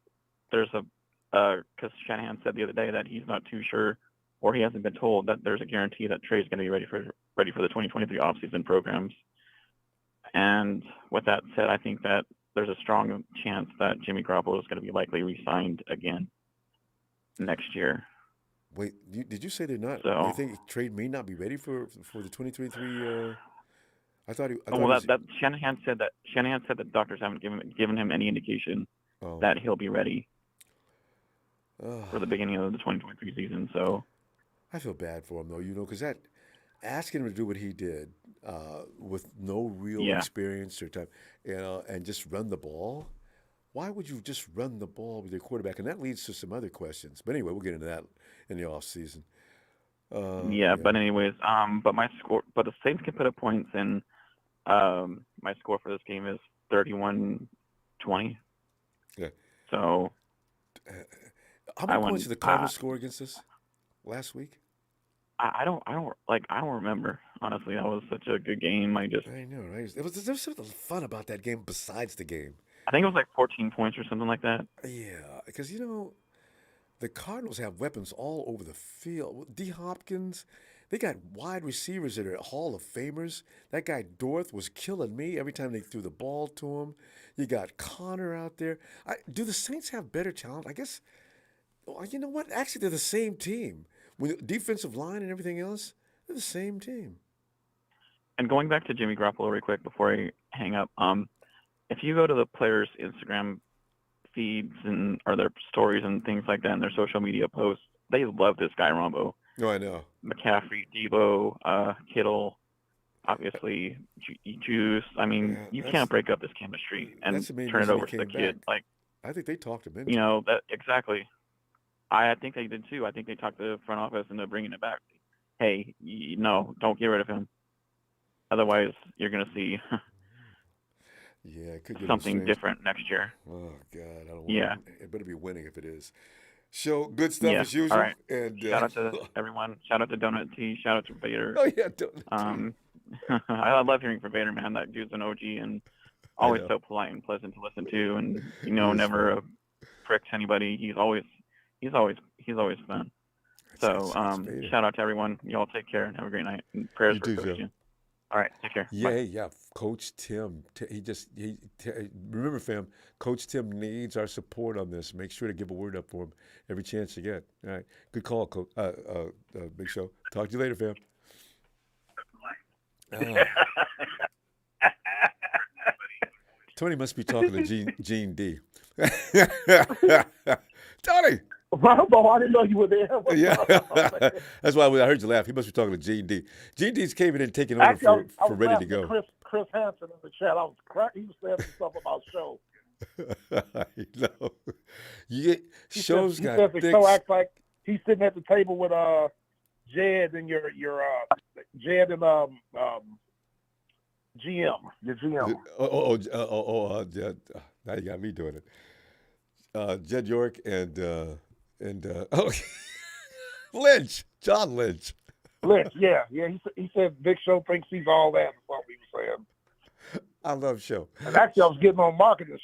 there's because Shanahan said the other day that he's not too sure, or he hasn't been told that there's a guarantee that Trey's going to be ready for the 2023 offseason programs. And with that said, I think that there's a strong chance that Jimmy Garoppolo is going to be likely re-signed again next year. Wait, did you say they're not? So, you think Trey may not be ready for the 2023? Shanahan said that doctors haven't given him any indication that he'll be ready for the beginning of the 2023 season. So I feel bad for him though, because that asking him to do what he did with no real experience or time, and just run the ball. Why would you just run the ball with your quarterback? And that leads to some other questions. But anyway, we'll get into that in the off season. But anyways, but the Saints can put up points, and my score for this game is 31-20. Yeah. So how many points did the Cardinals score against us last week? I don't remember, honestly. That was such a good game. I know, right? There was something fun about that game besides the game. I think it was like 14 points or something like that. Yeah, because the Cardinals have weapons all over the field. D. Hopkins, they got wide receivers that are Hall of Famers. That guy Dorth was killing me every time they threw the ball to him. You got Connor out there. Do the Saints have better talent? I guess. Well, you know what? Actually, they're the same team. With defensive line and everything else, they're the same team. And going back to Jimmy Garoppolo real quick before I hang up, if you go to the players' Instagram feeds or their stories and things like that, and their social media posts, they love this guy Ronbo. No, I know. McCaffrey, Debo, Kittle, obviously Juice. I mean, you can't break up this chemistry and turn it over to the kid. Like, I think they talked him into that exactly. I think they did too. I think they talked to the front office into bringing it back. Hey, no, don't get rid of him. Otherwise, you're going to see it could get something different next year. Oh, God. I don't want it. It better be winning if it is. Show good stuff as usual. All right. And, shout out to everyone. Shout out to Donut T. Shout out to Vader. Oh, yeah, Donut T. I love hearing from Vader, man. That dude's an OG and always so polite and pleasant to listen to, and never pricks anybody. He's always fun. So shout out to everyone. Y'all take care and have a great night. And prayers for Coach Jim. All right, take care. Yeah. Coach Tim. Remember, fam, Coach Tim needs our support on this. Make sure to give a word up for him every chance you get. All right. Good call, Coach. Big Show. Talk to you later, fam. Tony must be talking to Gene D. Tony! Ronbo, I didn't know you were there. Yeah, that's why I heard you laugh. He must be talking to Gene D. Gene D's came in and taking over for Ready to Go. Chris Hansen in the chat. I was cracking. He was saying something about show. Shows got thick. So acts like he's sitting at the table with Jed and your Jed and GM, your GM. Jed. Now you got me doing it. Jed York and John Lynch. Yeah. He said Big Show thinks he's all that. Is what we were saying. I love Show. And actually, I was getting on marketing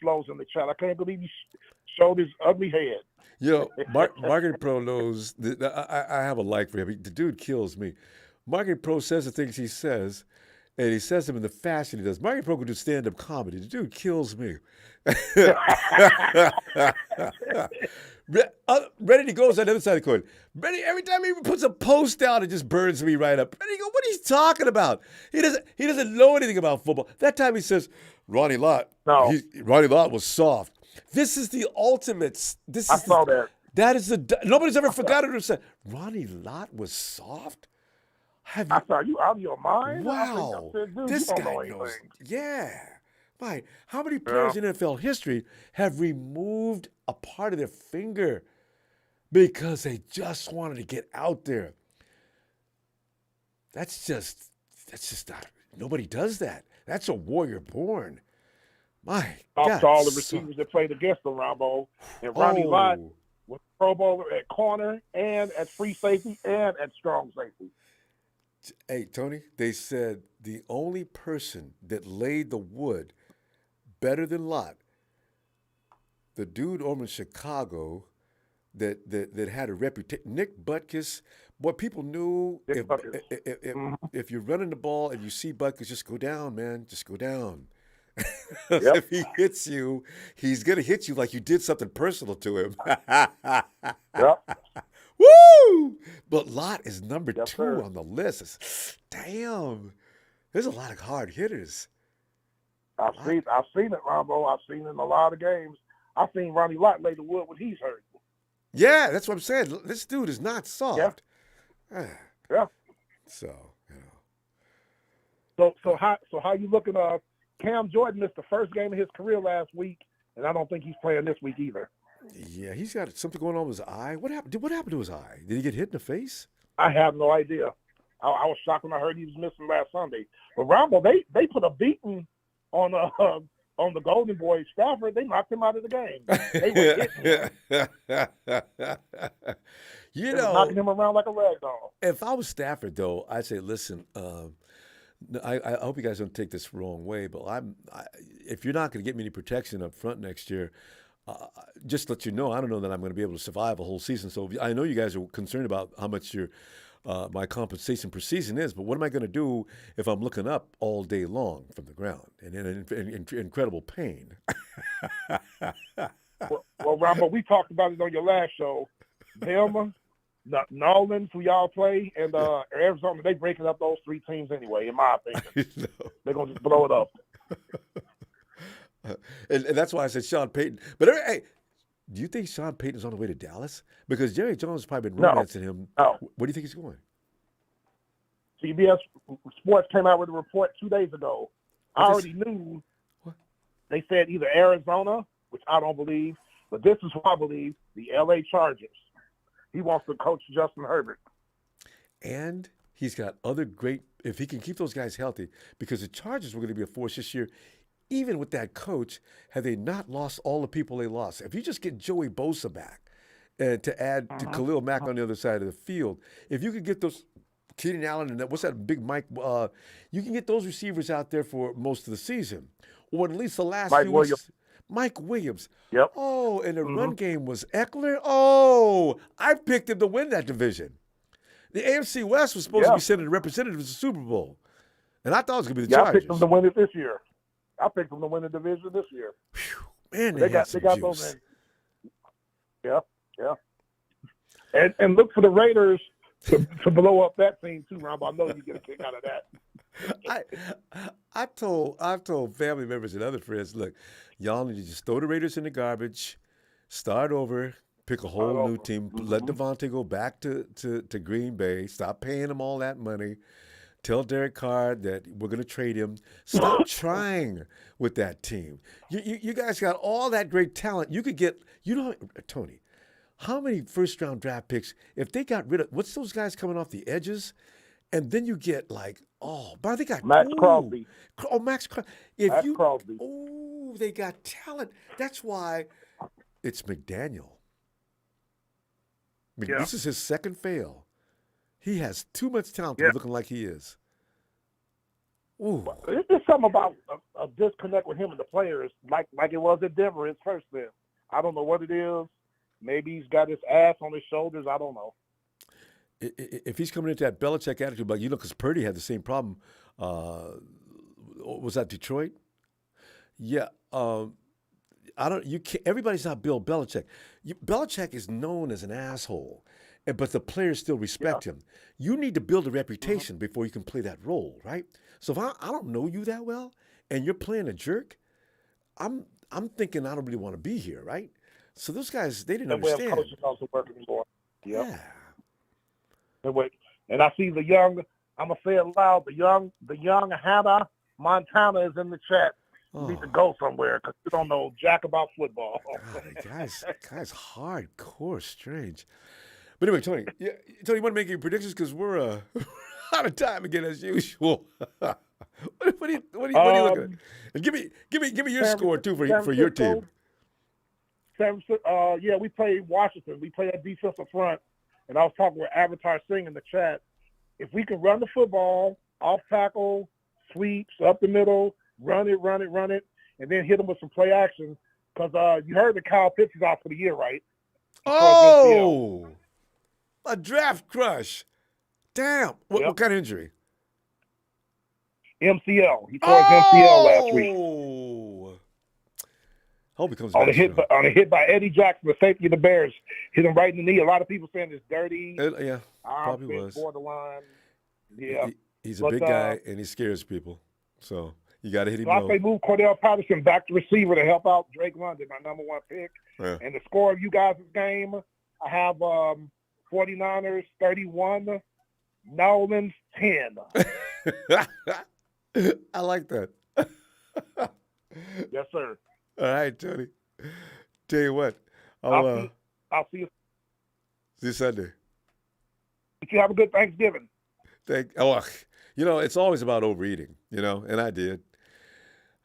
slows in the chat. I can't believe he showed his ugly head. Marketing Pro knows that I have a like for him. The dude kills me. Marketing Pro says the things he says, and he says them in the fashion he does. Marketing Pro can do stand-up comedy. The dude kills me. Red&Gold goes on the other side of the coin. Every time he puts a post out, it just burns me right up. Red&Gold, what are you talking about? He doesn't know anything about football. That time he says, Ronnie Lott was soft. This is the ultimate. I saw that. That is nobody's ever forgotten it. Said Ronnie Lott was soft. I thought you out of your mind. Wow, this guy knows. Yeah. Right. How many players in NFL history have removed a part of their finger because they just wanted to get out there? That's just not. Nobody does that. That's a warrior born. My God. To all the receivers that played against the Ronbo. And Ronnie Lott was Pro Bowler at corner and at free safety and at strong safety. Hey, Tony, they said the only person that laid the wood better than Lott, the dude over in Chicago that had a reputation, Nick Butkus. Boy, people knew if you're running the ball and you see Butkus, just go down, man. Just go down. If he hits you, he's going to hit you like you did something personal to him. Woo! But Lott is number 2 on the list. Damn. There's a lot of hard hitters. I've seen it, Ronbo. I've seen it in a lot of games. I've seen Ronnie Lott lay the wood when he's hurt. Yeah, that's what I'm saying. This dude is not soft. Yeah. So, you know. So how you looking? Cam Jordan missed the first game of his career last week, and I don't think he's playing this week either. Yeah, he's got something going on with his eye. What happened to his eye? Did he get hit in the face? I have no idea. I was shocked when I heard he was missing last Sunday. But Ronbo, they put a beating on the Golden Boy Stafford. They knocked him out of the game. They were hitting him. Knocking him around like a rag doll. If I was Stafford, though, I'd say, listen, I hope you guys don't take this the wrong way, but if you're not going to get me any protection up front next year, just to let you know, I don't know that I'm going to be able to survive a whole season. So I know you guys are concerned about how much my compensation per season is, but what am I going to do if I'm looking up all day long from the ground and in incredible pain? Well, Ronbo, we talked about it on your last show. Bama, Nolans, who y'all play, and Arizona, they breaking up those 3 teams anyway, in my opinion. They're going to just blow it up. And that's why I said Sean Payton. But hey, do you think Sean Payton is on the way to Dallas? Because Jerry Jones has probably been romancing him. No. Where do you think he's going? CBS Sports came out with a report 2 days ago. I already knew. What? They said either Arizona, which I don't believe, but this is what I believe, the LA Chargers. He wants to coach Justin Herbert. And he's got other great, if he can keep those guys healthy, because the Chargers were going to be a force this year. Even with that coach, have they not lost all the people they lost? If you just get Joey Bosa back and to add to Khalil Mack on the other side of the field, if you could get those Keenan Allen and what's that big Mike, you can get those receivers out there for most of the season, or at least the last few weeks. Mike Williams. Yep. Oh, and the run game was Eckler. Oh, I picked him to win that division. The AFC West was supposed to be sending representatives to the Super Bowl, and I thought it was going to be the Chargers. I picked them to win it this year. I picked them to win the division this year. Man, they got those in. Yeah. And look for the Raiders to blow up that team too, Ronbo. I know you get a kick out of that. I've told family members and other friends, look, y'all need to just throw the Raiders in the garbage, start over, pick a whole new team, let Devontae go back to Green Bay, stop paying him all that money. Tell Derek Carr that we're going to trade him. Stop trying with that team. You guys got all that great talent. You could get, Tony, how many first-round draft picks, if they got rid of, what's those guys coming off the edges? And then you get but they got Max Crosby. Oh, Max Crosby. Crosby. Oh, they got talent. That's why it's McDaniel. This is his second fail. He has too much talent to be looking like he is. Ooh. There's just something about a disconnect with him and the players, like it was at Denver his first stint. I don't know what it is. Maybe he's got his ass on his shoulders. I don't know. if he's coming into that Belichick attitude, like because Purdy had the same problem. Was that Detroit? Yeah. I don't. You can't. Everybody's not Bill Belichick. Belichick is known as an asshole, but the players still respect him. You need to build a reputation before you can play that role, right? So if I don't know you that well, and you're playing a jerk, I'm thinking I don't really want to be here, right? So those guys, they didn't understand. Coaches also work anymore. Yep. Yeah. And I see the young. I'm gonna say it loud. The young Hannah Montana is in the chat. You need to go somewhere because you don't know jack about football. God, guys, hardcore strange. But anyway, Tony, you want to make any predictions because we're out of time again as usual. what are you looking at? And give me your score too for your team. We played Washington. We played a defensive front, and I was talking with Avatar Singh in the chat. If we can run the football, off tackle, sweeps, up the middle, run it, and then hit them with some play action. Because you heard that Kyle Pitts is out for the year, right? Oh, a draft crush. Damn. What kind of injury? MCL. He tore his MCL last week. Hope he comes on back a hit by Eddie Jackson, the safety of the Bears. Hit him right in the knee. A lot of people saying it's dirty. Yeah, probably was. Borderline. Yeah. He's a big guy, and he scares people. So you got to hit him low. I say move Cordell Patterson back to receiver to help out Drake London, my number one pick. Yeah. And the score of you guys' game, I have 49ers 31, Nolans 10. I like that. Yes, sir. All right, Tony. Tell you what, I'll see you. See you Sunday. You have a good Thanksgiving. It's always about overeating, and I did.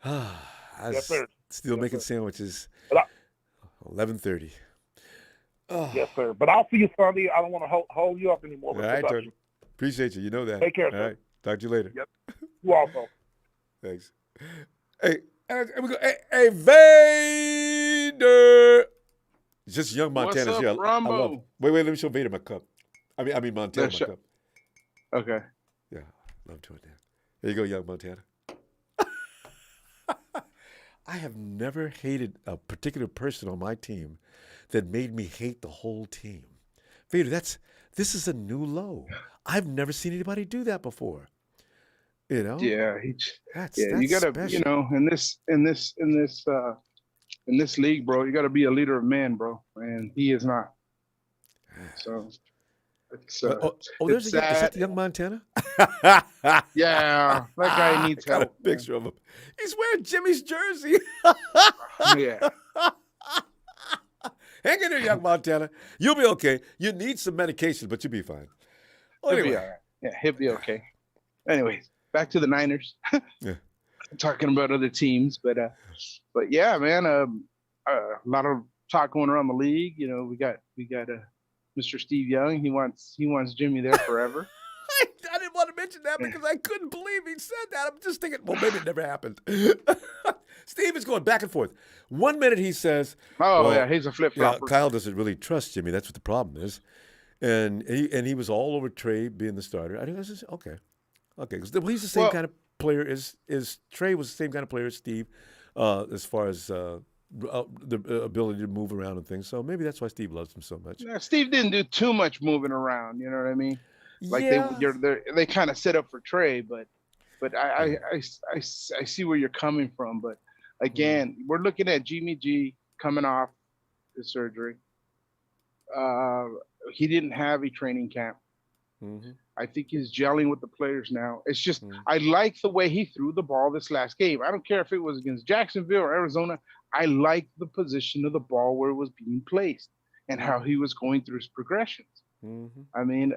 I was yes, sir. Still making sandwiches. 11:30. Yes, sir. But I'll see you Sunday. I don't want to hold you up anymore. All right, Tony. Appreciate you. You know that. Take care, All sir. right. Talk to you later. Yep. You also. Thanks. Hey, we go. Hey, Vader. Just young Montana. What's up, Ronbo? Wait, let me show Vader my cup. I mean Montana my cup. Okay. Yeah, love to it. There you go, young Montana. I have never hated a particular person on my team that made me hate the whole team. Vader, this is a new low. I've never seen anybody do that before. Yeah, that's you gotta, special. in this league, bro, you gotta be a leader of men, bro, and he is not. So it's there's is that the young Montana? Yeah, that guy needs help. Got a picture of him. He's wearing Jimmy's jersey. Yeah. Hang in there, young Montana. You'll be okay. You need some medication, but you'll be fine. Well, he'll be all right. Yeah, he'll be okay. Anyways, back to the Niners. Yeah. Talking about other teams, but yeah, man, a lot of talk going around the league. We got Mr. Steve Young. He wants Jimmy there forever. I didn't want to mention that because I couldn't believe he said that. I'm just thinking, well, maybe it never happened. Steve is going back and forth. 1 minute he says, he's a flip-flopper. Kyle doesn't really trust Jimmy. That's what the problem is. And he was all over Trey being the starter. I think this is okay. Because he's the same kind of player as Trey was the same kind of player as Steve, as far as the ability to move around and things. So maybe that's why Steve loves him so much. Yeah, Steve didn't do too much moving around. You know what I mean? Like they kind of set up for Trey, but I see where you're coming from. But again, we're looking at Jimmy G coming off the surgery. He didn't have a training camp. Mm-hmm. I think he's gelling with the players now. It's just I like the way he threw the ball this last game. I don't care if it was against Jacksonville or Arizona. I like the position of the ball where it was being placed and how he was going through his progressions. Mm-hmm. I mean,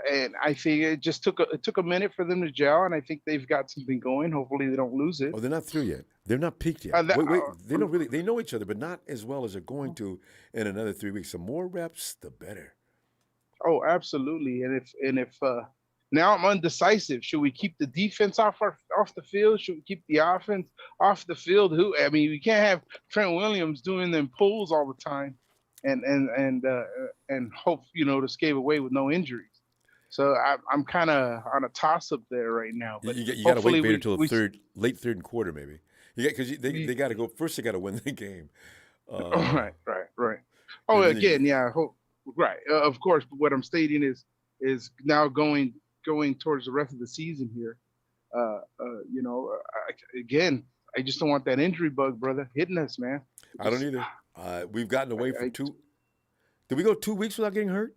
and I think it just took a minute for them to gel, and I think they've got something going. Hopefully, they don't lose it. Oh, they're not through yet. They're not peaked yet. Wait, they don't really. They know each other, but not as well as they're going to in another 3 weeks. The more reps, the better. Oh, absolutely. And if now I'm undecisive. Should we keep the defense off the field? Should we keep the offense off the field? We can't have Trent Williams doing them pulls all the time, and hope to escape away with no injuries. So I'm kind of on a toss up there right now. But You got to wait, Vader, until we late third quarter, maybe. Because they got to go first. They got to win the game. Right. Oh, again, right. Of course, but what I'm stating is now going towards the rest of the season here. Again, I just don't want that injury bug, brother, hitting us, man. I don't either. We've gotten away from 2. Did we go 2 weeks without getting hurt?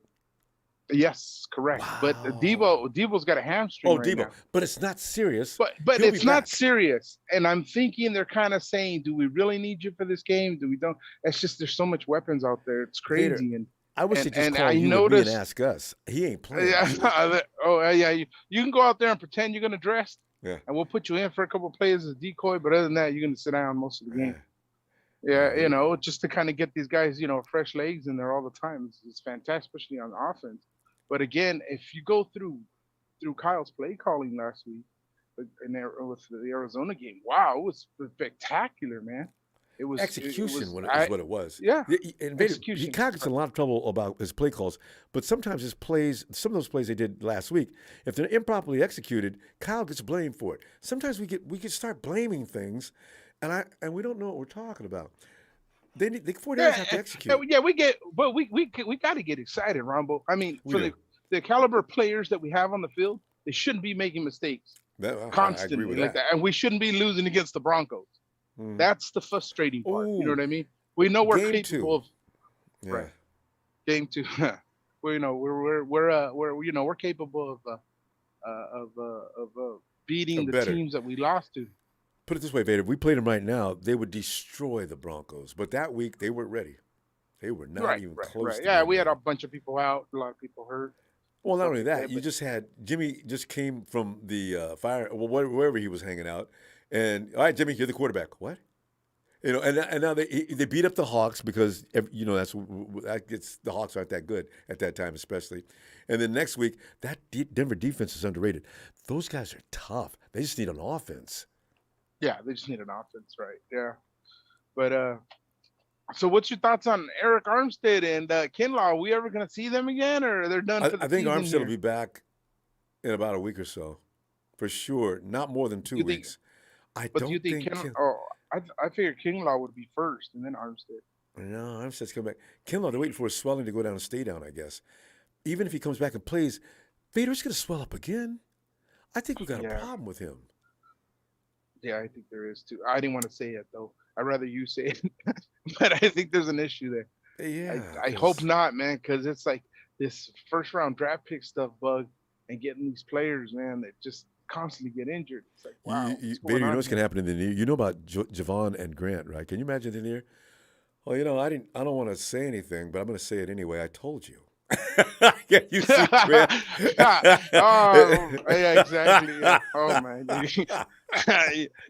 Yes, correct. Wow. But Debo's got a hamstring. Right now. But it's not serious. But it's not serious. And I'm thinking they're kind of saying, do we really need you for this game? Do we don't? It's just there's so much weapons out there. It's crazy. Vader, and I wish they just called you and ask us. He ain't playing. You can go out there and pretend you're gonna dress. Yeah. And we'll put you in for a couple of plays as a decoy. But other than that, you're gonna sit down most of the game. Yeah, just to kind of get these guys, fresh legs in there all the time. It's fantastic, especially on offense. But again, if you go through Kyle's play calling last week with the Arizona game, wow, it was spectacular, man. It was execution. Is what it was. Yeah, and he kind of gets in a lot of trouble about his play calls. But sometimes his plays, some of those plays they did last week, if they're improperly executed, Kyle gets blamed for it. Sometimes we could start blaming things, and we don't know what we're talking about. The 49ers have to execute. Yeah, we got to get excited, Ronbo. I mean, for the caliber of players that we have on the field, they shouldn't be making mistakes constantly like that, and we shouldn't be losing against the Broncos. That's the frustrating part. You know what I mean? We know we're capable of. Yeah. Right. Game 2. We're capable of beating the teams that we lost to. Put it this way, Vader, if we played them right now, they would destroy the Broncos. But that week, they weren't ready. They were not even close to Yeah, we had a bunch of people out, a lot of people hurt. Well, not only that, you just had Jimmy just came from the wherever he was hanging out. And, all right, Jimmy, you're the quarterback. What? And now they beat up the Hawks because, that gets the Hawks aren't that good at that time especially. And then next week, that Denver defense is underrated. Those guys are tough. They just need an offense. Yeah, they just need an offense, right? Yeah. But so what's your thoughts on Eric Armstead and Kinlaw? Are we ever going to see them again, or they're done for the season? I think Armstead will be back in about a week or so, for sure. Not more than 2 weeks. I figured Kinlaw would be first and then Armstead. No, Armstead's coming back. Kinlaw, they're waiting for his swelling to go down and stay down, I guess. Even if he comes back and plays, Vader's going to swell up again. I think we got a problem with him. Yeah, I think there is too. I didn't want to say it though. I'd rather you say it, but I think there's an issue there. Yeah, I hope not, man, because it's like this first round draft pick stuff bug and getting these players, man, that just constantly get injured. It's like, wow. Vader, you know what's going to happen in the near? You know about Javon and Grant, right? Can you imagine the near? Well, I don't want to say anything, but I'm going to say it anyway. I told you. Yeah, you see, Grant. Yeah, exactly. Yeah. Oh man,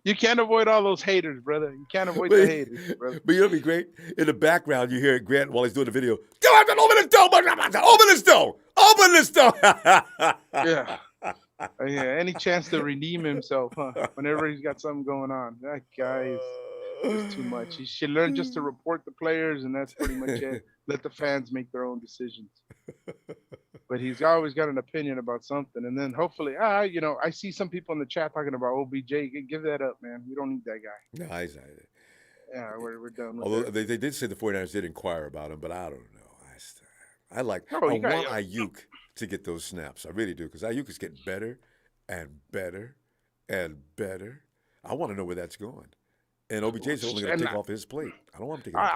you can't avoid all those haters, brother. You can't avoid the haters, brother. But you know what'd be great? In the background, you hear Grant while he's doing the video. Go ahead and open this door! Open this door! Open this door! Yeah. Yeah. Any chance to redeem himself, huh? Whenever he's got something going on, that guy is too much. He should learn just to report the players, and that's pretty much it. Let the fans make their own decisions. But he's always got an opinion about something, and then hopefully, I see some people in the chat talking about OBJ. Give that up, man. We don't need that guy. No, yeah, we're done with although that. they did say the 49ers did inquire about him, but I don't know. I want Ayuk to get those snaps. I really do, because Ayuk is getting better and better and better. I want to know where that's going. And OBJ's only going to take off his plate. I don't want him to take off.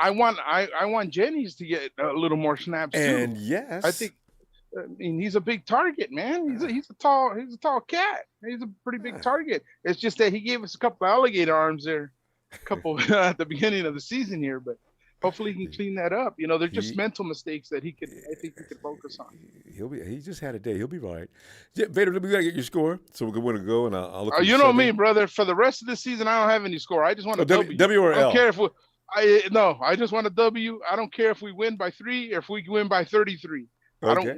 I want Jennings to get a little more snaps too. And yes, I think. I mean, he's a big target, man. He's a tall cat. He's a pretty big target. It's just that he gave us a couple of alligator arms there, at the beginning of the season here. But hopefully he can clean that up. They're just mental mistakes that I think he could focus on. He just had a day. He'll be all right. Yeah, Vader, we got to get your score so we're going to go, and I'll look. You know me, brother. For the rest of the season, I don't have any score. I just want a W. W or L? I don't care if I just want a W. I don't care if we win by 3 or if we win by 33. Okay.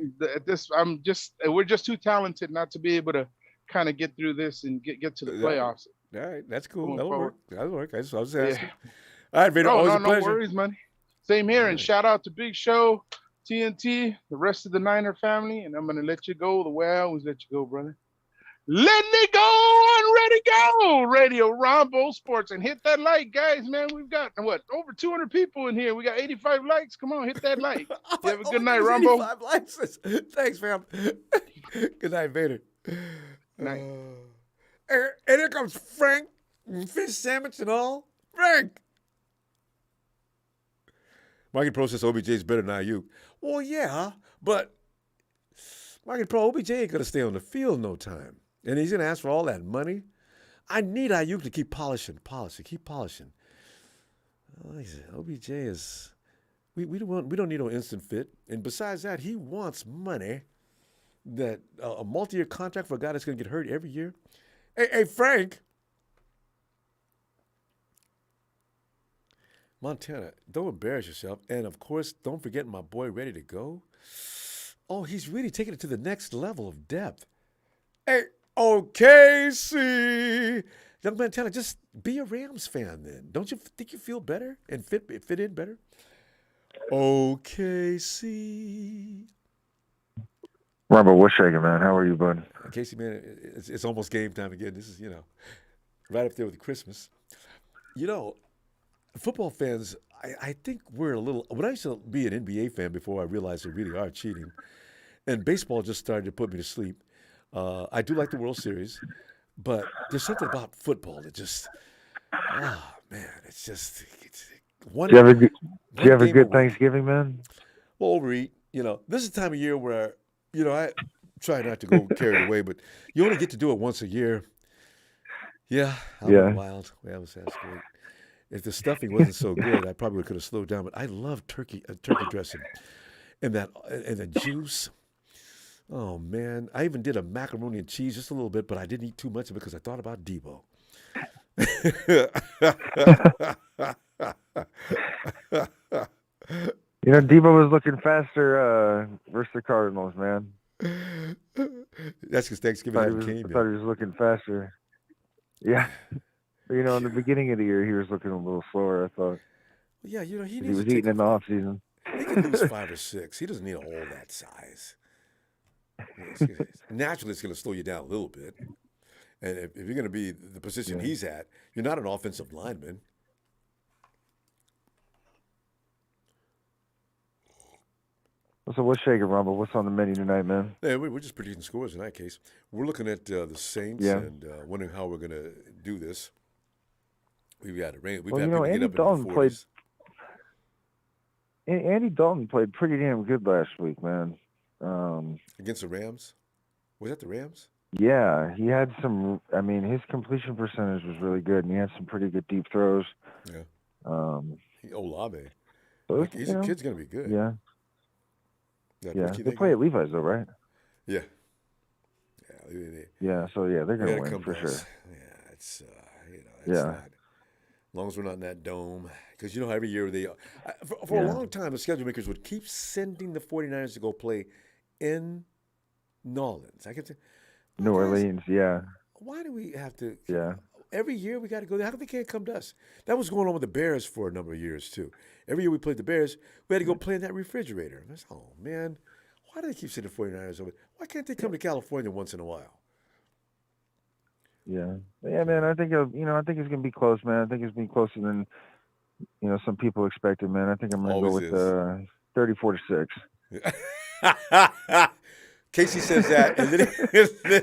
We're just too talented not to be able to kind of get through this and get to the playoffs. All right, that's cool. That'll work. I was just asking. All right, Vader, no always a pleasure. No worries, man. Same here, and shout out to Big Show, TNT, the rest of the Niner family, and I'm going to let you go the way I always let you go, brother. Letting it go on Ready Go Radio, Ronbo Sports, and hit that like, guys, man. We've got, over 200 people in here. We got 85 likes. Come on, hit that like. You have a good night, Ronbo. 85 likes. Thanks, fam. Good night, Vader. Night. And here comes Frank, fish sandwich and all. Frank. Market Pro says OBJ is better than IU. Well, yeah, but Market Pro, OBJ ain't going to stay on the field no time. And he's going to ask for all that money. I need IU to keep polishing. Keep polishing. Like I said, OBJ is, we don't need no instant fit. And besides that, he wants money. That a multi-year contract for a guy that's going to get hurt every year. Hey, Frank. Montana, don't embarrass yourself. And, of course, don't forget my boy Ready to Go. Oh, he's really taking it to the next level of depth. Hey, OKC. Young Montana, just be a Rams fan then. Don't you think you feel better and fit in better? OKC. Ronbo, what's shaking, man? How are you, bud? Casey, man, it's almost game time again. This is, right up there with Christmas. Football fans, I think we're a little – when I used to be an NBA fan before I realized they really are cheating, and baseball just started to put me to sleep. I do like the World Series, but there's something about football that just it's just one. Do you have a good Thanksgiving, man? Well, overeat. This is the time of year where I try not to go carried away, but you only get to do it once a year. Yeah, I'm wild. Yeah, that's great. If the stuffing wasn't so good, I probably could have slowed down. But I love turkey dressing, and the juice. Oh man, I even did a macaroni and cheese just a little bit, but I didn't eat too much of it because I thought about Debo. Debo was looking faster versus the Cardinals, man. That's because Thanksgiving hadn't came yet. I thought he was looking faster. Yeah. In the beginning of the year, he was looking a little slower, I thought. Yeah, he was eating in the offseason. He can lose 5 or 6. He doesn't need a hole that size. Naturally, it's going to slow you down a little bit. And if you're going to be the position he's at, you're not an offensive lineman. So what's shaking, Ronbo? What's on the menu tonight, man? Yeah, we're just predicting scores in that case. We're looking at the Saints and wondering how we're going to do this. We've got to rain. Andy Dalton played. Andy Dalton played pretty damn good last week, man. Against the Rams? Was that the Rams? Yeah, he had some. I mean, his completion percentage was really good, and he had some pretty good deep throws. Yeah. Olave. So He's a kid's going to be good. Yeah. They play at Levi's though, right? Yeah. So they're going to win for sure. Yeah, it's not, as long as we're not in that dome, because every year they for a long time the schedule makers would keep sending the 49ers to go play in New Orleans. New Orleans, yeah. Why do we have to? Yeah. Every year we got to go there. How come they can't come to us? That was going on with the Bears for a number of years too. Every year we played the Bears, we had to go play in that refrigerator. Oh man, why do they keep sending 49ers over? Why can't they come to California once in a while? Yeah, man. I think it's gonna be close, man. I think it's gonna be closer than some people expected, man. I think I'm gonna go with 34-6. Casey says that, and then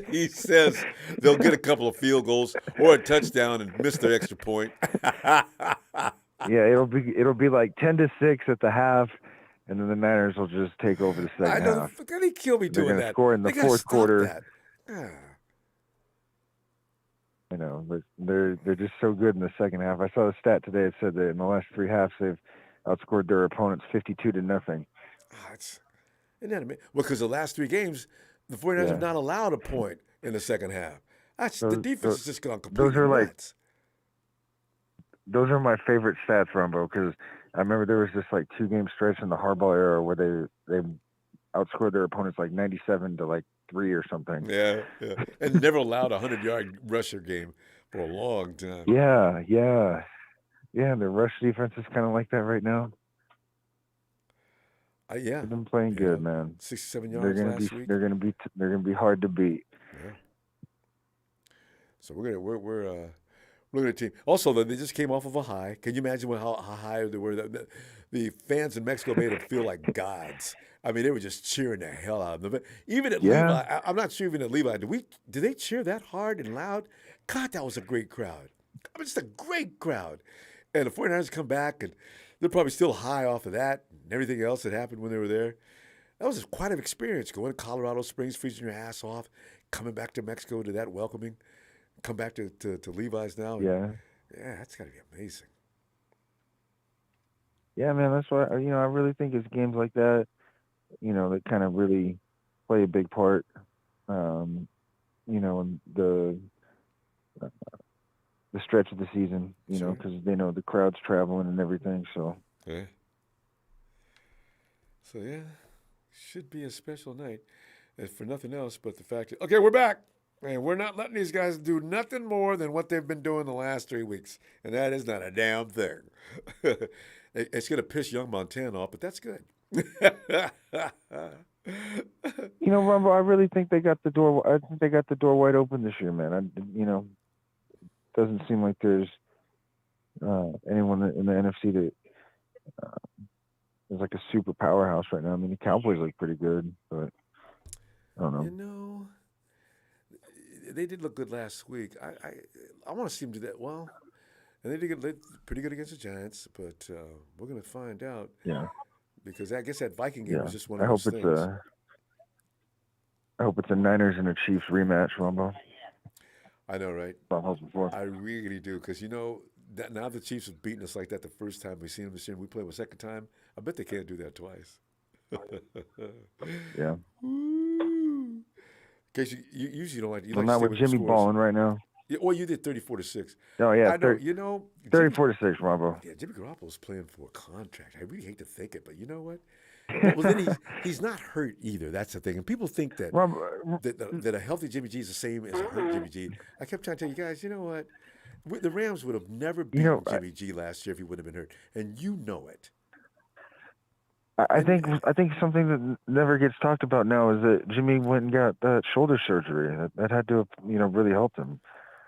he says they'll get a couple of field goals or a touchdown and miss their extra point. Yeah, it'll be like 10-6 at the half, and then the Niners will just take over the second half. How they kill me doing that? They're gonna score in the fourth quarter. But they're just so good in the second half. I saw a stat today that said that in the last 3 halves they've outscored their opponents 52-0. Isn't that amazing? Well, because the last 3 games, the 49ers have not allowed a point in the second half. The defense is just gone completely nuts. Those are my favorite stats, Ronbo, because I remember there was this 2-game stretch in the Harbaugh era where they outscored their opponents 97-3 or something. Yeah, and never allowed a 100-yard rusher game for a long time. Yeah. The rush defense is kind of like that right now. Yeah. They've been playing good, man. 67 yards last week. They're gonna be hard to beat. Yeah. So we're looking at a team. Also, they just came off of a high. Can you imagine how high they were? The fans in Mexico made them feel like gods. I mean, they were just cheering the hell out of them. Even at Levi, I'm not sure even at Levi. Did they cheer that hard and loud? God, that was a great crowd. I mean, just a great crowd. And the 49ers come back, and they're probably still high off of that and everything else that happened when they were there. That was quite an experience, going to Colorado Springs, freezing your ass off, coming back to Mexico to that welcoming, come back to Levi's now. Yeah. Yeah, that's got to be amazing. Yeah, man, that's why, I really think it's games like that, that kind of really play a big part, in the stretch of the season, because they know the crowd's traveling and everything, so. Yeah. So, yeah, should be a special night, and for nothing else but the fact that, okay, we're back. And we're not letting these guys do nothing more than what they've been doing the last 3 weeks. And that is not a damn thing. It's going to piss young Montana off, but that's good. Rumble, I really think they got the door. I think they got the door wide open this year, man. Doesn't seem like there's anyone in the NFC that is like a super powerhouse right now. I mean, the Cowboys look pretty good, but I don't know. They did look good last week. I want to see them do that well. And they did pretty good against the Giants, but we're going to find out. Yeah. Because I guess that Viking game was just one of I those hope things. I hope it's a Niners and a Chiefs rematch, Ronbo. I know, right? I'm hoping for. I really do, because that now the Chiefs have beaten us like that the first time we seen them this year, and we play them a second time. I bet they can't do that twice. Yeah. In case you usually don't like. You Well, like not with Jimmy balling right now. Yeah, well, you did 34-6. Oh yeah, I know. 34-6, Ronbo. Yeah, Jimmy Garoppolo's playing for a contract. I really hate to think it, but you know what? Well, then he's not hurt either. That's the thing. And people think that that a healthy Jimmy G is the same as a hurt Jimmy G. I kept trying to tell you guys, you know what? The Rams would have never beaten Jimmy G last year if he wouldn't have been hurt, and you know it. I think something that never gets talked about now is that Jimmy went and got that shoulder surgery. That had to have, really helped him.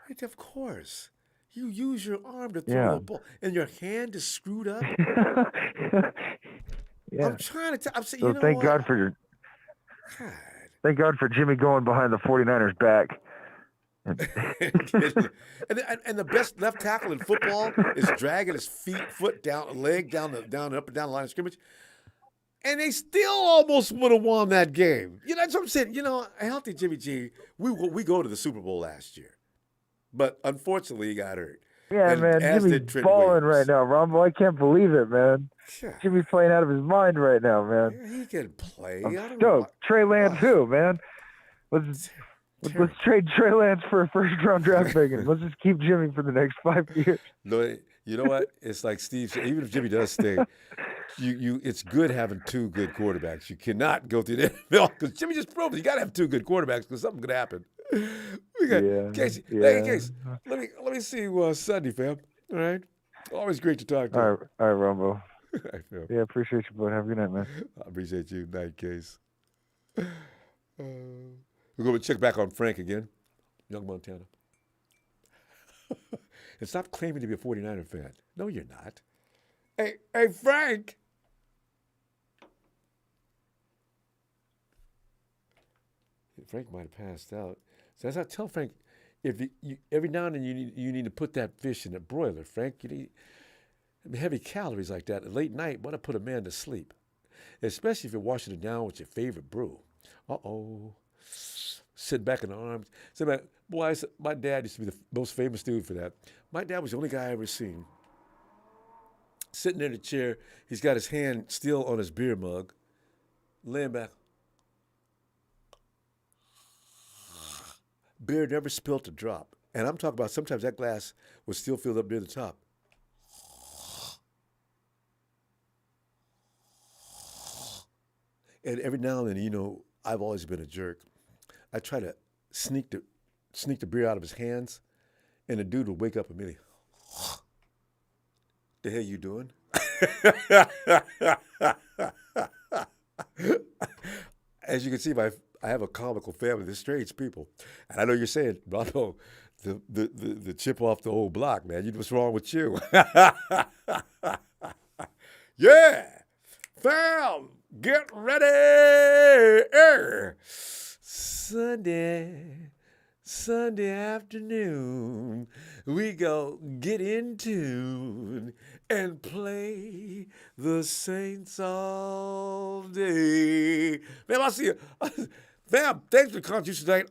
Right, of course. You use your arm to throw the ball, and your hand is screwed up. Yeah. I'm trying to tell. I'm saying, So thank God for thank God for Jimmy going behind the 49ers back. and the best left tackle in football is dragging his foot down, leg down up and down the line of scrimmage. And they still almost would have won that game. That's what I'm saying. A healthy Jimmy G, we go to the Super Bowl last year. But unfortunately, he got hurt. Yeah, man. Jimmy's balling right now, Ronbo. I can't believe it, man. Yeah. Jimmy's playing out of his mind right now, man. Yeah, he can play. I'm stoked. Trey Lance, too, man. Let's trade Trey Lance for a first-round draft pick, and let's just keep Jimmy for the next 5 years. No, you know what? It's like Steve said, even if Jimmy does stay, it's good having two good quarterbacks. You cannot go through the NFL because Jimmy just proved it. You got to have two good quarterbacks because something could happen. We got Casey. Hey, Casey, let me see you Sunday, fam. All right. Always great to talk to you. All right, Ronbo. All right, fam. Yeah, appreciate you, bud. Have a good night, man. I appreciate you. Night, Case. We'll go check back on Frank again. Young Montana. And stop claiming to be a 49er fan. No, you're not. Hey, Frank. Frank might have passed out. So as I tell Frank, if every now and then you need to put that fish in a broiler, Frank. You need heavy calories like that. At late night, want to put a man to sleep, especially if you're washing it down with your favorite brew. Sitting back in the arms. Boy, my dad used to be the most famous dude for that. My dad was the only guy I ever seen. Sitting in a chair, he's got his hand still on his beer mug, laying back. Beer never spilt a drop. And I'm talking about sometimes that glass was still filled up near the top. And every now and then, I've always been a jerk. I try to sneak the beer out of his hands, and the dude would wake up immediately. The hell you doing? As you can see, I have a comical family. They're strange people. And I know you're saying, Ronbo, the chip off the old block, man. What's wrong with you? Yeah. Fam, get ready. Sunday afternoon, we go get in tune and play the Saints all day. Fam, I'll see you. Fam, thanks for the contribution tonight.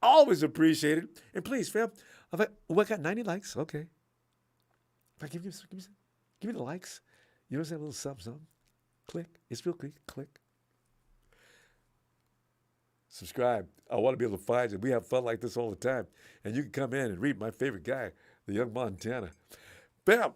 Always appreciate it. And please, fam, I got 90 likes. Okay. If I give me the likes. You know what I'm saying? A little something. Click. It's real quick. Click. Subscribe. I want to be able to find you. We have fun like this all the time. And you can come in and read my favorite guy, the young Montana. Bam!